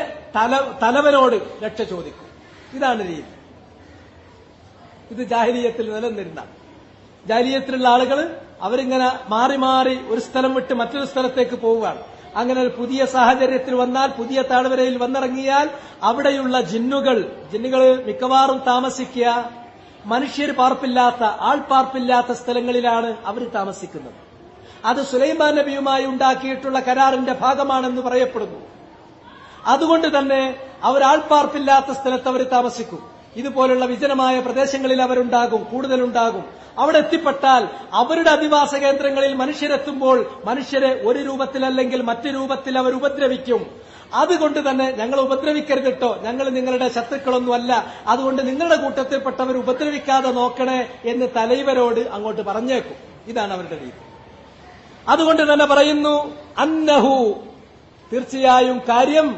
തലവനോട് രക്ഷ ചോദിക്കും. ഇതാണ് രീതി. ഇത് ജാഹിലിയത്തിൽ നിലനിന്നിരുന്ന, ജാഹിലിയത്തിലുള്ള ആളുകൾ അവരിങ്ങനെ മാറി മാറി ഒരു സ്ഥലം വിട്ട് മറ്റൊരു സ്ഥലത്തേക്ക് പോവുകയാണ്. അങ്ങനെ ഒരു പുതിയ സാഹചര്യത്തിൽ വന്നാൽ, പുതിയ താഴ്വരയിൽ വന്നിറങ്ങിയാൽ അവിടെയുള്ള ജിന്നുകൾ മിക്കവാറും താമസിക്കുക മനുഷ്യർ പാർപ്പില്ലാത്ത, ആൾപ്പാർപ്പില്ലാത്ത സ്ഥലങ്ങളിലാണ് അവർ താമസിക്കുന്നത്. അത് സുലൈമാൻ നബിയുമായി ഉണ്ടാക്കിയിട്ടുള്ള കരാറിന്റെ ഭാഗമാണെന്ന് പറയപ്പെടുന്നു. അതുകൊണ്ട് തന്നെ അവർ ആൾപ്പാർപ്പില്ലാത്ത സ്ഥലത്ത് അവർ താമസിക്കും. ഇതുപോലുള്ള വിജനമായ പ്രദേശങ്ങളിൽ അവരുണ്ടാകും, കൂടുതലുണ്ടാകും. അവിടെ എത്തിപ്പെട്ടാൽ അവരുടെ അധിവാസ കേന്ദ്രങ്ങളിൽ മനുഷ്യരെത്തുമ്പോൾ മനുഷ്യരെ ഒരു രൂപത്തിലല്ലെങ്കിൽ മറ്റു രൂപത്തിൽ അവർ ഉപദ്രവിക്കും. അതുകൊണ്ട് തന്നെ ഞങ്ങൾ ഉപദ്രവിക്കരുത് കേട്ടോ, ഞങ്ങൾ നിങ്ങളുടെ ശത്രുക്കളൊന്നുമല്ല, അതുകൊണ്ട് നിങ്ങളുടെ കൂട്ടത്തിൽപ്പെട്ടവർ ഉപദ്രവിക്കാതെ നോക്കണേ എന്ന് തലൈവരോട് അങ്ങോട്ട് പറഞ്ഞേക്കും. ഇതാണ് അവരുടെ രീതി. അതുകൊണ്ട് തന്നെ പറയുന്നു, അന്നഹു, തീർച്ചയായും കാര്യം,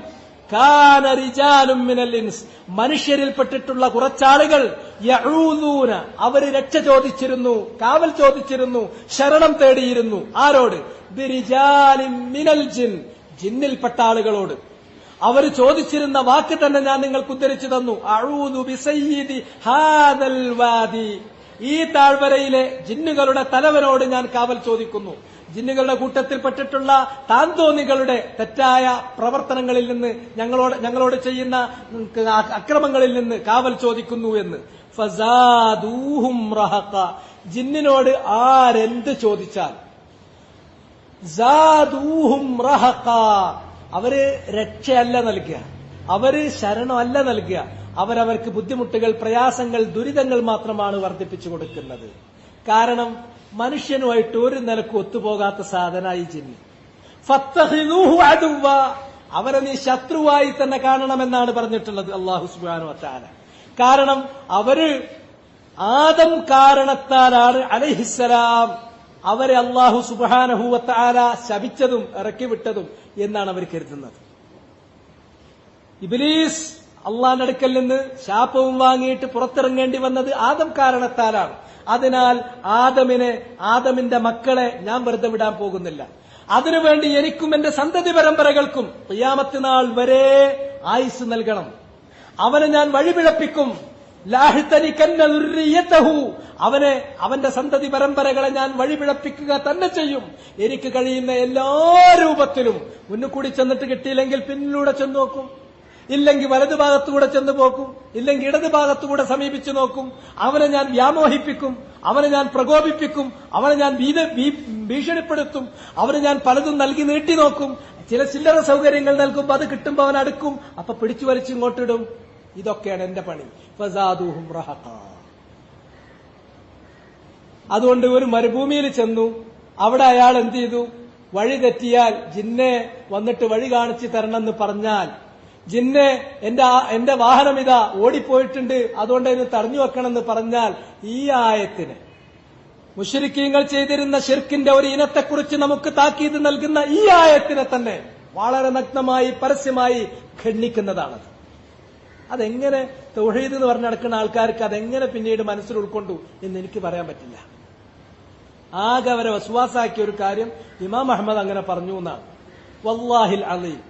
കാന റിജാലും മിനൽ ഇൻസ്, മനുഷ്യരിൽപ്പെട്ടിട്ടുള്ള കുറച്ചാളുകൾ, യഊദൂന, അവര് രക്ഷ ചോദിച്ചിരുന്നു, കാവൽ ചോദിച്ചിരുന്നു, ശരണം തേടിയിരുന്നു. ആരോട്? ബിരിജാലിൻ മിനൽ ജിൻ, ജിന്നിൽപ്പെട്ട ആളുകളോട്. അവർ ചോദിച്ചിരുന്ന വാക്ക് തന്നെ ഞാൻ നിങ്ങൾക്ക് ഉദ്ധരിച്ചു തന്നു. അഊദു ബിസയ്യിദി ഹാദൽ വാദി, ഈ താഴ്വരയിലെ ജിന്നുകളുടെ തലവനോട് ഞാൻ കാവൽ ചോദിക്കുന്നു. ജിന്നുകളുടെ കൂട്ടത്തിൽപ്പെട്ടിട്ടുള്ള താന്തോന്നികളുടെ തെറ്റായ പ്രവർത്തനങ്ങളിൽ നിന്ന്, ഞങ്ങളോട് ചെയ്യുന്ന അക്രമങ്ങളിൽ നിന്ന് കാവൽ ചോദിക്കുന്നു എന്ന്. ഫസാദൂഹും റഹഖ, ജിന്നിനോട് ആരെന്ത് ചോദിച്ചാൽ സാദൂഹും റഹഖ, അവര് രക്ഷയല്ല നൽകുക, അവര് ശരണമല്ല നൽകുക, അവരവർക്ക് ബുദ്ധിമുട്ടുകൾ, പ്രയാസങ്ങൾ, ദുരിതങ്ങൾ മാത്രമാണ് വർദ്ധിപ്പിച്ചു കൊടുക്കുന്നത്. കാരണം മനുഷ്യനുമായിട്ട് ഒരു നിലക്ക് ഒത്തുപോകാത്ത സാധനായി ജിന്ന്. ഫത്തഖിദൂഹു അദുവ്വ, അവരെ നീ ശത്രുവായി തന്നെ കാണണമെന്നാണ് പറഞ്ഞിട്ടുള്ളത് അല്ലാഹു സുബ്ഹാനഹു വ തആല. കാരണം അവര് ആദം കാരണത്താലാണ് അലൈഹിസ്സലാം അവരെ അല്ലാഹു സുബ്ഹാനഹു വ തആല ശപിച്ചതും ഇറക്കിവിട്ടതും എന്നാണ് അവർ കരുതുന്നത്. ഇബ്ലീസ് അള്ളാന്റെ അടുക്കൽ നിന്ന് ശാപവും വാങ്ങിയിട്ട് പുറത്തിറങ്ങേണ്ടി വന്നത് ആദം കാരണത്താലാണ്. അതിനാൽ ആദമിന്റെ മക്കളെ ഞാൻ വെറുതെ വിടാൻ പോകുന്നില്ല. അതിനുവേണ്ടി എനിക്കും എന്റെ സന്തതി പരമ്പരകൾക്കും ഖിയാമത്ത് നാൾ വരെ ആയുസ് നൽകണം. അവനെ ഞാൻ വഴിപിഴപ്പിക്കും. ലാഹിതനികന്ന ദുർരിയതഹു, അവന്റെ സന്തതി പരമ്പരകളെ ഞാൻ വഴിപിഴപ്പിക്കുക തന്നെ ചെയ്യും. എനിക്ക് കഴിയുന്ന എല്ലാ രൂപത്തിലും. മുന്നുകൂടി ചെന്നിട്ട് കിട്ടിയില്ലെങ്കിൽ പിന്നിലൂടെ ചെന്ന് നോക്കും, ഇല്ലെങ്കിൽ വലതുഭാഗത്തുകൂടെ ചെന്ന് പോക്കും, ഇല്ലെങ്കിൽ ഇടതുഭാഗത്തുകൂടെ സമീപിച്ചു നോക്കും. അവനെ ഞാൻ വ്യാമോഹിപ്പിക്കും, അവനെ ഞാൻ പ്രകോപിപ്പിക്കും, അവനെ ഞാൻ ഭീഷണിപ്പെടുത്തും, അവന് ഞാൻ പലതും നൽകി നീട്ടി നോക്കും. ചില ചില്ലറ സൗകര്യങ്ങൾ നൽകുമ്പോൾ അത് കിട്ടുമ്പോൾ അവൻ അടുക്കും, അപ്പൊ പിടിച്ചു വലിച്ചു ഇങ്ങോട്ടിടും. ഇതൊക്കെയാണ് എന്റെ പണി. ഫസാദൂഹും റഹഖ. അതുകൊണ്ട് ഒരു മരുഭൂമിയിൽ ചെന്നു. അവിടെ അയാൾ എന്ത് ചെയ്തു? വഴി തെറ്റിയാൽ ജിന്നെ വന്നിട്ട് വഴി കാണിച്ചു തരണമെന്ന് പറഞ്ഞാൽ, ജിന്നെ എന്റെ വാഹനം ഇതാ ഓടിപ്പോയിട്ടുണ്ട്, അതുകൊണ്ട് അതിന് തടഞ്ഞു വെക്കണമെന്ന് പറഞ്ഞാൽ, ഈ ആയത്തിന് മുശ്രിക്കീങ്ങൾ ചെയ്തിരുന്ന ശിർക്കിന്റെ ഒരു ഇനത്തെക്കുറിച്ച് നമുക്ക് താക്കീത് നൽകുന്ന ഈ ആയത്തിനെ തന്നെ വളരെ നഗ്നമായി പരസ്യമായി ഖണ്ഡിക്കുന്നതാണത്. അതെങ്ങനെ തൗഹീദ് എന്ന് പറഞ്ഞ് നടക്കുന്ന ആൾക്കാർക്ക് അതെങ്ങനെ പിന്നീട് മനസ്സിൽ ഉൾക്കൊണ്ടു എന്ന് എനിക്ക് പറയാൻ പറ്റില്ല. ആകെ അവരെ വസ്വാസാക്കിയ ഒരു കാര്യം ഇമാം അഹ്മദ് അങ്ങനെ പറഞ്ഞു എന്നാണ്. വല്ലാഹിൽ അലീം,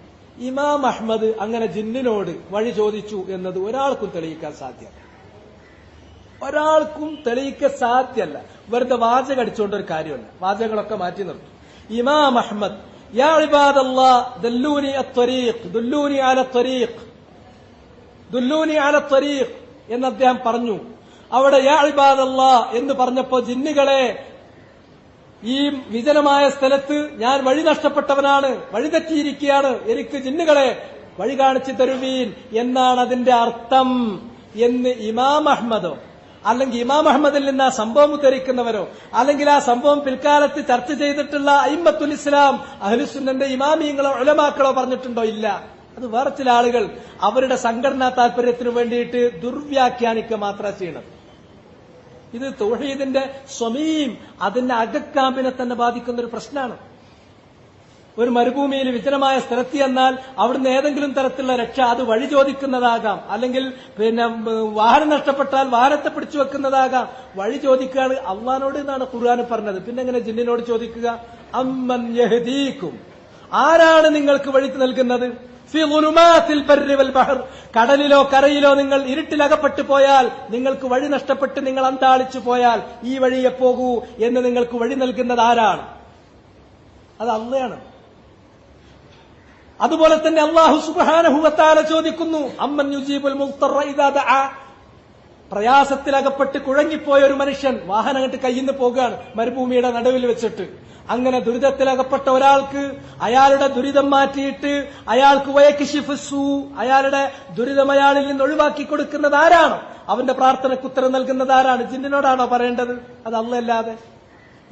ഇമാം അഹ്മദ് അങ്ങനെ ജിന്നിനോട് വഴി ചോദിച്ചു എന്നത് ഒരാൾക്കും തെളിയിക്കാൻ സാധ്യമല്ല. ഒരാൾക്കും തെളിയിക്കാൻ സാധ്യമല്ല. വെറുതെ വാചകം അടിച്ചുകൊണ്ടൊരു കാര്യമല്ല. വാചകങ്ങളൊക്കെ മാറ്റി നിർത്തും. ഇമാം അഹ്മദ്, യാ ഇബാദല്ലാഹ് ദല്ലൂനി അത്വരീഖ്, ദുല്ലൂനി അല ത്വരീഖ്, ദുല്ലൂനി അല ത്വരീഖ് എന്ന് അദ്ദേഹം പറഞ്ഞു. അവിടെ യാ ഇബാദല്ലാഹ് എന്ന് പറഞ്ഞപ്പോ, ജിന്നുകളെ, ഈ വിജനമായ സ്ഥലത്ത് ഞാൻ വഴി നഷ്ടപ്പെട്ടവനാണ്, വഴിതെറ്റിയിരിക്കുകയാണ്, എനിക്ക് ജിന്നുകളെ വഴി കാണിച്ചു തരുവീൻ എന്നാണ് അതിന്റെ അർത്ഥം എന്ന് ഇമാം അഹ്മദോ, അല്ലെങ്കിൽ ഇമാം അഹ്മദിൽ നിന്ന് ആ സംഭവം ഉദ്ധരിക്കുന്നവരോ, അല്ലെങ്കിൽ ആ സംഭവം പിൽക്കാലത്ത് ചർച്ച ചെയ്തിട്ടുള്ള അയിമ്മത്തുൽ ഇസ്ലാം, അഹ്ലുസുന്നന്റെ ഇമാമിയങ്ങളോ ഉലമാക്കളോ പറഞ്ഞിട്ടുണ്ടോ? ഇല്ല. അത് വേറെ ചില ആളുകൾ അവരുടെ സംഘടനാ താല്പര്യത്തിനു വേണ്ടിയിട്ട് ദുർവ്യാഖ്യാനിക്കുക മാത്രമാണ് ചെയ്യണത്. ഇത് തൗഹീദിന്റെ സ്വമീം, അതിന്റെ അകക്കാമ്പിനെ തന്നെ ബാധിക്കുന്ന ഒരു പ്രശ്നമാണ്. ഒരു മരുഭൂമിയിൽ വിജനമായ സ്ഥലത്ത് എന്നാൽ അവിടുന്ന് ഏതെങ്കിലും തരത്തിലുള്ള രക്ഷ, അത് വഴി ചോദിക്കുന്നതാകാം, അല്ലെങ്കിൽ വാഹനം നഷ്ടപ്പെട്ടാൽ വാഹനത്തെ പിടിച്ചു വെക്കുന്നതാകാം. വഴി ചോദിക്കുകയാണ് അള്ളാനോട് എന്നാണ് ഖുർആൻ പറഞ്ഞത്. പിന്നെ എങ്ങനെ ജിന്നിനോട് ചോദിക്കുക? അമ്മൻ യഹ്ദീക്കും, ആരാണ് നിങ്ങൾക്ക് വഴി നൽകുന്നത്? ഫി ളുലുമാത്തിൽ ബർരി വൽ ബഹർ, കടലിലോ കരയിലോ നിങ്ങൾ ഇരുട്ടിലകപ്പെട്ടു പോയാൽ, നിങ്ങൾക്ക് വഴി നഷ്ടപ്പെട്ട് നിങ്ങൾ അന്താളിച്ചു പോയാൽ ഈ വഴിയെ പോകൂ എന്ന് നിങ്ങൾക്ക് വഴി നൽകുന്നത് ആരാണ്? അത് അള്ളയാണ്. അതുപോലെ തന്നെ അല്ലാഹു സുബ്ഹാനഹു വ തആല ചോദിക്കുന്നു, അമ്മൻ യുജീബുൽ മുൽത്തറ ഇദാ ദഅ. പ്രയാസത്തിലകപ്പെട്ട് കുഴങ്ങിപ്പോയ ഒരു മനുഷ്യൻ വാഹനം അങ്ങോട്ട് കയ്യിൽ നിന്ന് പോകുകയാണ് മരുഭൂമിയുടെ നടുവിൽ വെച്ചിട്ട്. അങ്ങനെ ദുരിതത്തിലകപ്പെട്ട ഒരാൾക്ക് അയാളുടെ ദുരിതം മാറ്റിയിട്ട് അയാൾക്ക് വയക്ഷിഫു, അയാളുടെ ദുരിതം അയാളിൽ നിന്ന് ഒഴിവാക്കി കൊടുക്കുന്നത് ആരാണ്? അവന്റെ പ്രാർത്ഥനയ്ക്ക് ഉത്തരം നൽകുന്നത് ആരാണ്? ജിന്നിനോടാണോ പറയേണ്ടത്? അത് അല്ലാതെ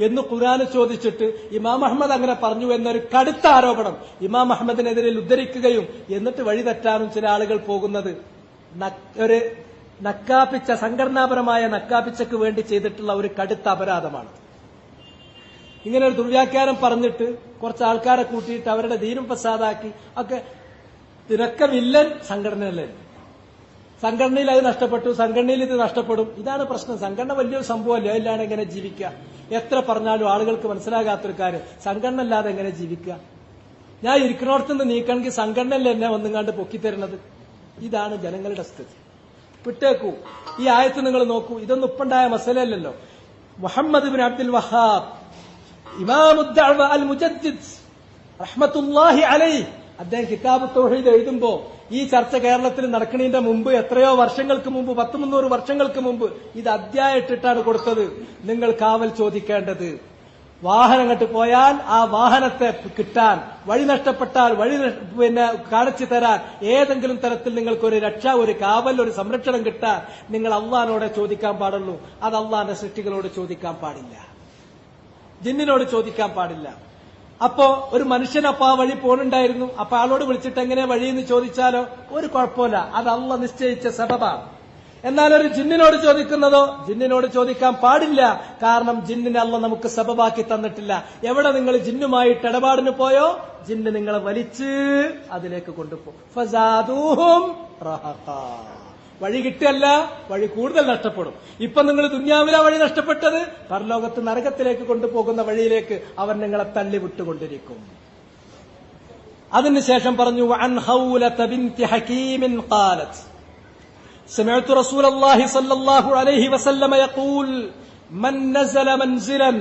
എന്ന് ഖുർആന് ചോദിച്ചിട്ട് ഇമാം അഹ്മദ് അങ്ങനെ പറഞ്ഞു എന്നൊരു കടുത്ത ആരോപണം ഇമാം അഹ്മദിനെതിരെ ഉദ്ധരിക്കുകയും എന്നിട്ട് വഴി തെറ്റാനും ചില ആളുകൾ പോകുന്നത് ഒരു നക്കാപ്പിച്ച, സംഘടനാപരമായ നക്കാപ്പിച്ചക്ക് വേണ്ടി ചെയ്തിട്ടുള്ള ഒരു കടുത്ത അപരാധമാണ്. ഇങ്ങനെ ഒരു ദുർവ്യാഖ്യാനം പറഞ്ഞിട്ട് കുറച്ച് ആൾക്കാരെ കൂട്ടിയിട്ട് അവരുടെ ദീനും ഫസാദാക്കി ഒക്കെ തിരക്ക വില്ലൻ സംഘടനയല്ലേ. സംഘടനയിൽ അത് നഷ്ടപ്പെട്ടു, സംഘടനയിൽ ഇത് നഷ്ടപ്പെടും. ഇതാണ് പ്രശ്നം. സംഘടന വലിയൊരു സംഭവമല്ലേ, അതിലാണ് എങ്ങനെ ജീവിക്കുക? എത്ര പറഞ്ഞാലും ആളുകൾക്ക് മനസ്സിലാകാത്തൊരു കാര്യം, സംഘടന അല്ലാതെ എങ്ങനെ ജീവിക്കുക? ഞാൻ ഇരിക്കുന്നിടത്തുനിന്ന് നീക്കണമെങ്കിൽ സംഘടനയല്ലേ എന്നെ ഒന്നുങ്ങാണ്ട് പൊക്കിത്തരുന്നത്? ഇതാണ് ജനങ്ങളുടെ സ്ഥിതി. വിട്ടേക്കൂ. ഈ ആയത്ത് നിങ്ങൾ നോക്കൂ. ഇതൊന്നും ഇപ്പുണ്ടായ മസലയല്ലല്ലോ. മുഹമ്മദ് ബിൻ അബ്ദുൽ വഹാബ് ഇമാമുദ്ദഅവ അൽ മുജദ്ദിദ് റഹ്മത്തുള്ളാഹി അലൈഹി അദ്ദേഹം കിതാബ് തൗഹീദ് എഴുതുമ്പോ ഈ ചർച്ച കേരളത്തിൽ നടക്കുന്നതിന്റെ മുമ്പ്, എത്രയോ വർഷങ്ങൾക്ക് മുമ്പ്, 300 വർഷങ്ങൾക്ക് മുമ്പ് ഇത് അധ്യായം ഇട്ടിട്ടാണ് കൊടുത്തത്. നിങ്ങൾ കാവൽ ചോദിക്കേണ്ടത്, വാഹനം കണ്ടു പോയാൽ ആ വാഹനത്തെ കിട്ടാൻ, വഴി നഷ്ടപ്പെട്ടാൽ വഴി കാണിച്ചു തരാൻ, ഏതെങ്കിലും തരത്തിൽ നിങ്ങൾക്കൊരു രക്ഷ, ഒരു കാവൽ, ഒരു സംരക്ഷണം കിട്ടാൻ നിങ്ങൾ അള്ളാഹിനോടെ ചോദിക്കാൻ പാടുള്ളൂ. അത് അള്ളാഹിന്റെ സൃഷ്ടികളോട് ചോദിക്കാൻ പാടില്ല, ജിന്നിനോട് ചോദിക്കാൻ പാടില്ല. അപ്പോ ഒരു മനുഷ്യനപ്പോ ആ വഴി പോണുണ്ടായിരുന്നു. അപ്പൊ ആളോട് വിളിച്ചിട്ട് എങ്ങനെ വഴിയെന്ന് ചോദിച്ചാലോ ഒരു കുഴപ്പമില്ല, അത് അള്ളാഹ് നിശ്ചയിച്ച സബബാണ്. എന്നാൽ ഒരു ജിന്നിനോട് ചോദിക്കുന്നതോ ജിന്നിനോട് ചോദിക്കാൻ പാടില്ല. കാരണം ജിന്നിനെ അള്ളാഹ് നമുക്ക് സബബാക്കി തന്നിട്ടില്ല. എവിടെ നിങ്ങൾ ജിന്നുമായിട്ട് ഇടപാടിന് പോയോ ജിന്ന് നിങ്ങളെ വലിച്ച് അതിലേക്ക് കൊണ്ടുപോകും. ഫസാദൂഹും റഹഖാ. വഴി കിട്ടിയല്ല, വഴി കൂടുതൽ നഷ്ടപ്പെടും. ഇപ്പൊ നിങ്ങൾ ദുന്യാവിലെ വഴി നഷ്ടപ്പെട്ടത് പരലോകത്ത് നരകത്തിലേക്ക് കൊണ്ടുപോകുന്ന വഴിയിലേക്ക് അവൻ നിങ്ങളെ തള്ളിവിട്ടുകൊണ്ടിരിക്കും. അതിനുശേഷം പറഞ്ഞു, വഅൻ ഖൗലത ബിൻതി ഹകീമിൻ ഖാലത് സമിഅതു റസൂലല്ലാഹി സ്വല്ലല്ലാഹു അലൈഹി വസല്ലം യഖൂൽ മൻ നസല മൻസിലൻ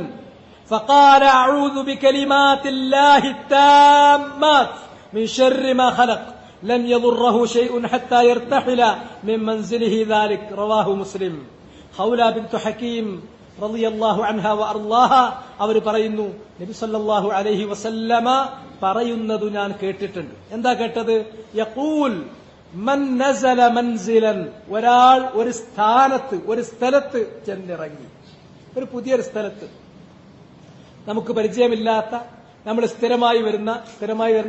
ഫഖാല അഊദു ബികലിമാത്തില്ലാഹി التامات من شر ما خلق لم يضره شيء حتى يرتحل من منزله ذلك. رواه مسلم. ഖൗല ബിൻതു ഹകീം റളിയല്ലാഹു അൻഹാ വഅർളാഹ അവർ പറയുന്നു, നബി സല്ലല്ലാഹു അലൈഹി വസല്ലമ പറയുന്നത് ഞാൻ കേട്ടിട്ടുണ്ട്. എന്താ കേട്ടത്? യഖൂൽ മൻ നസല മൻസിലൻ, ഒരാൾ ഒരു സ്ഥാനത്ത്, ഒരു സ്ഥലത്ത് ചെന്നിറങ്ങി, ഒരു പുതിയൊരു സ്ഥലത്ത്, നമുക്ക് പരിചയമില്ലാത്ത, നമ്മൾ സ്ഥിരമായി വരുന്ന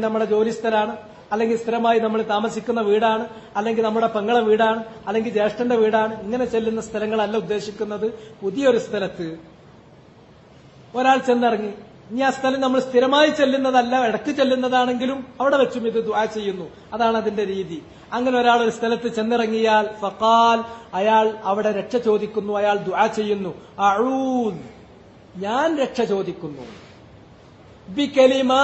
നമ്മുടെ ജോലി സ്ഥലമാണ്, അല്ലെങ്കിൽ സ്ഥിരമായി നമ്മൾ താമസിക്കുന്ന വീടാണ്, അല്ലെങ്കിൽ നമ്മുടെ പെങ്ങളെ വീടാണ്, അല്ലെങ്കിൽ ജ്യേഷ്ഠന്റെ വീടാണ്. ഇങ്ങനെ ചെല്ലുന്ന സ്ഥലങ്ങളല്ല ഉദ്ദേശിക്കുന്നത്. പുതിയൊരു സ്ഥലത്ത് ഒരാൾ ചെന്നിറങ്ങി. ഇനി ആ സ്ഥലം നമ്മൾ സ്ഥിരമായി ചെല്ലുന്നതല്ല, ഇടയ്ക്ക് ചെല്ലുന്നതാണെങ്കിലും അവിടെ വെച്ചും ഇത് ദുആ ചെയ്യുന്നു. അതാണ് അതിന്റെ രീതി. അങ്ങനെ ഒരാൾ ഒരു സ്ഥലത്ത് ചെന്നിറങ്ങിയാൽ ഫഖാൽ, അയാൾ അവിടെ രക്ഷ ചോദിക്കുന്നു, അയാൾ ദുആ ചെയ്യുന്നു. അഊദ്, ഞാൻ രക്ഷ ചോദിക്കുന്നു, ബികലിമാത്തില്ലാഹി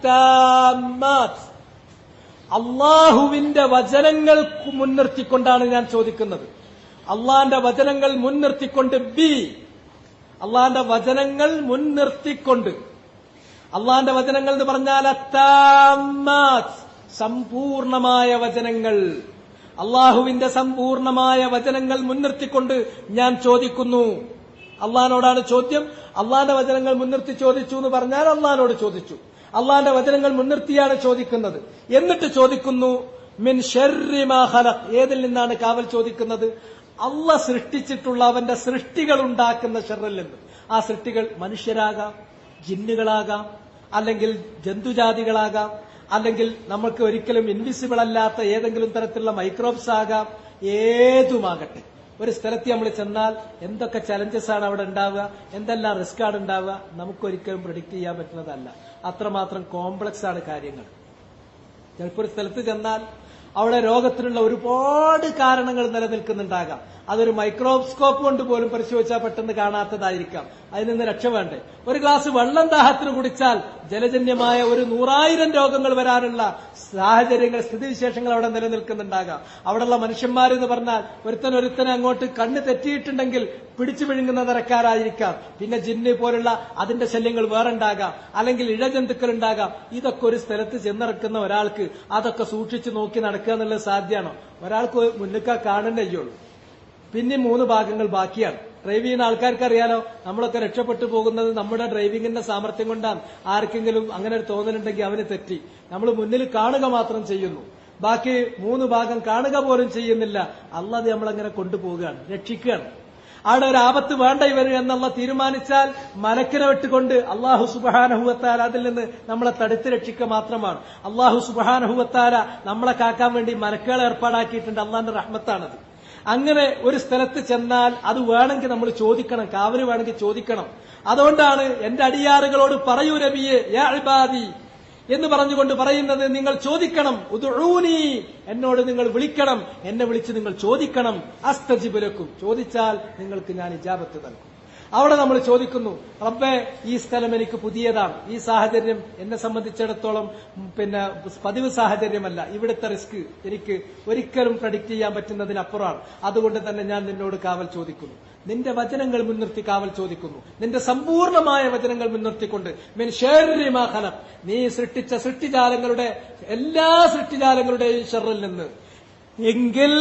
താമ്മാത്ത്, അള്ളാഹുവിന്റെ വചനങ്ങൾ മുൻനിർത്തിക്കൊണ്ടാണ് ഞാൻ ചോദിക്കുന്നത്. അള്ളാന്റെ വചനങ്ങൾ മുൻനിർത്തിക്കൊണ്ട്, അള്ളാന്റെ വചനങ്ങൾ മുൻനിർത്തിക്കൊണ്ട്. അള്ളാന്റെ വചനങ്ങൾ എന്ന് പറഞ്ഞാൽ അത്താമ്മാത്ത്, സമ്പൂർണമായ വചനങ്ങൾ. അള്ളാഹുവിന്റെ സമ്പൂർണമായ വചനങ്ങൾ മുൻനിർത്തിക്കൊണ്ട് ഞാൻ ചോദിക്കുന്നു. അള്ളാഹിനോടാണ് ചോദ്യം. അള്ളാന്റെ വചനങ്ങൾ മുൻനിർത്തി ചോദിച്ചു എന്ന് പറഞ്ഞാൽ അള്ളാഹിനോട് ചോദിച്ചു. അള്ളാന്റെ വചനങ്ങൾ മുൻനിർത്തിയാണ് ചോദിക്കുന്നത്. എന്നിട്ട് ചോദിക്കുന്നു മിൻ ശർരി മാ ഖലഖ്, ഏതിൽ നിന്നാണ് കാവൽ ചോദിക്കുന്നത്? അള്ളാഹ് സൃഷ്ടിച്ചിട്ടുള്ള അവന്റെ സൃഷ്ടികൾ ഉണ്ടാക്കുന്ന ഷർറിൽ നിന്ന്. ആ സൃഷ്ടികൾ മനുഷ്യരാകാം, ജിന്നുകളാകാം, അല്ലെങ്കിൽ ജന്തുജാതികളാകാം, അല്ലെങ്കിൽ നമുക്ക് ഒരിക്കലും ഇൻവിസിബിൾ അല്ലാത്ത ഏതെങ്കിലും തരത്തിലുള്ള മൈക്രോബ്സ് ആകാം, ഏതുമാകട്ടെ. ഒരു സ്ഥലത്ത് നമ്മൾ ചെന്നാൽ എന്തൊക്കെ ചലഞ്ചസ് ആണ് അവിടെ ഉണ്ടാവുക, എന്തെല്ലാം റിസ്ക് ആണ് ഉണ്ടാവുക, നമുക്കൊരിക്കലും പ്രെഡിക്റ്റ് ചെയ്യാൻ പറ്റുന്നതല്ല. അത്രമാത്രം കോംപ്ലക്സ് ആണ് കാര്യങ്ങൾ. ചിലപ്പോൾ ഒരു സ്ഥലത്ത് ചെന്നാൽ അവിടെ രോഗത്തിനുള്ള ഒരുപാട് കാരണങ്ങൾ നിലനിൽക്കുന്നുണ്ടാകാം. അതൊരു മൈക്രോസ്കോപ്പ് കൊണ്ട് പോലും പരിശോധിച്ചാൽ പെട്ടെന്ന് കാണാത്തതായിരിക്കാം. അതിൽ നിന്ന് രക്ഷ വേണ്ടേ? ഒരു ഗ്ലാസ് വെള്ളം ദാഹത്തിന് കുടിച്ചാൽ ജലജന്യമായ 100,000 രോഗങ്ങൾ വരാനുള്ള സാഹചര്യങ്ങൾ, സ്ഥിതിവിശേഷങ്ങൾ അവിടെ നിലനിൽക്കുന്നുണ്ടാകാം. അവിടെയുള്ള മനുഷ്യന്മാരെന്ന് പറഞ്ഞാൽ ഒരുത്തനെ അങ്ങോട്ട് കണ്ണ് തെറ്റിയിട്ടുണ്ടെങ്കിൽ പിടിച്ചു വിഴുങ്ങുന്ന തരക്കാരായിരിക്കാം. പിന്നെ ജിന്ന് പോലുള്ള അതിന്റെ ശല്യങ്ങൾ വേറെ ഉണ്ടാകാം, അല്ലെങ്കിൽ ഇഴജന്തുക്കൾ ഉണ്ടാകാം. ഇതൊക്കെ ഒരു സ്ഥലത്ത് ചെന്നിറക്കുന്ന ഒരാൾക്ക് അതൊക്കെ സൂക്ഷിച്ചു നോക്കി നടക്കുക എന്നുള്ളത് സാധ്യമാണോ? ഒരാൾക്ക് മുന്നിക്ക കാണണ്ടേയുള്ളൂ. പിന്നെ 3 ഭാഗങ്ങൾ ബാക്കിയാണ്. ഡ്രൈവ് ചെയ്യുന്ന ആൾക്കാർക്ക് അറിയാലോ, നമ്മളൊക്കെ രക്ഷപ്പെട്ടു പോകുന്നത് നമ്മുടെ ഡ്രൈവിംഗിന്റെ സാമർത്ഥ്യം കൊണ്ടാണ്. ആർക്കെങ്കിലും അങ്ങനെ ഒരു തോന്നലുണ്ടെങ്കിൽ അവന് തെറ്റി. നമ്മൾ മുന്നിൽ കാണുക മാത്രം ചെയ്യുന്നു, ബാക്കി 3 ഭാഗം കാണുക പോലും ചെയ്യുന്നില്ല. അല്ലാതെ നമ്മളങ്ങനെ കൊണ്ടുപോവുകയാണ്, രക്ഷിക്കുകയാണ്. അവിടെ ഒരു ആപത്ത് വേണ്ട ഇവര് എന്നുള്ള തീരുമാനിച്ചാൽ മലക്കിനെ വിട്ടുകൊണ്ട് അള്ളാഹു സുബ്ഹാനഹു വ തആല അതിൽ നിന്ന് നമ്മളെ തടുത്ത് രക്ഷിക്കുക മാത്രമാണ്. അള്ളാഹു സുബ്ഹാനഹു വ തആല നമ്മളെ കാക്കാൻ വേണ്ടി മലക്കുകളെ ഏർപ്പാടാക്കിയിട്ടുണ്ട്. അള്ളാന്റെ റഹ്മത്താണത്. അങ്ങനെ ഒരു സ്ഥലത്ത് ചെന്നാൽ അത് വേണമെങ്കിൽ നമ്മൾ ചോദിക്കണം, കാവല് വേണമെങ്കിൽ ചോദിക്കണം. അതുകൊണ്ടാണ് എന്റെ അടിയാറുകളോട് പറയൂ നബിയെ, യാ ഇബാദി എന്ന് പറഞ്ഞുകൊണ്ട് പറയുന്നത്, നിങ്ങൾ ചോദിക്കണം. ഉദ്ഉനി, എന്നോട് നിങ്ങൾ വിളിക്കണം, എന്നെ വിളിച്ച് നിങ്ങൾ ചോദിക്കണം. അസ്തജിബ് ലക്കും, ചോദിച്ചാൽ നിങ്ങൾക്ക് ഞാൻ ഇജാബത്ത് നൽകും. അവിടെ നമ്മൾ ചോദിക്കുന്നു, റബ്ബേ ഈ സ്ഥലം എനിക്ക് പുതിയതാണ്, ഈ സാഹചര്യം എന്നെ സംബന്ധിച്ചിടത്തോളം പതിവ് സാഹചര്യമല്ല, ഇവിടുത്തെ റിസ്ക് എനിക്ക് ഒരിക്കലും പ്രഡിക്റ്റ് ചെയ്യാൻ പറ്റുന്നതിനപ്പുറമാണ്. അതുകൊണ്ട് തന്നെ ഞാൻ നിന്നോട് കാവൽ ചോദിക്കുന്നു. നിന്റെ വചനങ്ങൾ മുൻനിർത്തി കാവൽ ചോദിക്കുന്നു, നിന്റെ സമ്പൂർണമായ വചനങ്ങൾ മുൻനിർത്തിക്കൊണ്ട്. മിൻ ശർരി മാ ഖലഖ്, നീ സൃഷ്ടിച്ച സൃഷ്ടിജാലങ്ങളുടെ എല്ലാ സൃഷ്ടിജാലങ്ങളുടെയും ഷർറിൽ നിന്ന്. എങ്കിൽ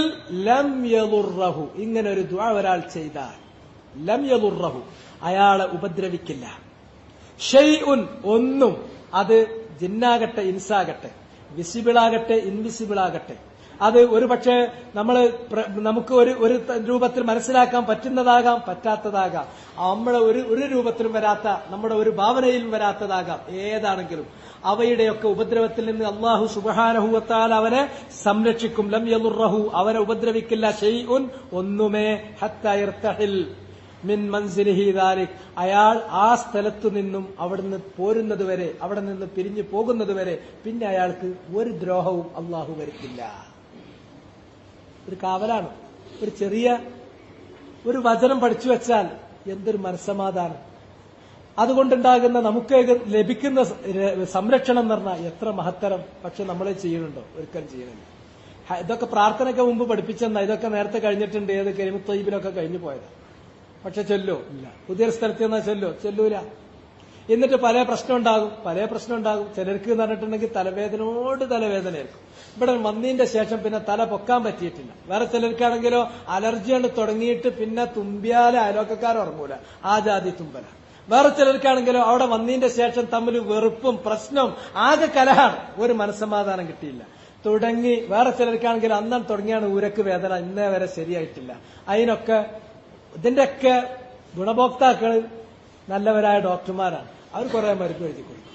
ലം യദുർറഹു, ഇങ്ങനെ ഒരു ദുആ ഒരാൾ ചെയ്താൽ ലം യദുർറഹു, അയാളെ ഉപദ്രവിക്കില്ല. ഷൈഉൻ, ഒന്നും, അത് ജിന്നാകട്ടെ ഇൻസാകട്ടെ, വിസിബിളാകട്ടെ ഇൻവിസിബിളാകട്ടെ. അത് ഒരു പക്ഷേ നമുക്ക് ഒരു രൂപത്തിൽ മനസ്സിലാക്കാൻ പറ്റുന്നതാകാം, പറ്റാത്തതാകാം. നമ്മളെ ഒരു രൂപത്തിലും വരാത്ത, നമ്മുടെ ഒരു ഭാവനയിലും വരാത്തതാകാം. ഏതാണെങ്കിലും അവയുടെയൊക്കെ ഉപദ്രവത്തിൽ നിന്ന് അല്ലാഹു സുബ്ഹാനഹു വ തആല അവനെ സംരക്ഷിക്കും. ലം യദുർറഹു, അവനെ ഉപദ്രവിക്കില്ല. ഷൈഉൻ, ഒന്നുമേ. ഹത്താ യർതഹിൽ മിൻ മൻസിലിഹി ദാലിക്, അയാൾ ആ സ്ഥലത്തു നിന്നും അവിടുന്ന് പോരുന്നതുവരെ, അവിടെ നിന്ന് പിരിഞ്ഞു പോകുന്നതുവരെ പിന്നെ അയാൾക്ക് ഒരു ദ്രോഹവും അല്ലാഹു വരുത്തില്ല. ഒരു കാവലാണ്. ഒരു ചെറിയ ഒരു വചനം പഠിച്ചു വെച്ചാൽ എന്തൊരു മനസ്സമാധാനം. അതുകൊണ്ടുണ്ടാകുന്ന നമുക്ക് ലഭിക്കുന്ന സംരക്ഷണം എന്ന് പറഞ്ഞാൽ എത്ര മഹത്തരം. പക്ഷെ നമ്മളെ ചെയ്യുന്നുണ്ടോ? ഒരിക്കലും ചെയ്യുന്നില്ല. ഇതൊക്കെ പ്രാർത്ഥനയ്ക്ക് മുമ്പ് പഠിപ്പിച്ചെന്നാ, ഇതൊക്കെ നേരത്തെ കഴിഞ്ഞിട്ടുണ്ട്. ഏത് കലിമത്ത് ത്വയ്യിബിലൊക്കെ കഴിഞ്ഞു പോയതാ. പക്ഷെ ചൊല്ലോ ഇല്ല. പുതിയൊരു സ്ഥലത്ത് നിന്നാ ചൊല്ലൂല. എന്നിട്ട് പല പ്രശ്നം ഉണ്ടാകും. ചിലർക്ക് എന്ന് പറഞ്ഞിട്ടുണ്ടെങ്കിൽ തലവേദനയോട് തലവേദനയായിരിക്കും. ഇവിടെ വന്നതിന്റെ ശേഷം പിന്നെ തല പൊക്കാൻ പറ്റിയിട്ടില്ല. വേറെ ചിലർക്കാണെങ്കിലോ അലർജി കൊണ്ട് തുടങ്ങിയിട്ട് പിന്നെ തുമ്പിയാലെ അയലോക്കക്കാർ ഉറങ്ങൂല, ആ ജാതി തുമ്പല. വേറെ ചിലർക്കാണെങ്കിലോ അവിടെ വന്നതിന്റെ ശേഷം തമ്മിൽ വെറുപ്പും പ്രശ്നവും ആകെ കലഹാണ്, ഒരു മനസ്സമാധാനം കിട്ടിയില്ല. തുടങ്ങി വേറെ ചിലർക്കാണെങ്കിലും അന്നം തുടങ്ങിയാണ് ഊരക്ക് വേദന, ഇന്നേ വരെ ശരിയായിട്ടില്ല. ഇതിന്റെയൊക്കെ ഗുണഭോക്താക്കൾ നല്ലവരായ ഡോക്ടർമാരാണ്. അവർ കുറെ മരുന്ന് എഴുതി കൊടുക്കും,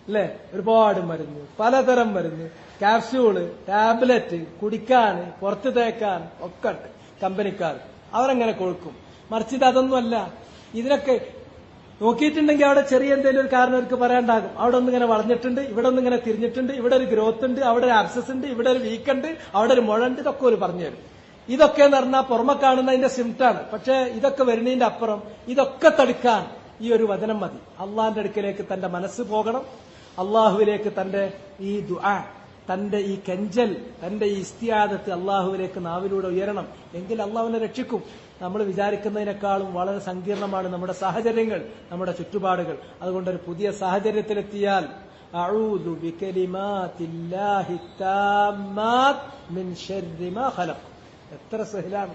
അല്ലേ? ഒരുപാട് മരുന്ന്, പലതരം മരുന്ന്, ക്യാപ്സ്യൂള്, ടാബ്ലറ്റ്, കുടിക്കാൻ, പുറത്ത് തേക്കാൻ ഒക്കെ ഉണ്ട് കമ്പനിക്കാർ. അവരങ്ങനെ കൊടുക്കും. മറിച്ച് ഇത് അതൊന്നുമല്ല. ഇതിനൊക്കെ നോക്കിയിട്ടുണ്ടെങ്കിൽ അവിടെ ചെറിയ എന്തെങ്കിലും ഒരു കാരണം അവർക്ക് പറയാണ്ടാകും. അവിടെ ഒന്നിങ്ങനെ വളഞ്ഞിട്ടുണ്ട്, ഇവിടെ ഒന്നിങ്ങനെ തിരിഞ്ഞിട്ടുണ്ട്, ഇവിടെ ഒരു ഗ്രോത്ത് ഉണ്ട്, അവിടെ ഒരു ആബ്സസ് ഉണ്ട്, ഇവിടെ ഒരു വീക്കുണ്ട്, അവിടെ ഒരു മുഴ ഉണ്ട്. ഇതൊക്കെ ഒരു പറഞ്ഞു തരും. ഇതൊക്കെ എന്ന് പറഞ്ഞാൽ പുറമെ കാണുന്നതിന്റെ സിംറ്റാണ്. പക്ഷെ ഇതൊക്കെ വരുന്നതിന്റെ അപ്പുറം ഇതൊക്കെ തടുക്കാൻ ഈ ഒരു വചനം മതി. അള്ളാന്റെ അടുക്കലേക്ക് തന്റെ മനസ്സ് പോകണം. അള്ളാഹുവിലേക്ക് തന്റെ ഈ ദുആ, തന്റെ ഈ കെഞ്ചൽ, തന്റെ ഈ ഇസ്തിയാദത്ത് അള്ളാഹുവിലേക്ക് നാവിലൂടെ ഉയരണം. എങ്കിൽ അള്ളാഹുവിനെ രക്ഷിക്കും. നമ്മൾ വിചാരിക്കുന്നതിനേക്കാളും വളരെ സങ്കീർണമാണ് നമ്മുടെ സാഹചര്യങ്ങൾ, നമ്മുടെ ചുറ്റുപാടുകൾ. അതുകൊണ്ടൊരു പുതിയ സാഹചര്യത്തിലെത്തിയാൽ അഊദു ബികലിമാതില്ലാഹി താമ്മാത് മിൻ ശർരി മാ ഖലഖ്, എത്ര സഹലാണ്.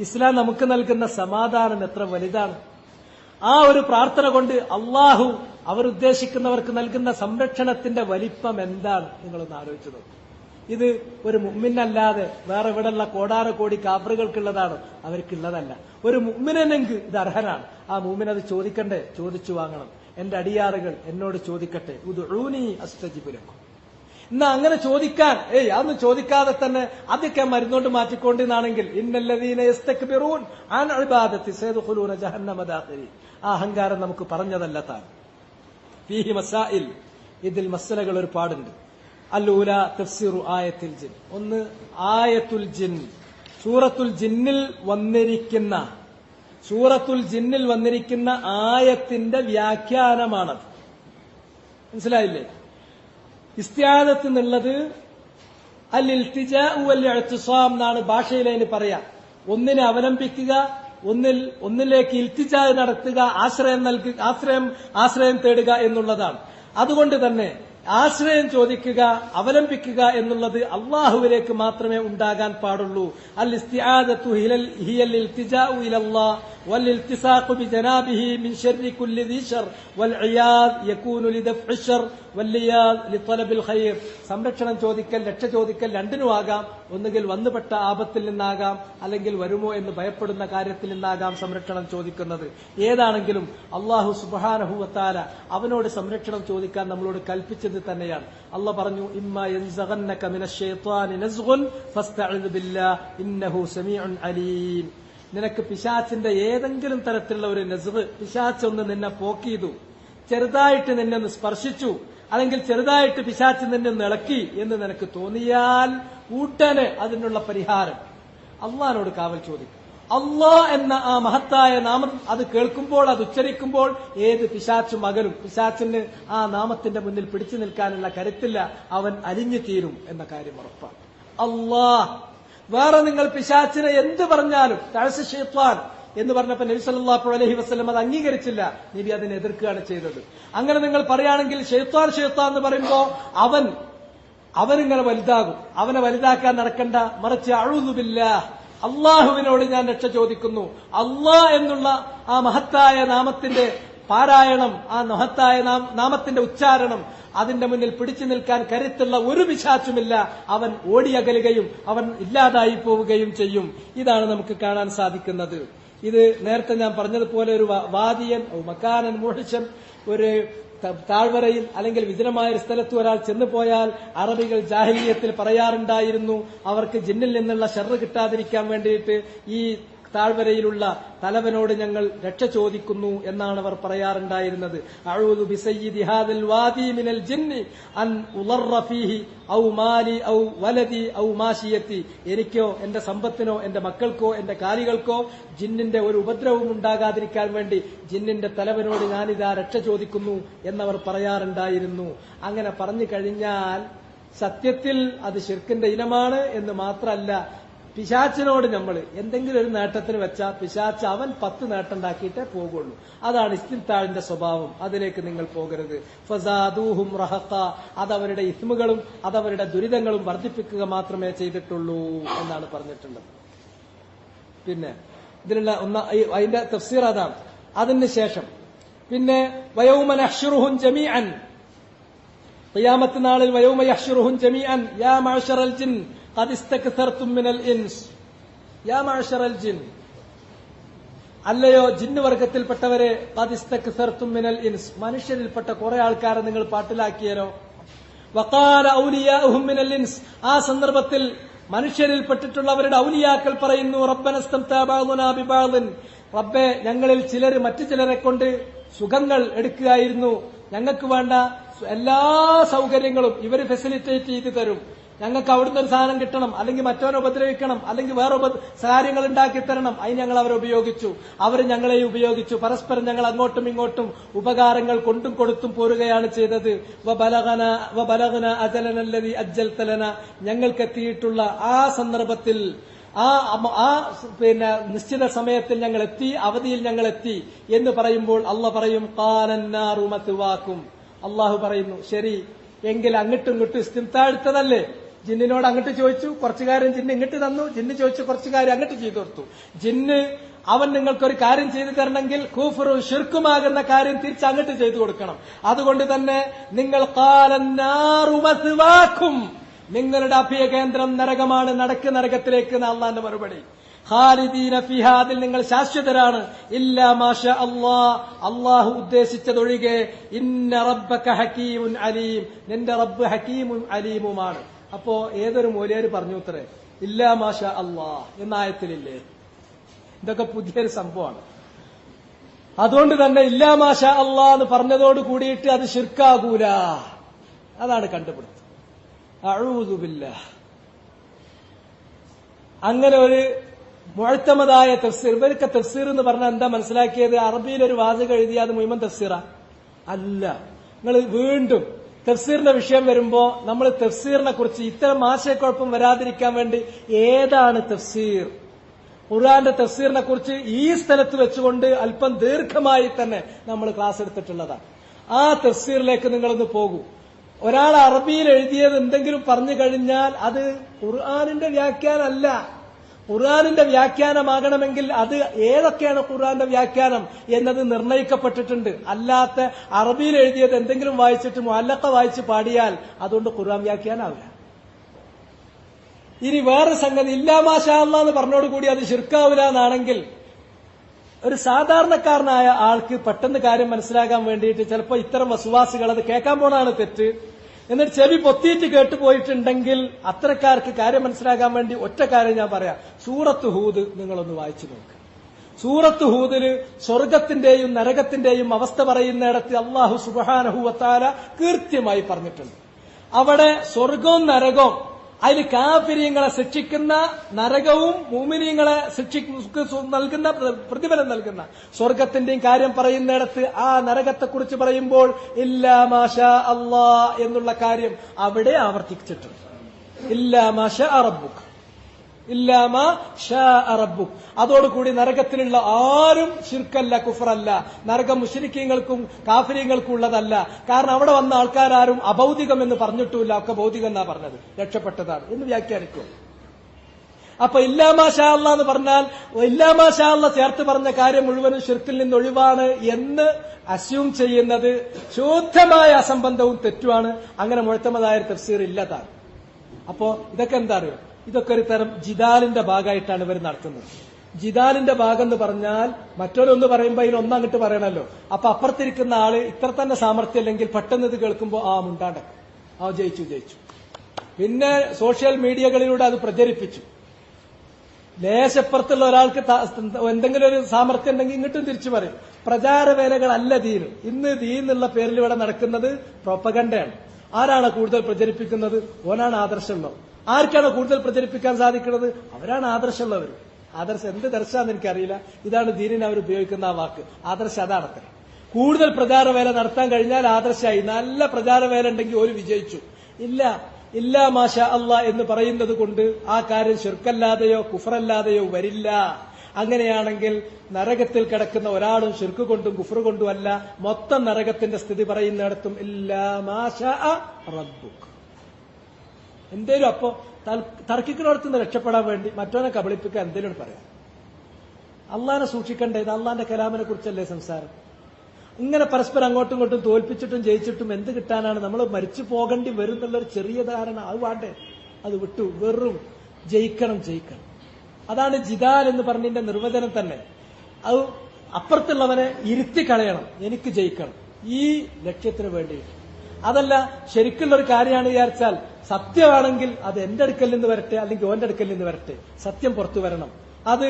ഇസ്ലാം നമുക്ക് നൽകുന്ന സമാധാനം എത്ര വലുതാണ്. ആ ഒരു പ്രാർത്ഥന കൊണ്ട് അള്ളാഹു അവരുദ്ദേശിക്കുന്നവർക്ക് നൽകുന്ന സംരക്ഷണത്തിന്റെ വലിപ്പം എന്താണ് നിങ്ങളൊന്ന് ആലോചിച്ചു നോക്കും. ഇത് ഒരു മുഅ്മിനല്ലാതെ വേറെ ഇവിടെയുള്ള കോടാന കോടി കാഫറുകൾക്കുള്ളതാണ്, അവർക്കുള്ളതല്ല. ഒരു മുഅ്മിനെങ്കിൽ ഇത് അർഹനാണ്. ആ മുഅ്മിൻ അത് ചോദിക്കണ്ടേ? ചോദിച്ചു വാങ്ങണം. എന്റെ അടിയാറുകൾ എന്നോട് ചോദിക്കട്ടെ. ഉദ്ഉനി അസ്തജിബ് ലക്കും. എന്നാ അങ്ങനെ ചോദിക്കാൻ അതൊന്നും ചോദിക്കാതെ തന്നെ അതൊക്കെ മരുന്നോണ്ട് മാറ്റിക്കൊണ്ടെന്നാണെങ്കിൽ ഇന്നല്ലദീന യസ്തക്ബിറൂൻ അൻ ഇബാദത്തി സയദ്ഖുലൂന ജഹന്നമ ദാഖിരീൻ. ആ അഹങ്കാരം നമുക്ക് പറഞ്ഞതല്ല താൻ. ഫീഹി മസായിൽ, ഇതിൽ മസലകൾ ഒരുപാടുണ്ട്. അല്ലൂല തഫ്സീറു ആയത്തുൽ ജിൻ. ഒന്ന് ആയത്തുൽ ജിൻ, സൂറത്തുൽ ജിന്നിൽ വന്നിരിക്കുന്ന ആയത്തിന്റെ വ്യാഖ്യാനമാണത്. മനസ്സിലായില്ലേ? ഇസ്തിആദത്ത് എന്നുള്ളത് അൽ ഇൽതിജാഉ വൽ ഇഅ്തിസാം എന്നാണ് ഭാഷയിൽ അതിന് പറയാ. ഒന്നിനെ അവലംബിക്കുക, ഒന്നിലേക്ക് ഇൽത്തിജാ നടത്തുക, ആശ്രയം തേടുക എന്നുള്ളതാണ്. അതുകൊണ്ട് തന്നെ ആശ്രയം ചോദിക്കുക, അവലംബിക്കുക എന്നുള്ളത് അള്ളാഹുവിലേക്ക് മാത്രമേ ഉണ്ടാകാൻ പാടുള്ളൂ. അൽ ഇസ്തിആദത്തു ഹിയൽ ഇൽതിജാഉ ഇലല്ലാഹ് വൽ ഇൽതിസാഖു ബിജനാബിഹി മിൻ ശർരി കുല്ലി ദീ ശർ വൽ ഇയാദ് യകൂനു ലിദഫ്ഇ ശർ വൽ ഇയാദ് ലിതലബിൽ ഖൈർ. സംരക്ഷണം ചോദിക്കൽ, രക്ഷ ചോദിക്കൽ രണ്ടിനുമാകാം. ഒന്നുകിൽ വന്നുപെട്ട ആപത്തിൽ നിന്നാകാം, അല്ലെങ്കിൽ വരുമോ എന്ന് ഭയപ്പെടുന്ന കാര്യത്തിൽ നിന്നാകാം സംരക്ഷണം ചോദിക്കുന്നത്. ഏതാണെങ്കിലും അള്ളാഹു സുബ്ഹാനഹു വ തആല അവനോട് സംരക്ഷണം ചോദിക്കാൻ നമ്മളോട് കൽപ്പിച്ചത് തന്നെയാണ്. അള്ളാഹ് പറഞ്ഞു, ഇമ്മാ യൻസഗന്നക മിനശ് ശൈത്വാനി നസ്ഗുൻ ഫസ്തഇദ് ബില്ലാഹ് ഇന്നഹു സമീഉൻ അലീം. നിനക്ക് പിശാച്ചിന്റെ ഏതെങ്കിലും തരത്തിലുള്ള ഒരു നസ്ഗ്, പിശാച്ചൊന്ന് നിന്നെ പോക്കിയതു, ചെറുതായിട്ട് നിന്നെ ഒന്ന് സ്പർശിച്ചു, അല്ലെങ്കിൽ ചെറുതായിട്ട് പിശാച്ച് നിന്നെ ഇളക്കി എന്ന് നിനക്ക് തോന്നിയാൽ ഉടനെ അതിനുള്ള പരിഹാരം അള്ളാഹിനോട് കാവൽ ചോദിക്കും. അള്ളാഹ് എന്ന ആ മഹത്തായ നാമം അത് കേൾക്കുമ്പോൾ, അത് ഉച്ചരിക്കുമ്പോൾ ഏത് പിശാച്ചു മകനും, പിശാച്ചിന് ആ നാമത്തിന്റെ മുന്നിൽ പിടിച്ചു നിൽക്കാനുള്ള കരുത്തില്ല, അവൻ അലിഞ്ഞു തീരും എന്ന കാര്യം ഉറപ്പാണ്. അള്ളാഹ്. വേറെ നിങ്ങൾ പിശാച്ചിനെ എന്ത് പറഞ്ഞാലും, തഅസ് ശൈത്വാൻ എന്ന് പറഞ്ഞപ്പോൾ നബി സല്ലല്ലാഹു അലൈഹി വസല്ലം അത് അംഗീകരിച്ചില്ല. നബി അതിനെ എതിർക്കുകയാണ് ചെയ്തത്. അങ്ങനെ നിങ്ങൾ പറയുകയാണെങ്കിൽ ശൈത്വാൻ എന്ന് പറയുമ്പോ അവനിങ്ങനെ വലുതാകും. അവനെ വലുതാക്കാൻ നടക്കണ്ട, മറിച്ച് അഊദു ബില്ലാഹ്, അള്ളാഹുവിനോട് ഞാൻ രക്ഷ ചോദിക്കുന്നു. അള്ളാഹ് എന്നുള്ള ആ മഹത്തായ നാമത്തിന്റെ പാരായണം, ആ മഹത്തായ നാമത്തിന്റെ ഉച്ചാരണം, അതിന്റെ മുന്നിൽ പിടിച്ചു നിൽക്കാൻ കരുത്തുള്ള ഒരു പിശാച്ചുമില്ല. അവൻ ഓടിയകലുകയും അവൻ ഇല്ലാതായി പോവുകയും ചെയ്യും. ഇതാണ് നമുക്ക് കാണാൻ സാധിക്കുന്നത്. ഇത് നേരത്തെ ഞാൻ പറഞ്ഞതുപോലെ ഒരു വാദിയൻ മക്കാനൻ മുഹ്ശൻ, ഒരു താഴ്വരയിൽ അല്ലെങ്കിൽ വിജനമായ ഒരു സ്ഥലത്ത് ഒരാൾ ചെന്നു പോയാൽ അറബികൾ ജാഹിലിയത്തിൽ പറയാറുണ്ടായിരുന്നു, അവർക്ക് ജിന്നിൽ നിന്നുള്ള ശർറ് കിട്ടാതിരിക്കാൻ വേണ്ടിയിട്ട് ഈ താഴ്വരയിലുള്ള തലവനോട് ഞങ്ങൾ രക്ഷ ചോദിക്കുന്നു എന്നാണ് അവർ പറയാറുണ്ടായിരുന്നത്. അഊദു ബിസയ്യിദി ഹാദൽ വാദി മിനൽ ജിന്നി അൻ ഉളറ ഫീഹി ഔ മാലി ഔ വലദി ഔ മാശിയത്തി. എനിക്കോ എന്റെ സമ്പത്തിനോ എന്റെ മക്കൾക്കോ എന്റെ കാലികൾക്കോ ജിന്നിന്റെ ഒരു ഉപദ്രവവും ഉണ്ടാകാതിരിക്കാൻ വേണ്ടി ജിന്നിന്റെ തലവനോട് ഞാനിതാ രക്ഷ ചോദിക്കുന്നു എന്നവർ പറയാറുണ്ടായിരുന്നു. അങ്ങനെ പറഞ്ഞു കഴിഞ്ഞാൽ സത്യത്തിൽ അത് ശിർക്കിന്റെ ഇനമാണ് എന്ന് മാത്രമല്ല, പിശാച്ചിനോട് നമ്മൾ എന്തെങ്കിലും ഒരു നേട്ടത്തിന് വെച്ചാൽ പിശാച്ച് അവൻ 10 നേട്ടം ഉണ്ടാക്കിയിട്ടേ പോകുള്ളൂ. അതാണ് ഇസ്തിംതാഴിന്റെ സ്വഭാവം. അതിലേക്ക് നിങ്ങൾ പോകരുത്. ഫസാദൂഹും റഹഖ, അതവരുടെ ഇസ്മുകളും അതവരുടെ ദുരിതങ്ങളും വർദ്ധിപ്പിക്കുക മാത്രമേ ചെയ്തിട്ടുള്ളൂ എന്നാണ് പറഞ്ഞിട്ടുള്ളത്. പിന്നെ ഇതിലുള്ള അതിന്റെ തഫ്സീർ അതാണ്. അതിനുശേഷം പിന്നെ വയൗമ നഹ്ശുറുഹും ജമീഅൻ, ഖിയാമത്ത് നാളിൽ വയൗമ യഹ്ശുറുഹും ജമീഅൻ യാ മഅ്ശറൽ ജിൻ ഖദ് ഇസ്തക്സർതും മിനൽ ഇൻസ്. യാ മഅ്ശറൽ ജിൻ, അല്ലയോ ജിന്ന് വർഗത്തിൽപ്പെട്ടവരെ, ഖദ് ഇസ്തക്സർതും മിനൽ ഇൻസ്, മനുഷ്യരിൽപ്പെട്ട കുറെ ആൾക്കാരെ നിങ്ങൾ പാട്ടിലാക്കിയല്ലോ. വഖാല ഔലിയാഉഹും മിനൽ ഇൻസ്, ആ സന്ദർഭത്തിൽ മനുഷ്യരിൽപ്പെട്ടിട്ടുള്ളവരുടെ ഔലിയാക്കൾ പറയുന്നു, റബ്ബനസ്തംതാ ബഅദുനാ ബിബഅദിൻ, റബ്ബേ ഞങ്ങളിൽ ചിലർ മറ്റു ചിലരെ കൊണ്ട് സുഖങ്ങൾ എടുക്കുകയായിരുന്നു, ഞങ്ങൾക്ക് വേണ്ട എല്ലാ സൗകര്യങ്ങളും ഇവർ ഫെസിലിറ്റേറ്റ് ചെയ്തു തരും, ഞങ്ങൾക്ക് അവിടുന്ന് ഒരു സാധനം കിട്ടണം, അല്ലെങ്കിൽ മറ്റവനെ ഉപദ്രവിക്കണം, അല്ലെങ്കിൽ വേറെ കാര്യങ്ങൾ ഉണ്ടാക്കി തരണം, അതിന് ഞങ്ങൾ അവരെ ഉപയോഗിച്ചു, അവർ ഞങ്ങളെ ഉപയോഗിച്ചു, പരസ്പരം ഞങ്ങൾ അങ്ങോട്ടും ഇങ്ങോട്ടും ഉപകാരങ്ങൾ കൊണ്ടും കൊടുത്തും പോരുകയാണ് ചെയ്തത്. വബലഗന അജലനല്ലദീ അജ്ജൽത ലനാ, ഞങ്ങൾക്കെത്തിയിട്ടുള്ള ആ സന്ദർഭത്തിൽ പിന്നെ നിശ്ചിത സമയത്തിൽ ഞങ്ങൾ എത്തി, അവധിയിൽ ഞങ്ങൾ എത്തി എന്ന് പറയുമ്പോൾ അള്ളാഹ് പറയും ഖാലന്നാറു മത്വാക്കും. അള്ളാഹു പറയുന്നു, ശരി എങ്കിൽ അങ്ങോട്ടും ഇങ്ങോട്ടും ഇസ്തിംതാഴ്ത്തതല്ലേ, ജിന്നിനോട് അങ്ങോട്ട് ചോദിച്ചു, കുറച്ചു കാര്യം ജിന്ന് ഇങ്ങോട്ട് തന്നു, ജിന്ന് ചോദിച്ചു കുറച്ചു കാര്യം അങ്ങോട്ട് ചെയ്തു കൊടുത്തു. ജിന്ന് അവൻ നിങ്ങൾക്കൊരു കാര്യം ചെയ്തു തരണമെങ്കിൽ കൂഫറും ശിർക്കുമാകുന്ന കാര്യം തിരിച്ച് അങ്ങോട്ട് ചെയ്തു കൊടുക്കണം. അതുകൊണ്ട് തന്നെ നിങ്ങൾ ഖാലന്നാറു മത്വാക്കും, നിങ്ങളുടെ അഭയകേന്ദ്രം നരകമാണ്, നടക്ക് നരകത്തിലേക്ക് അള്ളാന്റെ മറുപടി. ഖാലിദീന ഫിഹാ, അതിൽ നിങ്ങൾ ശാശ്വതരാണ്. ഇല്ലാ മാഷാ അല്ലാഹ്, അള്ളാഹു ഉദ്ദേശിച്ചതൊഴികെ. ഇന്ന റബ്ബക ഹകീമുൻ അലീം, നിന്റെ റബ്ബ് ഹകീമുൻ അലീമുമാണ്. അപ്പോ ഏതൊരു മൂലയര് പറഞ്ഞു ഉത്തരേ ഇല്ലാ മാഷാ അല്ലാഹ് എന്ന ആയത്തിലില്ലേ? ഇതൊക്കെ പുതിയൊരു സംഭവമാണ്. അതുകൊണ്ട് തന്നെ ഇല്ലാ മാഷാ അല്ലാഹ് എന്ന് പറഞ്ഞതോട് കൂടിയിട്ട് അത് ശിർക്കാകൂല, അതാണ് കണ്ടുപിടുത്തം. അഊദു ബില്ലാഹ്. അങ്ങനെ ഒരു മുഅ്തമദായ തഫ്സീർ. ഇവർക്ക് തഫ്സീർ എന്ന് പറഞ്ഞാൽ എന്താ മനസ്സിലാക്കിയത്? അറബിയിൽ ഒരു വാചകം എഴുതിയാൽ അത് മുഴുവൻ തഫ്സീറാ? അല്ല. നിങ്ങൾ വീണ്ടും തഫ്സീറിന്റെ വിഷയം വരുമ്പോ നമ്മൾ തഫ്സീറിനെ കുറിച്ച് ഇത്തരം ആശയക്കുഴപ്പം വരാതിരിക്കാൻ വേണ്ടി ഏതാണ് തഫ്സീർ, ഖുർആന്റെ തഫ്സീറിനെ കുറിച്ച് ഈ സ്ഥലത്ത് വെച്ചുകൊണ്ട് അല്പം ദീർഘമായി തന്നെ നമ്മൾ ക്ലാസ് എടുത്തിട്ടുള്ളതാണ്. ആ തഫ്സീറിലേക്ക് നിങ്ങളൊന്ന് പോകൂ. ഒരാൾ അറബിയിൽ എഴുതിയത് എന്തെങ്കിലും പറഞ്ഞു കഴിഞ്ഞാൽ അത് ഖുർആനിന്റെ വ്യാഖ്യാനമല്ല. ഖുർആനിന്റെ വ്യാഖ്യാനമാകണമെങ്കിൽ അത് ഏതൊക്കെയാണ് ഖുർആന്റെ വ്യാഖ്യാനം എന്നത് നിർണയിക്കപ്പെട്ടിട്ടുണ്ട്. അല്ലാത്ത അറബിയിൽ എഴുതിയത് എന്തെങ്കിലും വായിച്ചിട്ട് മുഅല്ലഖ വായിച്ച് പാടിയാൽ അതുകൊണ്ട് ഖുർആൻ വ്യാഖ്യാനാവില്ല. ഇനി വേറെ സംഗതി, ഇല്ലാ മാഷാ അല്ലാഹ് എന്ന് പറഞ്ഞോടുകൂടി അത് ശിർക്കാവില്ല എന്നാണെങ്കിൽ ഒരു സാധാരണക്കാരനായ ആൾക്ക് പെട്ടെന്ന് കാര്യം മനസ്സിലാക്കാൻ വേണ്ടിയിട്ട് ചിലപ്പോൾ ഇത്തരം വസുവാസികൾ അത് കേൾക്കാൻ പോണാണ് തെറ്റ്, എന്നിട്ട് ചെവി പൊത്തിയിട്ട് കേട്ടുപോയിട്ടുണ്ടെങ്കിൽ അത്തരക്കാർക്ക് കാര്യം മനസ്സിലാക്കാൻ വേണ്ടി ഒറ്റ കാര്യം ഞാൻ പറയാം. സൂറത്ത് ഹൂദ് നിങ്ങളൊന്ന് വായിച്ചു നോക്കുക. സൂറത്ത് ഹൂദില് സ്വർഗത്തിന്റെയും നരകത്തിന്റെയും അവസ്ഥ പറയുന്നിടത്ത് അല്ലാഹു സുബ്ഹാനഹു വ തആല കൃത്യമായി പറഞ്ഞിട്ടുണ്ട്. അവിടെ സ്വർഗവും നരകവും, അതിൽ കാഫിരീങ്ങളെ ശിക്ഷിക്കുന്ന നരകവും മുഅ്മിനീങ്ങളെ നൽകുന്ന പ്രതിഫലം നൽകുന്ന സ്വർഗത്തിന്റെയും കാര്യം പറയുന്നിടത്ത് ആ നരകത്തെക്കുറിച്ച് പറയുമ്പോൾ ഇല്ലാ മാഷാ അല്ലാഹ് എന്നുള്ള കാര്യം അവിടെ ആവർത്തിച്ചിട്ടുണ്ട്. ഇല്ലാ മാഷാ റബ്ബുക, ഇല്ലാ മാ ഷാ റബ്ബുക. അതോടുകൂടി നരകത്തിലുള്ള ആരും ശിർക്കല്ല, കുഫറല്ല. നരകം മുശ്രിക്കീങ്ങൾക്കും കാഫിരീങ്ങൾക്കും ഉള്ളതല്ല. കാരണം അവിടെ വന്ന ആൾക്കാരും അഭൗതികം എന്ന് പറഞ്ഞിട്ടുമില്ല, ഒക്കെ ഭൗതികം എന്നാ പറഞ്ഞത്, രക്ഷപ്പെട്ടതാണ് എന്ന് വ്യാഖ്യാനിക്കും. അപ്പൊ ഇല്ലാ മാ ഷാ അല്ലാഹ് എന്ന് പറഞ്ഞാൽ ഇല്ലാ മാ ഷാ അല്ലാഹ് ചേർത്ത് പറഞ്ഞ കാര്യം മുഴുവനും ശിർക്കിൽ നിന്ന് ഒഴിവാണ് എന്ന് അസ്യൂം ചെയ്യുന്നത് ശുദ്ധമായ അസംബന്ധവും തെറ്റുമാണ്. അങ്ങനെ മുഅ്തമദായ തഫ്സീർ ഇല്ലതാണ്. അപ്പോ ഇതൊക്കെ എന്താ അറിയോ? ഇതൊക്കെ ഒരു തരം ജിദാലിന്റെ ഭാഗമായിട്ടാണ് ഇവർ നടത്തുന്നത്. ജിദാലിന്റെ ഭാഗം എന്ന് പറഞ്ഞാൽ മറ്റൊരൊന്ന് പറയുമ്പോ അതിന് ഒന്നങ്ങിട്ട് പറയണല്ലോ. അപ്പൊ അപ്പുറത്തിരിക്കുന്ന ആള് ഇത്ര തന്നെ സാമർത്ഥ്യം അല്ലെങ്കിൽ പെട്ടെന്ന് ഇത് കേൾക്കുമ്പോ മുണ്ടാണ്ടൊക്കെ ജയിച്ചു. പിന്നെ സോഷ്യൽ മീഡിയകളിലൂടെ അത് പ്രചരിപ്പിച്ചു. ലേശപ്പുറത്തുള്ള ഒരാൾക്ക് എന്തെങ്കിലും ഒരു സാമർത്ഥ്യം ഉണ്ടെങ്കിൽ ഇങ്ങോട്ടും തിരിച്ചു പറയും. പ്രചാരവേലകളല്ല ദീൻ. ഇന്ന് ദീൻ എന്നുള്ള പേരിൽ ഇവിടെ നടക്കുന്നത് പ്രൊപ്പഗണ്ടയാണ്. ആരാണ് കൂടുതൽ പ്രചരിപ്പിക്കുന്നത്? ഓനാണ് ആദർശമുള്ളത്. ആർക്കാണ് കൂടുതൽ പ്രചരിപ്പിക്കാൻ സാധിക്കുന്നത്? അവരാണ് ആദർശമുള്ളവർ. ആദർശം എന്ത് ദർശാന്ന് എനിക്കറിയില്ല. ഇതാണ് ദീനിന് അവർ ഉപയോഗിക്കുന്ന ആ വാക്ക്. ആദർശം അതാണത്ര. കൂടുതൽ പ്രചാരവേല നടത്താൻ കഴിഞ്ഞാൽ ആദർശമായി. നല്ല പ്രചാരവേല ഉണ്ടെങ്കിൽ ഒരു വിജയിച്ചു. ഇല്ലാ മാഷാ അല്ലാഹ് എന്ന് പറയുന്നത് കൊണ്ട് ആ കാര്യം ശിർക്കല്ലാതെയോ കുഫറല്ലാതെയോ വരില്ല. അങ്ങനെയാണെങ്കിൽ നരകത്തിൽ കിടക്കുന്ന ഒരാളും ശിർക്ക് കൊണ്ടും കുഫർ കൊണ്ടും അല്ല. മൊത്തം നരകത്തിന്റെ സ്ഥിതി പറയുന്നിടത്തും ഇല്ലാ മാഷാ റബ്ബുക. എന്തേലും അപ്പോ തർക്കിക്കുന്നിടത്തുനിന്ന് രക്ഷപ്പെടാൻ വേണ്ടി മറ്റവനെ കബളിപ്പിക്കാൻ എന്തേലും പറയാം. അള്ളാഹിനെ സൂക്ഷിക്കേണ്ടത് അള്ളാഹിന്റെ കലാമിനെ കുറിച്ചല്ലേ സംസാരം. ഇങ്ങനെ പരസ്പരം അങ്ങോട്ടും ഇങ്ങോട്ടും തോൽപ്പിച്ചിട്ടും ജയിച്ചിട്ടും എന്ത് കിട്ടാനാണ്? നമ്മൾ മരിച്ചു പോകേണ്ടി വരും എന്നുള്ളൊരു ചെറിയ ധാരണ അത് വേണ്ടേ? അത് വിട്ടു. വെറും ജയിക്കണം. അതാണ് ജിദാൽ എന്ന് പറഞ്ഞതിന്റെ നിർവചനം തന്നെ. അത് അപ്പുറത്തുള്ളവനെ ഇരുത്തി കളയണം, എനിക്ക് ജയിക്കണം, ഈ ലക്ഷ്യത്തിന് വേണ്ടി. അതല്ല ശരിക്കുള്ള ഒരു കാര്യമാണ് വിചാരിച്ചാൽ സത്യമാണെങ്കിൽ അത് എന്റെ അടുക്കൽ നിന്ന് വരട്ടെ, അല്ലെങ്കിൽ ഓന്റെ അടുക്കൽ നിന്ന് വരട്ടെ, സത്യം പുറത്തു വരണം. അത്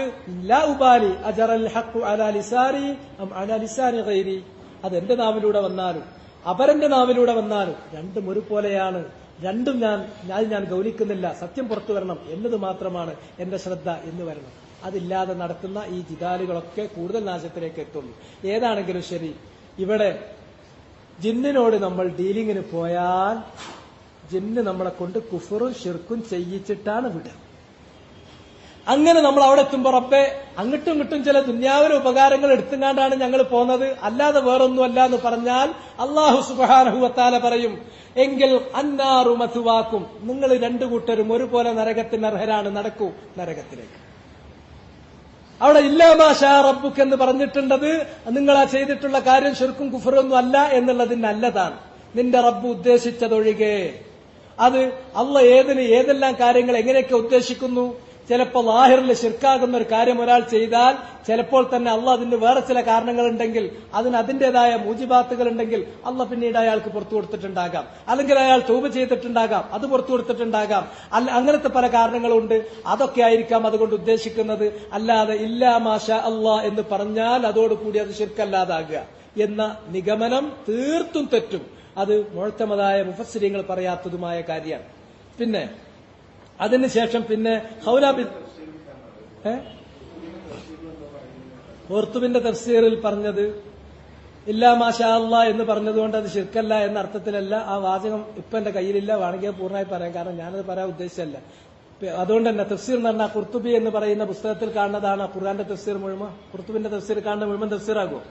ലാ ഉബാലി അജറൽ ഹഖു അലാ ലിസാനി അം അലാ ലിസാനി ഗൈരി. അത് എന്റെ നാവിലൂടെ വന്നാലും അപരന്റെ നാവിലൂടെ വന്നാലും രണ്ടും ഒരുപോലെയാണ്. രണ്ടും ഞാൻ ഗൗനിക്കുന്നില്ല. സത്യം പുറത്തു വരണം എന്നത് മാത്രമാണ് എന്റെ ശ്രദ്ധ എന്ന് വരണം. അതില്ലാതെ നടത്തുന്ന ഈ ജിദാലുകളൊക്കെ കൂടുതൽ നാശത്തിലേക്ക് എത്തുള്ളൂ. ഏതാണെങ്കിലും ശരി, ഇവിടെ ജിന്നിനോട് നമ്മൾ ഡീലിങ്ങിന് പോയാൽ ജിന്ന് നമ്മളെ കൊണ്ട് കുഫറും ഷിർക്കും ചെയ്യിച്ചിട്ടാണ് വിടുക. അങ്ങനെ നമ്മൾ അവിടെ എത്തുമ്പോ റബ്ബേ അങ്ങോട്ടും ഇങ്ങോട്ടും ചില ദുന്യാവിലെ ഉപകാരങ്ങൾ എടുത്തുകൊണ്ടാണ് ഞങ്ങൾ പോകുന്നത്, അല്ലാതെ വേറൊന്നുമല്ല എന്ന് പറഞ്ഞാൽ അല്ലാഹു സുബ്ഹാനഹു വ തആല പറയും, എങ്കിൽ അന്നാറു മഥുവാക്കും, നിങ്ങൾ രണ്ടു കൂട്ടരും ഒരുപോലെ നരകത്തിന് അർഹരാണ്, നടക്കൂ നരകത്തിലേക്ക്. അവിടെ ഇല്ലാ മാ ഷാ റബ്ബുക എന്ന് പറഞ്ഞിട്ടുണ്ടത് നിങ്ങൾ ആ ചെയ്തിട്ടുള്ള കാര്യം ശിർക്കും കുഫറൊന്നും അല്ല എന്നുള്ളത് നല്ലതാണ്. നിന്റെ റബ്ബ് ഉദ്ദേശിച്ചതൊഴികെ. അത് അള്ളാഹ് ഏതെല്ലാം കാര്യങ്ങൾ എങ്ങനെയൊക്കെ ഉദ്ദേശിക്കുന്നു. ചിലപ്പോൾ ലാഹിറിൽ ശിർക്കാകുന്ന ഒരു കാര്യം ഒരാൾ ചെയ്താൽ ചിലപ്പോൾ തന്നെ അള്ളാഹ് അതിന് വേറെ ചില കാരണങ്ങളുണ്ടെങ്കിൽ, അതിന് അതിന്റേതായ മൂജിബാത്തുകൾ ഉണ്ടെങ്കിൽ അള്ളാഹ് പിന്നീട് അയാൾക്ക് പുറത്തു കൊടുത്തിട്ടുണ്ടാകാം. അല്ലെങ്കിൽ അയാൾ തൗബ ചെയ്തിട്ടുണ്ടാകാം, അത് പുറത്തു കൊടുത്തിട്ടുണ്ടാകാം. അങ്ങനത്തെ പല കാരണങ്ങളുണ്ട്. അതൊക്കെ ആയിരിക്കാം അതുകൊണ്ട് ഉദ്ദേശിക്കുന്നത്. അല്ലാതെ ഇല്ലാ മാഷാ അല്ലാഹ് എന്ന് പറഞ്ഞാൽ അതോടുകൂടി അത് ശിർക്കല്ലാതാകുക എന്ന നിഗമനം തീർത്തും തെറ്റും. അത് മുഅ്തമദായ മുഫസ്സിരീങ്ങൾ പറയാത്തതുമായ കാര്യമാണ്. പിന്നെ അതിനുശേഷം പിന്നെ ഖൗലാബി ഖുർത്തുബിന്റെ തഫ്സീറിൽ പറഞ്ഞത് ഇല്ലാ മാഷാ അല്ലാ എന്ന് പറഞ്ഞതുകൊണ്ട് അത് ശിർക്കല്ല എന്ന അർത്ഥത്തിലല്ല. ആ വാചകം ഇപ്പൊ എന്റെ കയ്യിലില്ല, വേണമെങ്കിൽ പൂർണ്ണമായി പറയാം, കാരണം ഞാനത് പറയാൻ ഉദ്ദേശിച്ചല്ല. അതുകൊണ്ട് തന്നെ തഫ്സീർ എന്ന് പറഞ്ഞാൽ ഖുർത്തുബി എന്ന് പറയുന്ന പുസ്തകത്തിൽ കാണുന്നതാണ് ഖുർആന്റെ തഫ്സീർ മുഴുവൻ. ഖുർത്തുബിന്റെ തഫ്സീർ കാണുന്ന മുഴുവൻ തഫ്സീറാകും.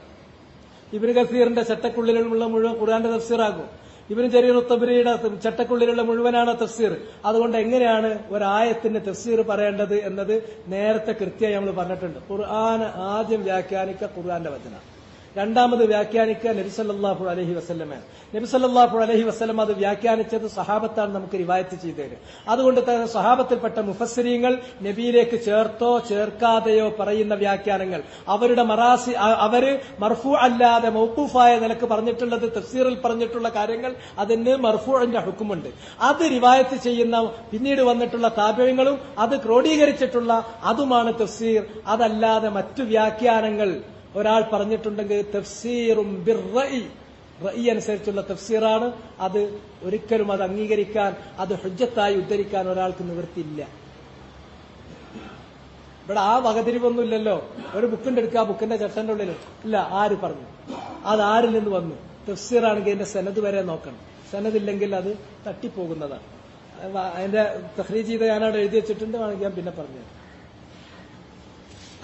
ഇബ്നു കസീറിന്റെ ചട്ടക്കുള്ളിലുള്ള മുഴുവൻ ഖുർആന്റെ തഫ്സീറാകും. ഇബ്നു ജരീർ തബ്രിയുടെ ചട്ടക്കുള്ളിലുള്ള മുഴുവനാണ് തഫ്സീർ. അതുകൊണ്ട് എങ്ങനെയാണ് ഒരായത്തിന് തഫ്സീർ പറയേണ്ടത് എന്നത് നേരത്തെ കൃത്യമായി നമ്മൾ പറഞ്ഞിട്ടുണ്ട്. ഖുർആൻ ആദ്യം വ്യാഖ്യാനിക്കുക ഖുർആന്റെ വചന, രണ്ടാമത് വ്യാഖ്യാനിക്കുക നബി സല്ലല്ലാഹു അലൈഹി വസല്ലമ. നബി സല്ലല്ലാഹു അലൈഹി വസല്ലം അത് വ്യാഖ്യാനിച്ചത് സഹാബത്താണ് നമുക്ക് റിവായത്ത് ചെയ്തത്. അതുകൊണ്ട് തന്നെ സഹാബത്തിൽപ്പെട്ട മുഫസ്സിരീങ്ങൾ നബിയിലേക്ക് ചേർത്തോ ചേർക്കാതെയോ പറയുന്ന വ്യാഖ്യാനങ്ങൾ, അവരുടെ അവര് മർഫൂ അല്ലാതെ മൗഖൂഫായ നിലക്ക് പറഞ്ഞിട്ടുള്ളത്, തഫ്സീറിൽ പറഞ്ഞിട്ടുള്ള കാര്യങ്ങൾ, അതിന് മർഫൂഇന്റെ ഹുക്കുമുണ്ട്. അത് റിവായത്ത് ചെയ്യുന്ന പിന്നീട് വന്നിട്ടുള്ള താബിഈങ്ങളും അത് ക്രോഡീകരിച്ചിട്ടുള്ള അതുമാണ് തഫ്സീർ. അതല്ലാതെ മറ്റു വ്യാഖ്യാനങ്ങൾ ഒരാൾ പറഞ്ഞിട്ടുണ്ടെങ്കിൽ തഫ്സീറും ബിർറഇ, റഅി അനുസരിച്ചുള്ള തഫ്സീറാണ്. അത് ഒരിക്കലും അത് അംഗീകരിക്കാൻ, അത് ഹുജ്ജത്തായി ഉദ്ധരിക്കാൻ ഒരാൾക്ക് നിവൃത്തിയില്ല. ഇവിടെ ആ വകതിരിവൊന്നുമില്ലല്ലോ. ഒരു ബുക്കിന്റെ എടുക്കുക, ആ ബുക്കിന്റെ ചട്ടന്റെ ഉള്ളിൽ ഇല്ല, ആര് പറഞ്ഞു, അത് ആരിൽ നിന്ന് വന്നു. തഫ്സീറാണെങ്കിൽ അതിന്റെ സനദ് വരെ നോക്കണം. സനദില്ലെങ്കിൽ അത് തട്ടിപ്പോകുന്നതാണ്. അതിന്റെ തഖ്രീജ് ചെയ്ത് ഞാനവിടെ എഴുതി വെച്ചിട്ടുണ്ട്, വേണമെങ്കിൽ ഞാൻ പിന്നെ പറഞ്ഞു.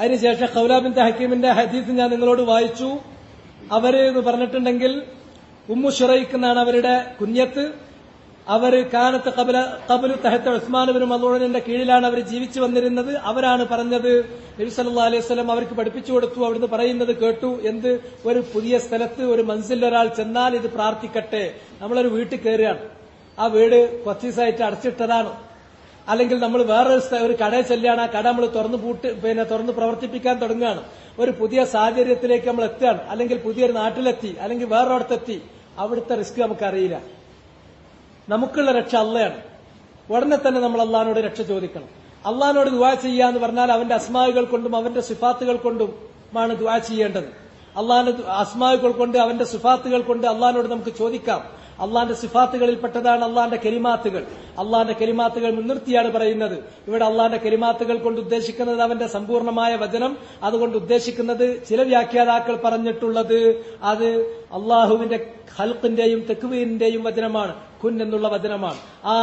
അതിനുശേഷം ഖൗല ബിൻത് ഹക്കീമിന്റെ ഹദീസ് ഞാൻ നിങ്ങളോട് വായിച്ചു. അവര് എന്ന് പറഞ്ഞിട്ടുണ്ടെങ്കിൽ ഉമ്മു ശുറൈഖ് എന്നാണ് അവരുടെ കുഞ്ഞത്ത്. അവര് കാനത്ത് ഖബലു തഹത്ത ഉസ്മാൻ ഇബ്നു മദ്ഊനിന്റെ കീഴിലാണ് അവർ ജീവിച്ചു വന്നിരുന്നത്. അവരാണ് പറഞ്ഞത്, നബി സല്ലല്ലാഹു അലൈഹി വസല്ലം അവർക്ക് പഠിപ്പിച്ചു കൊടുത്തു. അവിടുന്ന് പറയുന്നത് കേട്ടു, എന്ത്, ഒരു പുതിയ സ്ഥലത്ത് ഒരു മൻസിൽ ഒരാൾ ചെന്നാൽ ഇത് പ്രാർത്ഥിക്കട്ടെ. നമ്മളൊരു വീട്ടിൽ കയറുകയാണ്, ആ വീട് കുറച്ച് ദിവസമായിട്ട് അടച്ചിട്ടതാണ്, അല്ലെങ്കിൽ നമ്മൾ വേറൊരു കടയിൽ ചെല്ലുകയാണ്, ആ കട നമ്മൾ തുറന്ന് പ്രവർത്തിപ്പിക്കാൻ തുടങ്ങുകയാണ്. ഒരു പുതിയ സാഹചര്യത്തിലേക്ക് നമ്മൾ എത്തുകയാണ്, അല്ലെങ്കിൽ പുതിയൊരു നാട്ടിലെത്തി, അല്ലെങ്കിൽ വേറൊരിടത്തെത്തി. അവിടുത്തെ റിസ്ക് നമുക്കറിയില്ല. നമുക്കുള്ള രക്ഷ അള്ളയാണ്. ഉടനെ തന്നെ നമ്മൾ അള്ളാഹിനോട് രക്ഷ ചോദിക്കണം. അള്ളാഹിനോട് ദുആ ചെയ്യാന്ന് പറഞ്ഞാൽ അവന്റെ അസ്മാകൾ കൊണ്ടും അവന്റെ സിഫാത്തുകൾ കൊണ്ടുമാണ് ദുആ ചെയ്യേണ്ടത്. അള്ളാഹിന്റെ അസ്മാകൾ കൊണ്ട് അവന്റെ സിഫാത്തുകൾ കൊണ്ട് അള്ളാഹിനോട് നമുക്ക് ചോദിക്കാം. അള്ളാന്റെ സിഫാത്തുകളിൽപ്പെട്ടതാണ് അള്ളാന്റെ കലിമാത്തുകൾ. അള്ളാന്റെ കലിമാത്തുകൾ മുൻനിർത്തിയാണ് പറയുന്നത്. ഇവിടെ അള്ളാന്റെ കലിമാത്തുകൾ കൊണ്ട് ഉദ്ദേശിക്കുന്നത് അവന്റെ സമ്പൂർണമായ വചനം. അതുകൊണ്ട് ഉദ്ദേശിക്കുന്നത് ചില വ്യാഖ്യാതാക്കൾ പറഞ്ഞിട്ടുള്ളത് അത് അള്ളാഹുവിന്റെ ഖൽഖിന്റെയും തക്വീനിന്റെയും വചനമാണ്, കുൻ എന്നുള്ള വചനമാണ്. ആ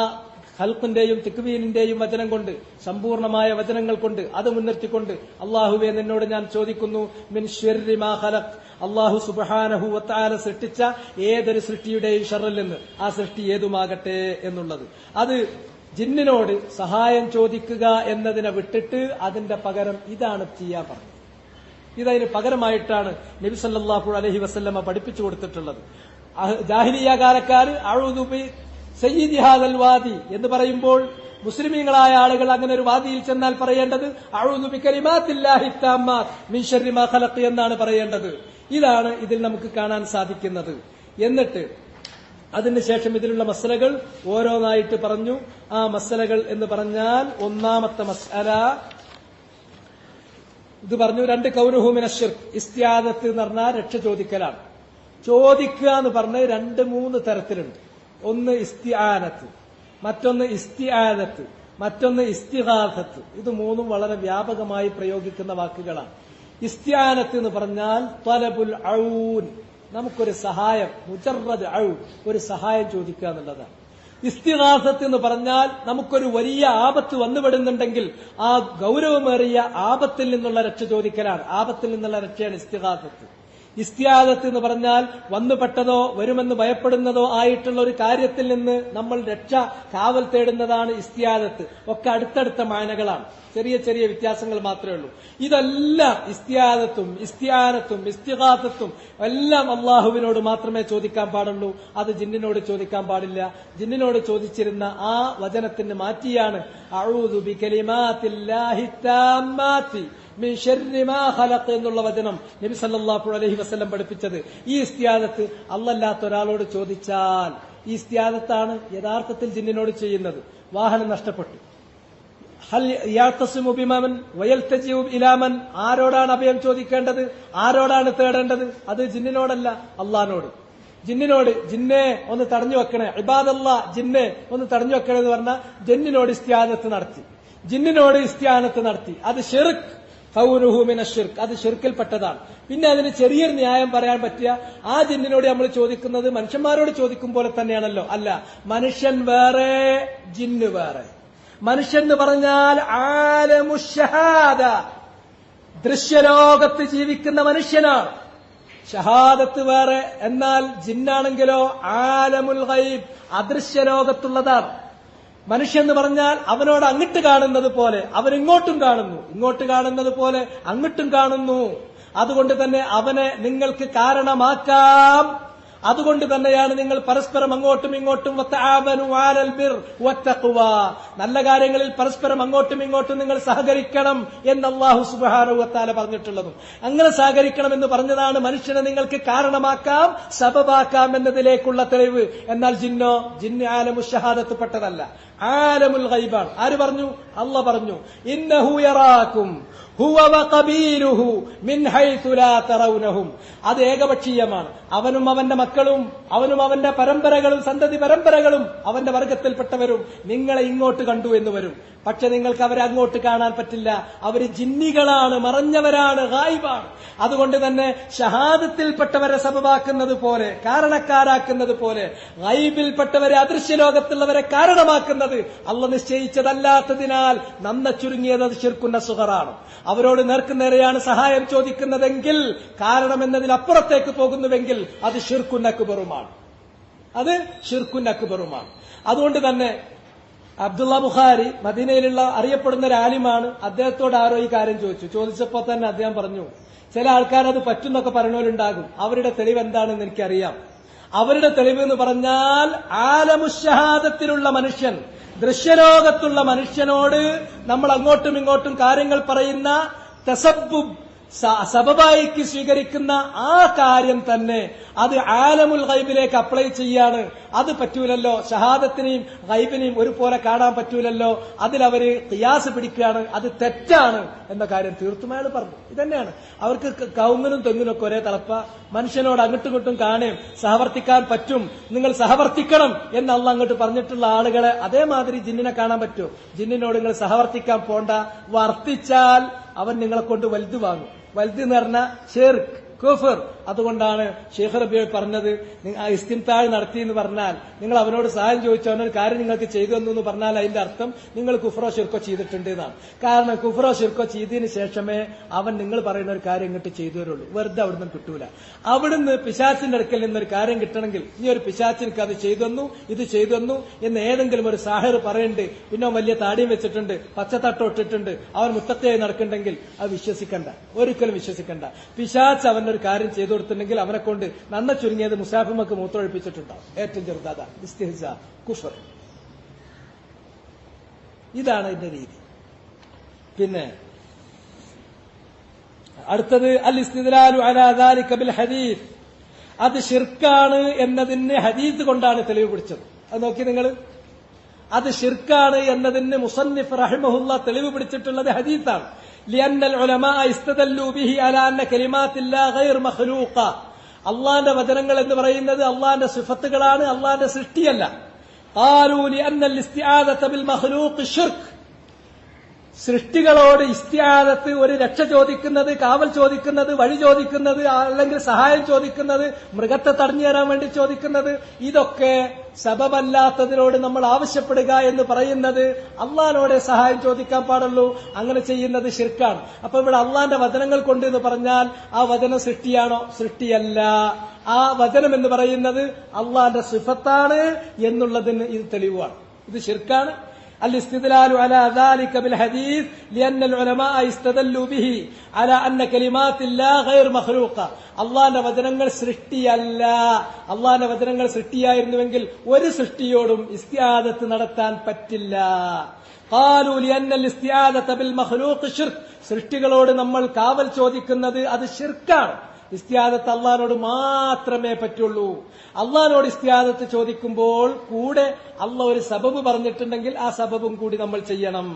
ഖൽഖിന്റെയും തക്വീനിന്റെയും വചനം കൊണ്ട്, സമ്പൂർണമായ വചനങ്ങൾ കൊണ്ട്, അത് മുൻനിർത്തിക്കൊണ്ട് അള്ളാഹുവെ നിന്നോട് ഞാൻ ചോദിക്കുന്നു, മിൻ ശർരി മാ ഖലഖ്, അള്ളാഹു സുബ്ഹാനഹു വ തആല സൃഷ്ടിച്ച ഏതൊരു സൃഷ്ടിയുടെയും ഷർറിൽ നിന്ന്, ആ സൃഷ്ടി ഏതുമാകട്ടെ എന്നുള്ളത്. അത് ജിന്നിനോട് സഹായം ചോദിക്കുക എന്നതിനെ വിട്ടിട്ട് അതിന്റെ പകരം ഇതാണ് ചെയ്യാൻ പറഞ്ഞത്. ഇതതിന് പകരമായിട്ടാണ് നബി സല്ലല്ലാഹു അലൈഹി വസല്ലമ പഠിപ്പിച്ചു കൊടുത്തിട്ടുള്ളത്. ജാഹിലിയ്യ കാലക്കാർ അഊദു ബി സയ്യിദി ഹാദൽ വാദി എന്ന് പറയുമ്പോൾ മുസ്ലിമീങ്ങളായ ആളുകൾ അങ്ങനെ ഒരു വാദിയിൽ ചെന്നാൽ പറയേണ്ടത് അഊദു ബി കലിമാത്തില്ലാഹി തമ്മാത്ത് മിൻ ശർരി മാ ഖലഖ് എന്നാണ് പറയേണ്ടത്. ഇതാണ് ഇതിൽ നമുക്ക് കാണാൻ സാധിക്കുന്നത്. എന്നിട്ട് അതിനുശേഷം ഇതിലുള്ള മസലകൾ ഓരോന്നായിട്ട് പറഞ്ഞു. ആ മസലകൾ എന്ന് പറഞ്ഞാൽ ഒന്നാമത്തെ മസ്അല ഇത് പറഞ്ഞു, രണ്ട് കൗനുഹു മിന ശിർക്ക്, ഇസ്തിആദത്ത് എന്ന് പറഞ്ഞാൽ രക്ഷ ചോദിക്കലാണ്. ചോദിക്കുക എന്ന് പറഞ്ഞ് 2-3 തരത്തിലുണ്ട്. ഒന്ന് ഇസ്തിആനത്ത്, മറ്റൊന്ന് ഇസ്തിആദത്ത്, മറ്റൊന്ന് ഇസ്തിഗാസത്ത്. ഇത് മൂന്നും വളരെ വ്യാപകമായി പ്രയോഗിക്കുന്ന വാക്കുകളാണ്. ഇസ്തിആനത്ത് എന്ന് പറഞ്ഞാൽ ത്വലബുൽ ഔൻ, നമുക്കൊരു സഹായം, മുജറദ് ഔൻ, ഒരു സഹായം ചോദിക്കുക എന്നുള്ളതാണ്. ഇസ്തിഗാസത്ത് എന്ന് പറഞ്ഞാൽ നമുക്കൊരു വലിയ ആപത്ത് വന്നുപെടുന്നുണ്ടെങ്കിൽ ആ ഗൗരവമേറിയ ആപത്തിൽ നിന്നുള്ള രക്ഷ ചോദിക്കലാണ്. ആപത്തിൽ നിന്നുള്ള രക്ഷയാണ് ഇസ്തിഗാസത്ത്. ഇസ്തിആദത്ത് എന്ന് പറഞ്ഞാൽ വന്നുപെട്ടതോ വരുമെന്ന് ഭയപ്പെടുന്നതോ ആയിട്ടുള്ള ഒരു കാര്യത്തിൽ നിന്ന് നമ്മൾ രക്ഷ കാവൽ തേടുന്നതാണ് ഇസ്തിആദത്ത്. ഒക്കെ അടുത്തടുത്ത മാനകളാണ്, ചെറിയ ചെറിയ വ്യത്യാസങ്ങൾ മാത്രമേ ഉള്ളൂ. ഇതെല്ലാം ഇസ്തിആദത്തും ഇസ്തിആനത്തും ഇസ്തിഗാസത്തും എല്ലാം അള്ളാഹുവിനോട് മാത്രമേ ചോദിക്കാൻ പാടുള്ളൂ. അത് ജിന്നിനോട് ചോദിക്കാൻ പാടില്ല. ജിന്നിനോട് ചോദിച്ചിരുന്ന ആ വചനത്തിന് മാറ്റിയാണ് അഊദു ബികലിമാത്തില്ലാഹി താമ്മാത്തി മിൻ ശർരി മാ ഖലഖ് എന്നുള്ള വചനം നബി സല്ലല്ലാഹു അലൈഹി വസല്ലം പഠിപ്പിച്ചത്. ഈ ഇസ്തിആദത്ത് അല്ലാത്ത ഒരാളോട് ചോദിച്ചാൽ, ഈ ഇസ്തിആദത്താണ് യഥാർത്ഥത്തിൽ ജിന്നിനോട് ചെയ്യുന്നത്. വാഹനം നഷ്ടപ്പെട്ടു, ഹൽ യഅ്തസിമു ബിമൻ വയൽതജിഉ ഇലാ മൻ, ആരോടാണ് അഭയം ചോദിക്കേണ്ടത്, ആരോടാണ് തേടേണ്ടത്? അത് ജിന്നിനോടല്ല, അള്ളാഹിനോട്. ജിന്നിനോട് ജിന്നെ ഒന്ന് തടഞ്ഞു വെക്കണേ, ഇബാദല്ലാ ജിന്നെ ഒന്ന് തടഞ്ഞു വെക്കണേ എന്ന് പറഞ്ഞാൽ ജിന്നിനോട് ഇസ്തിആനത്ത് നടത്തി, ജിന്നിനോട് ഇസ്തിആനത്ത് നടത്തി. അത് ഷിർക്ക്, ഖൗലുഹു മിന ഷിർക്ക്, അത് ഷിർക്കിൽപ്പെട്ടതാണ്. പിന്നെ അതിന് ചെറിയൊരു ന്യായം പറയാൻ പറ്റിയ, ആ ജിന്നിനോട് നമ്മൾ ചോദിക്കുന്നത് മനുഷ്യന്മാരോട് ചോദിക്കും പോലെ തന്നെയാണല്ലോ. അല്ല, മനുഷ്യൻ വേറെ ജിന്ന് വേറെ. മനുഷ്യൻ എന്ന് പറഞ്ഞാൽ ആലമുശ്ശഹാദ, ദൃശ്യലോകത്ത് ജീവിക്കുന്ന മനുഷ്യനാണ്. ഷഹാദത്ത് വേറെ. എന്നാൽ ജിന്നാണെങ്കിലോ ആലമുൽ ഗൈബ്, അദൃശ്യലോകത്തുള്ളതാണ്. മനുഷ്യൻ എന്ന് പറഞ്ഞാൽ അവനോട് അങ്ങോട്ട് കാണുന്നത് പോലെ അവൻ ഇങ്ങോട്ടും കാണുന്നു, ഇങ്ങോട്ട് കാണുന്നത് പോലെ അങ്ങോട്ടും കാണുന്നു. അതുകൊണ്ട് തന്നെ അവനെ നിങ്ങൾക്ക് കാരണമാക്കാം. അതുകൊണ്ട് തന്നെയാണ് നിങ്ങൾ പരസ്പരം അങ്ങോട്ടും ഇങ്ങോട്ടും വതആവനു അലൽ ബിർ വത്തഖ്വ, നല്ല കാര്യങ്ങളിൽ പരസ്പരം അങ്ങോട്ടും ഇങ്ങോട്ടും നിങ്ങൾ സഹകരിക്കണം എന്ന് അല്ലാഹു സുബ്ഹാനഹു വതആല പറഞ്ഞിട്ടുള്ളതും. അങ്ങനെ സഹകരിക്കണം എന്ന് പറഞ്ഞതാണ് മനുഷ്യനെ നിങ്ങൾക്ക് കാരണമാക്കാം, സബബാക്കാം എന്നതിലേക്കുള്ള തെളിവ്. എന്നാൽ ജിന്നോ, ജിന്ന് ആലമുൽ ഷഹാദത്ത് പെട്ടതല്ല, ആലമുൽ ഗൈബാണ്. ആര് പറഞ്ഞു? അല്ലാഹ് പറഞ്ഞു, ഇന്നഹു യറാക്കും ഹുവ വഖബീലുഹു മിൻ ഹൈതു ലാ തറൗനഹും. അത് ഏകപക്ഷീയമാണ്. അവനും അവന്റെ മക്കളും അവനും അവന്റെ പരമ്പരകളും സന്തതി പരമ്പരകളും അവന്റെ വർഗത്തിൽപ്പെട്ടവരും നിങ്ങളെ ഇങ്ങോട്ട് കണ്ടു എന്ന് വരും. പക്ഷെ നിങ്ങൾക്ക് അവരെ അങ്ങോട്ട് കാണാൻ പറ്റില്ല. അവര് ജിന്നികളാണ്, മറഞ്ഞവരാണ്, ഗായിബാണ്. അതുകൊണ്ട് തന്നെ ഷഹാദത്തിൽപ്പെട്ടവരെ സബബാക്കുന്നത് പോലെ, കാരണക്കാരാക്കുന്നത് പോലെ, ഗൈബിൽപ്പെട്ടവരെ, അദൃശ്യലോകത്തുള്ളവരെ കാരണമാക്കുന്നത് അള്ളാഹ് നിശ്ചയിച്ചതല്ലാത്തതിനാൽ നന്ന ചുരുങ്ങിയത് അത് ശിർക്കുൻ അസ്ഗറാണ്. അവരോട് നേർക്കുനേരെയാണ് സഹായം ചോദിക്കുന്നതെങ്കിൽ, കാരണം എന്നതിലപ്പുറത്തേക്ക് പോകുന്നുവെങ്കിൽ അത് ശിർക്കുൻ അക്ബറുമാണ്, അത് ശിർക്കുൻ അക്ബറുമാണ്. അതുകൊണ്ട് തന്നെ അബ്ദുള്ള ബുഖാരി മദീനയിലുള്ള അറിയപ്പെടുന്ന ഒരു ആലിമാണ്. അദ്ദേഹത്തോട് ആരോ ഈ കാര്യം ചോദിച്ചപ്പോ തന്നെ അദ്ദേഹം പറഞ്ഞു, ചില ആൾക്കാർ അത് പറ്റുന്നൊക്കെ പറഞ്ഞവരുണ്ടാകും, അവരുടെ തെളിവ് എന്താണെന്ന് എനിക്കറിയാം. അവരുടെ തെളിവ് എന്ന് പറഞ്ഞാൽ ആലമുശ്ശഹാദത്തിലുള്ള മനുഷ്യൻ, ദൃശ്യലോകത്തുള്ള മനുഷ്യനോട് നമ്മൾ അങ്ങോട്ടും ഇങ്ങോട്ടും കാര്യങ്ങൾ പറയുന്ന തസബ്ബുബ്, സബബായിക്ക് സ്വീകരിക്കുന്ന ആ കാര്യം തന്നെ അത് ആലമുൽ ഗൈബിലേക്ക് അപ്ലൈ ചെയ്യാണ്. അത് പറ്റൂലല്ലോ, ഷഹാദത്തിനെയും ഗൈബിനെയും ഒരുപോലെ കാണാൻ പറ്റൂലല്ലോ, അതിലവര് ഖിയാസ് പിടിക്കുകയാണ്, അത് തെറ്റാണ് എന്ന കാര്യം തീർത്തും അയാൾ പറഞ്ഞു. ഇതന്നെയാണ് അവർക്ക് കൗങ്ങിനും തെങ്ങിനും ഒക്കെ ഒരേ തളപ്പ. മനുഷ്യനോട് അങ്ങോട്ടും ഇങ്ങോട്ടും കാണുകയും സഹവർത്തിക്കാൻ പറ്റും, നിങ്ങൾ സഹവർത്തിക്കണം എന്ന് അള്ളാഹ് അങ്ങോട്ട് പറഞ്ഞിട്ടുള്ള ആളുകളെ അതേമാതിരി ജിന്നിനെ കാണാൻ പറ്റുമോ? ജിന്നിനോട് നിങ്ങൾ സഹവർത്തിക്കാൻ പോണ്ട, വർത്തിച്ചാൽ അവൻ നിങ്ങളെ കൊണ്ട് വലുത് വാങ്ങും. വലുത് എന്ന് പറഞ്ഞാൽ ഷിർക്ക്, കുഫർ. അതുകൊണ്ടാണ് ഷെയ്ഖ് റബീ പറഞ്ഞത്, ഇസ്തിംതാഴ് നടത്തി എന്ന് പറഞ്ഞാൽ, നിങ്ങൾ അവനോട് സഹായം ചോദിച്ചു അവനൊരു കാര്യം നിങ്ങൾക്ക് ചെയ്തു എന്ന് പറഞ്ഞാൽ അതിന്റെ അർത്ഥം നിങ്ങൾ കുഫറോ ഷിർക്കോ ചെയ്തിട്ടുണ്ട് എന്നാണ്. കാരണം കുഫറോ ഷിർക്കോ ചെയ്തതിന് ശേഷമേ അവൻ നിങ്ങൾ പറയുന്ന ഒരു കാര്യം ഇങ്ങോട്ട് ചെയ്തു വരുള്ളൂ. വെറുതെ അവിടുന്ന് കിട്ടൂല. അവിടുന്ന് പിശാച്ചിന്റെ അടുക്കൽ നിന്നൊരു കാര്യം കിട്ടണമെങ്കിൽ, ഇനി ഒരു പിശാച്ചിനിക്ക് അത് ചെയ്തു ഇത് ചെയ്തു എന്ന് ഏതെങ്കിലും ഒരു സാഹിർ പറയുന്നുണ്ട്, പിന്നെ വലിയ താടിയും വെച്ചിട്ടുണ്ട്, പച്ചത്തട്ടോ ഇട്ടിട്ടുണ്ട്, അവൻ മുത്തക്കയായി നടക്കുന്നുണ്ടെങ്കിൽ അത് വിശ്വസിക്കണ്ട, ഒരിക്കലും വിശ്വസിക്കണ്ട. പിശാച്ച് അവനൊരു കാര്യം ചെയ്തു കൊടുത്തിട്ടുണ്ടെങ്കിൽ അവനെ കൊണ്ട് നന്ന ചുരുങ്ങിയത് മുസാഫിമക്ക് മൂത്രമൊഴിപ്പിച്ചിട്ടുണ്ടാവും. ഏറ്റവും ചെറുതാ ഇസ്തിഹ്സ, കുഫർ. ഇതാണ് ഇതിന്റെ രീതി. പിന്നെ അടുത്തത് അൽ ഇസ്തിദ്ലാലു അലാ ദാലിക ബിൽ ഹദീസ്. അത് ഷിർക്കാണ് എന്നതിന് ഹദീസ് കൊണ്ടാണ് തെളിവ് പിടിച്ചത്. അത് നോക്കി നിങ്ങൾ, അത് ഷിർക്കാണ് എന്നതിന് മുസന്നിഫ് റഹിമഹുല്ല തെളിവ് പിടിച്ചിട്ടുള്ളത് ഹദീസാണ്. لأن العلماء استدلوا به على أن كلمات الله غير مخلوقة. അള്ളാന്റെ വചനങ്ങൾ എന്ന് പറയുന്നത് അള്ളാന്റെ സിഫത്തുകളാണ്, അള്ളാന്റെ സൃഷ്ടിയല്ല. قالوا لأن الاستعاذة بالمخلوق شرك. സൃഷ്ടികളോട് ഇസ്തിആദത്ത്, ഒരു രക്ഷ ചോദിക്കുന്നത്, കാവൽ ചോദിക്കുന്നത്, വഴി ചോദിക്കുന്നത്, അല്ലെങ്കിൽ സഹായം ചോദിക്കുന്നത്, മൃഗത്തെ തടഞ്ഞു തരാൻ വേണ്ടി ചോദിക്കുന്നത്, ഇതൊക്കെ സബബല്ലാത്തതിനോട് നമ്മൾ ആവശ്യപ്പെടുക എന്ന് പറയുന്നത് അള്ളാഹിനോടെ സഹായം ചോദിക്കാൻ പാടുള്ളൂ. അങ്ങനെ ചെയ്യുന്നത് ശിർക്കാണ്. അപ്പൊ ഇവിടെ അള്ളാന്റെ വചനങ്ങൾ കൊണ്ട് എന്ന് പറഞ്ഞാൽ ആ വചനം സൃഷ്ടിയാണോ? സൃഷ്ടിയല്ല. ആ വചനം എന്ന് പറയുന്നത് അള്ളാന്റെ സിഫത്താണ് എന്നുള്ളതിന് ഇത് തെളിവാണ്. ഇത് ശിർക്കാണ്. الاستدلال على ذلك بالحديث لأن العلماء استدلوا به على أن كلمات الله غير مخلوقة. അള്ളാന്റെ വചനങ്ങൾ സൃഷ്ടിയല്ല. അള്ളാന്റെ വചനങ്ങൾ സൃഷ്ടിയായിരുന്നുവെങ്കിൽ ഒരു സൃഷ്ടിയോടും ഇസ്തിആദത്ത് നടത്താൻ പറ്റില്ല. قالوا لأن الاستعاذة بالمخلوق شرك. സൃഷ്ടികളോട് നമ്മൾ കാവൽ ചോദിക്കുന്നത് അത് ശിർക്കാണ്. ഇസ്തിആദത്ത് അള്ളാഹിനോട് മാത്രമേ പറ്റുള്ളൂ. അള്ളാഹിനോട് ഇസ്തിആദത്ത് ചോദിക്കുമ്പോൾ കൂടെ അള്ളാഹ് ഒരു സബബ് പറഞ്ഞിട്ടുണ്ടെങ്കിൽ ആ സബബും കൂടി നമ്മൾ ചെയ്യണം.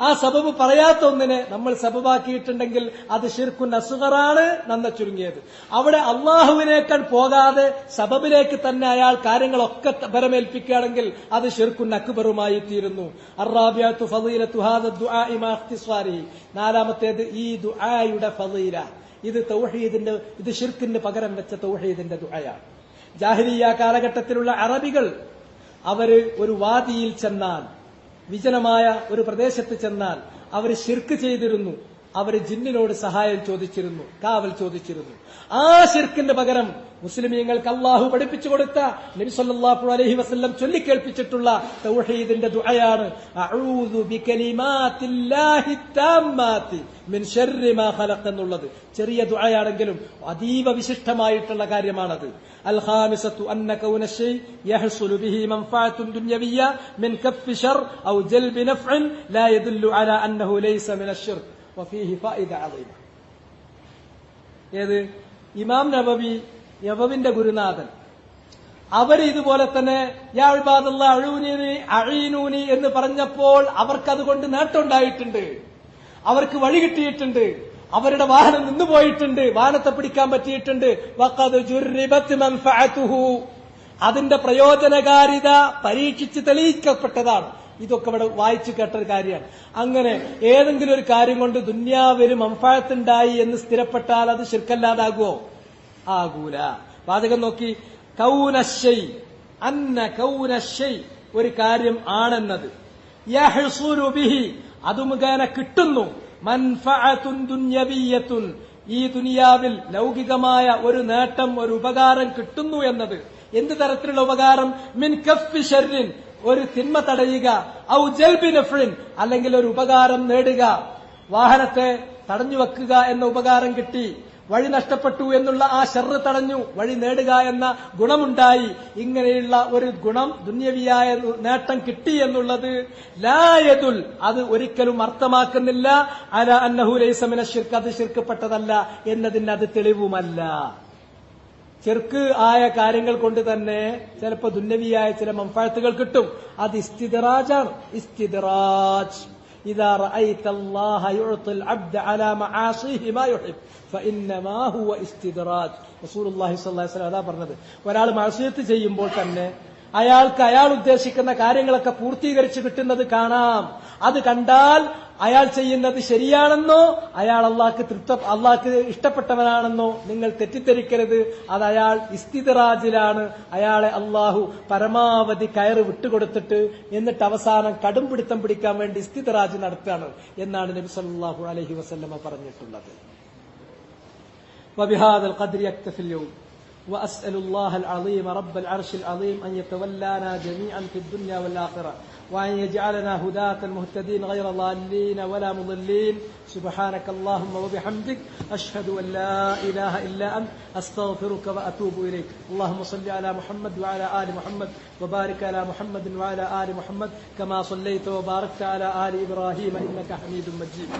ആ സബബ് പറയാത്ത ഒന്നിനെ നമ്മൾ സബബാക്കിയിട്ടുണ്ടെങ്കിൽ അത് ശിർക്കുൻ അസ്ഗറാണ്, നന്ന ചുരുങ്ങിയത്. അവിടെ അള്ളാഹുവിനേക്കാൾ പോകാതെ സബബിലേക്ക് തന്നെ അയാൾ കാര്യങ്ങളൊക്കെ പരമേൽപ്പിക്കുകയാണെങ്കിൽ അത് ശിർക്കുൻ അക്ബറുമായി തീരുന്നു. അർറാബിയത്തു ഫളീലത്തു ഹാദ ദുആഇ മാ ഇഖ്തിസാരിഹി. നാലാമത്തേത് ഈ ദുആയുടെ ഫളീല. ഇത് തൗഹീദിന്റെ, ഇത് ശിർക്കിന് പകരം വെച്ച തൗഹീദിന്റെ ദുആയാണ്. ജാഹിലിയ്യ കാലഘട്ടത്തിലുള്ള അറബികൾ അവര് ഒരു വാദിയിൽ ചെന്നാൽ, വിജനമായ ഒരു പ്രദേശത്ത് ചെന്നാൽ അവർ ശിർക്ക് ചെയ്തിരുന്നു. അവർ ജിന്നിനോട് സഹായം ചോദിച്ചിരുന്നു, കാവൽ ചോദിച്ചിരുന്നു. ആ ശിർക്കിന് പകരം മുസ്ലിമീങ്ങൾക്ക് അള്ളാഹു പഠിപ്പിച്ചു കൊടുത്ത നബി സല്ലല്ലാഹു അലൈഹി വസല്ലം ചൊല്ലിക്കേൾപ്പിച്ചിട്ടുള്ള തൗഹീദിന്റെ ദുആയാണ് അഊദു ബികലിമാത്തില്ലാഹി താമ്മാതി മിൻ ശർരി മാ ഖലഖ് എന്നുള്ളത്. ചെറിയ ദുആയാണെങ്കിലും അതീവ വിശിഷ്ടമായിട്ടുള്ള കാര്യമാണത്. അൽ ഖാമിസത്തു അന്ന കൗന ശൈ യഹ്സുലു ബിഹി മൻഫഅത്തുൻ ദുനിയവിയ്യ മിൻ കഫ്ഫി ശർ ഔ ജൽബി നഫ്ഇൻ ലാ യദുല്ലു അലാ അന്നഹു ലൈസ മിന അശ്ശിർക്ക് വഫീഹി ഫായിദ അളീമ. ഏത് ഇമാം നബവിന്റെ ഗുരുനാഥൻ അവർ ഇതുപോലെ തന്നെ യാ ഇബാദല്ലാഹ് അഈനൂനി എന്ന് പറഞ്ഞപ്പോൾ അവർക്കതുകൊണ്ട് നേട്ടമുണ്ടായിട്ടുണ്ട്, അവർക്ക് വഴി കിട്ടിയിട്ടുണ്ട്, അവരുടെ വാഹനം നിന്നുപോയിട്ടുണ്ട്, വാഹനത്തെ പിടിക്കാൻ പറ്റിയിട്ടുണ്ട്. വഖദ് ജുർരിബത് മൻഫഅതുഹു, അതിന്റെ പ്രയോജനകാരിത പരീക്ഷിച്ച് തെളിയിക്കപ്പെട്ടതാണ്. ഇതൊക്കെ ഇവിടെ വായിച്ചു കേട്ടൊരു കാര്യമാണ്. അങ്ങനെ ഏതെങ്കിലും ഒരു കാര്യം കൊണ്ട് ദുന്യാവിന് മൻഫഅത്തുണ്ടായി എന്ന് സ്ഥിരപ്പെട്ടാൽ അത് ശിർക്കല്ലാതാകുമോ? ആകൂല. വാചകം നോക്കി, കൗനശ്ശൈ അന്ന കൗനശ്ശൈ, ഒരു കാര്യം ആണെന്നത്, യഹ്സുലു ബിഹി, അത് മുഖേന കിട്ടുന്നു, മൻഫഅത്തുൻ ദുന്യവിയ്യത്തുൻ, ഈ ദുനിയാവിൽ ലൗകികമായ ഒരു നേട്ടം, ഒരു ഉപകാരം കിട്ടുന്നു എന്നത്. എന്ത് തരത്തിലുള്ള ഉപകാരം? മിൻ കഫ്ഫി ശർരിൻ, ഒരു തിന്മ തടയുക, ഔ ജൽബി നഫ്ഇൻ, അല്ലെങ്കിൽ ഒരു ഉപകാരം നേടുക. വാഹനത്തെ തടഞ്ഞു വെക്കുക എന്ന ഉപകാരം കിട്ടി, വഴി നഷ്ടപ്പെട്ടു എന്നുള്ള ആ ശർറ് തടഞ്ഞു, വഴി നേടുക എന്ന ഗുണമുണ്ടായി. ഇങ്ങനെയുള്ള ഒരു ഗുണം, ദുന്യവിയായ നേട്ടം കിട്ടി എന്നുള്ളത് ലായതുൽ, അത് ഒരിക്കലും അർത്ഥമാക്കുന്നില്ല അല അന്നഹു ലൈസ മിന ശിർക്ക്, അത് ശിർക്കപ്പെട്ടതല്ല എന്നതിന് അത് തെളിവുമല്ല. ചെർക്ക് ആയ കാര്യങ്ങൾ കൊണ്ട് തന്നെ ചിലപ്പോൾ ദുന്യവിയായ ചില മൻഫഅത്തുകൾ കിട്ടും. അത് ഇസ്തിദ്റാജാണ്. ഇസ്തിദ്റാജ്, ഇദാ റഅയ്ത അല്ലാഹ യുഅ്തിൽ അബ്ദ അലാ മആസിഹി മാ യുഹിബ് ഫഇന്നമാ ഹുവ ഇസ്തിദ്റാജ്. റസൂലുള്ളാഹി സ്വല്ലല്ലാഹു അലൈഹി വസല്ലം അതാ പറഞ്ഞത്. ഒരാൾ മഅസിയത്ത് ചെയ്യുമ്പോൾ തന്നെ അയാൾക്ക് അയാൾ ഉദ്ദേശിക്കുന്ന കാര്യങ്ങളൊക്കെ പൂർത്തീകരിച്ച് കിട്ടുന്നത് കാണാം. അത് കണ്ടാൽ അയാൾ ചെയ്യുന്നത് ശരിയാണെന്നോ അയാൾ അള്ളാഹ്ക്ക് ഇഷ്ടപ്പെട്ടവനാണെന്നോ നിങ്ങൾ തെറ്റിദ്ധരിക്കരുത്. അത് അയാൾ ഇസ്തിദ്റാജിലാണ്. അയാളെ അള്ളാഹു പരമാവധി കയറ് വിട്ടുകൊടുത്തിട്ട് എന്നിട്ട് അവസാനം കടുംപിടുത്തം പിടിക്കാൻ വേണ്ടി ഇസ്തിദ്റാജ് നടത്തുകയാണ് എന്നാണ് നബി സല്ലല്ലാഹു അലൈഹി വസല്ലമ പറഞ്ഞിട്ടുള്ളത്. وبهذا القدر يكتفي اليوم وأسأل الله العظيم رب العرش العظيم أن يتولانا جميعا في الدنيا والآخرة وأن يجعلنا هداة مهتدين غير ضالين ولا مضلين. سبحانك اللهم وبحمدك أشهد أن لا إله إلا أنت أستغفرك وأتوب إليك. اللهم صل على محمد وعلى آل محمد وبارك على محمد وعلى آل محمد كما صليت وباركت على آل إبراهيم إنك حميد مجيد.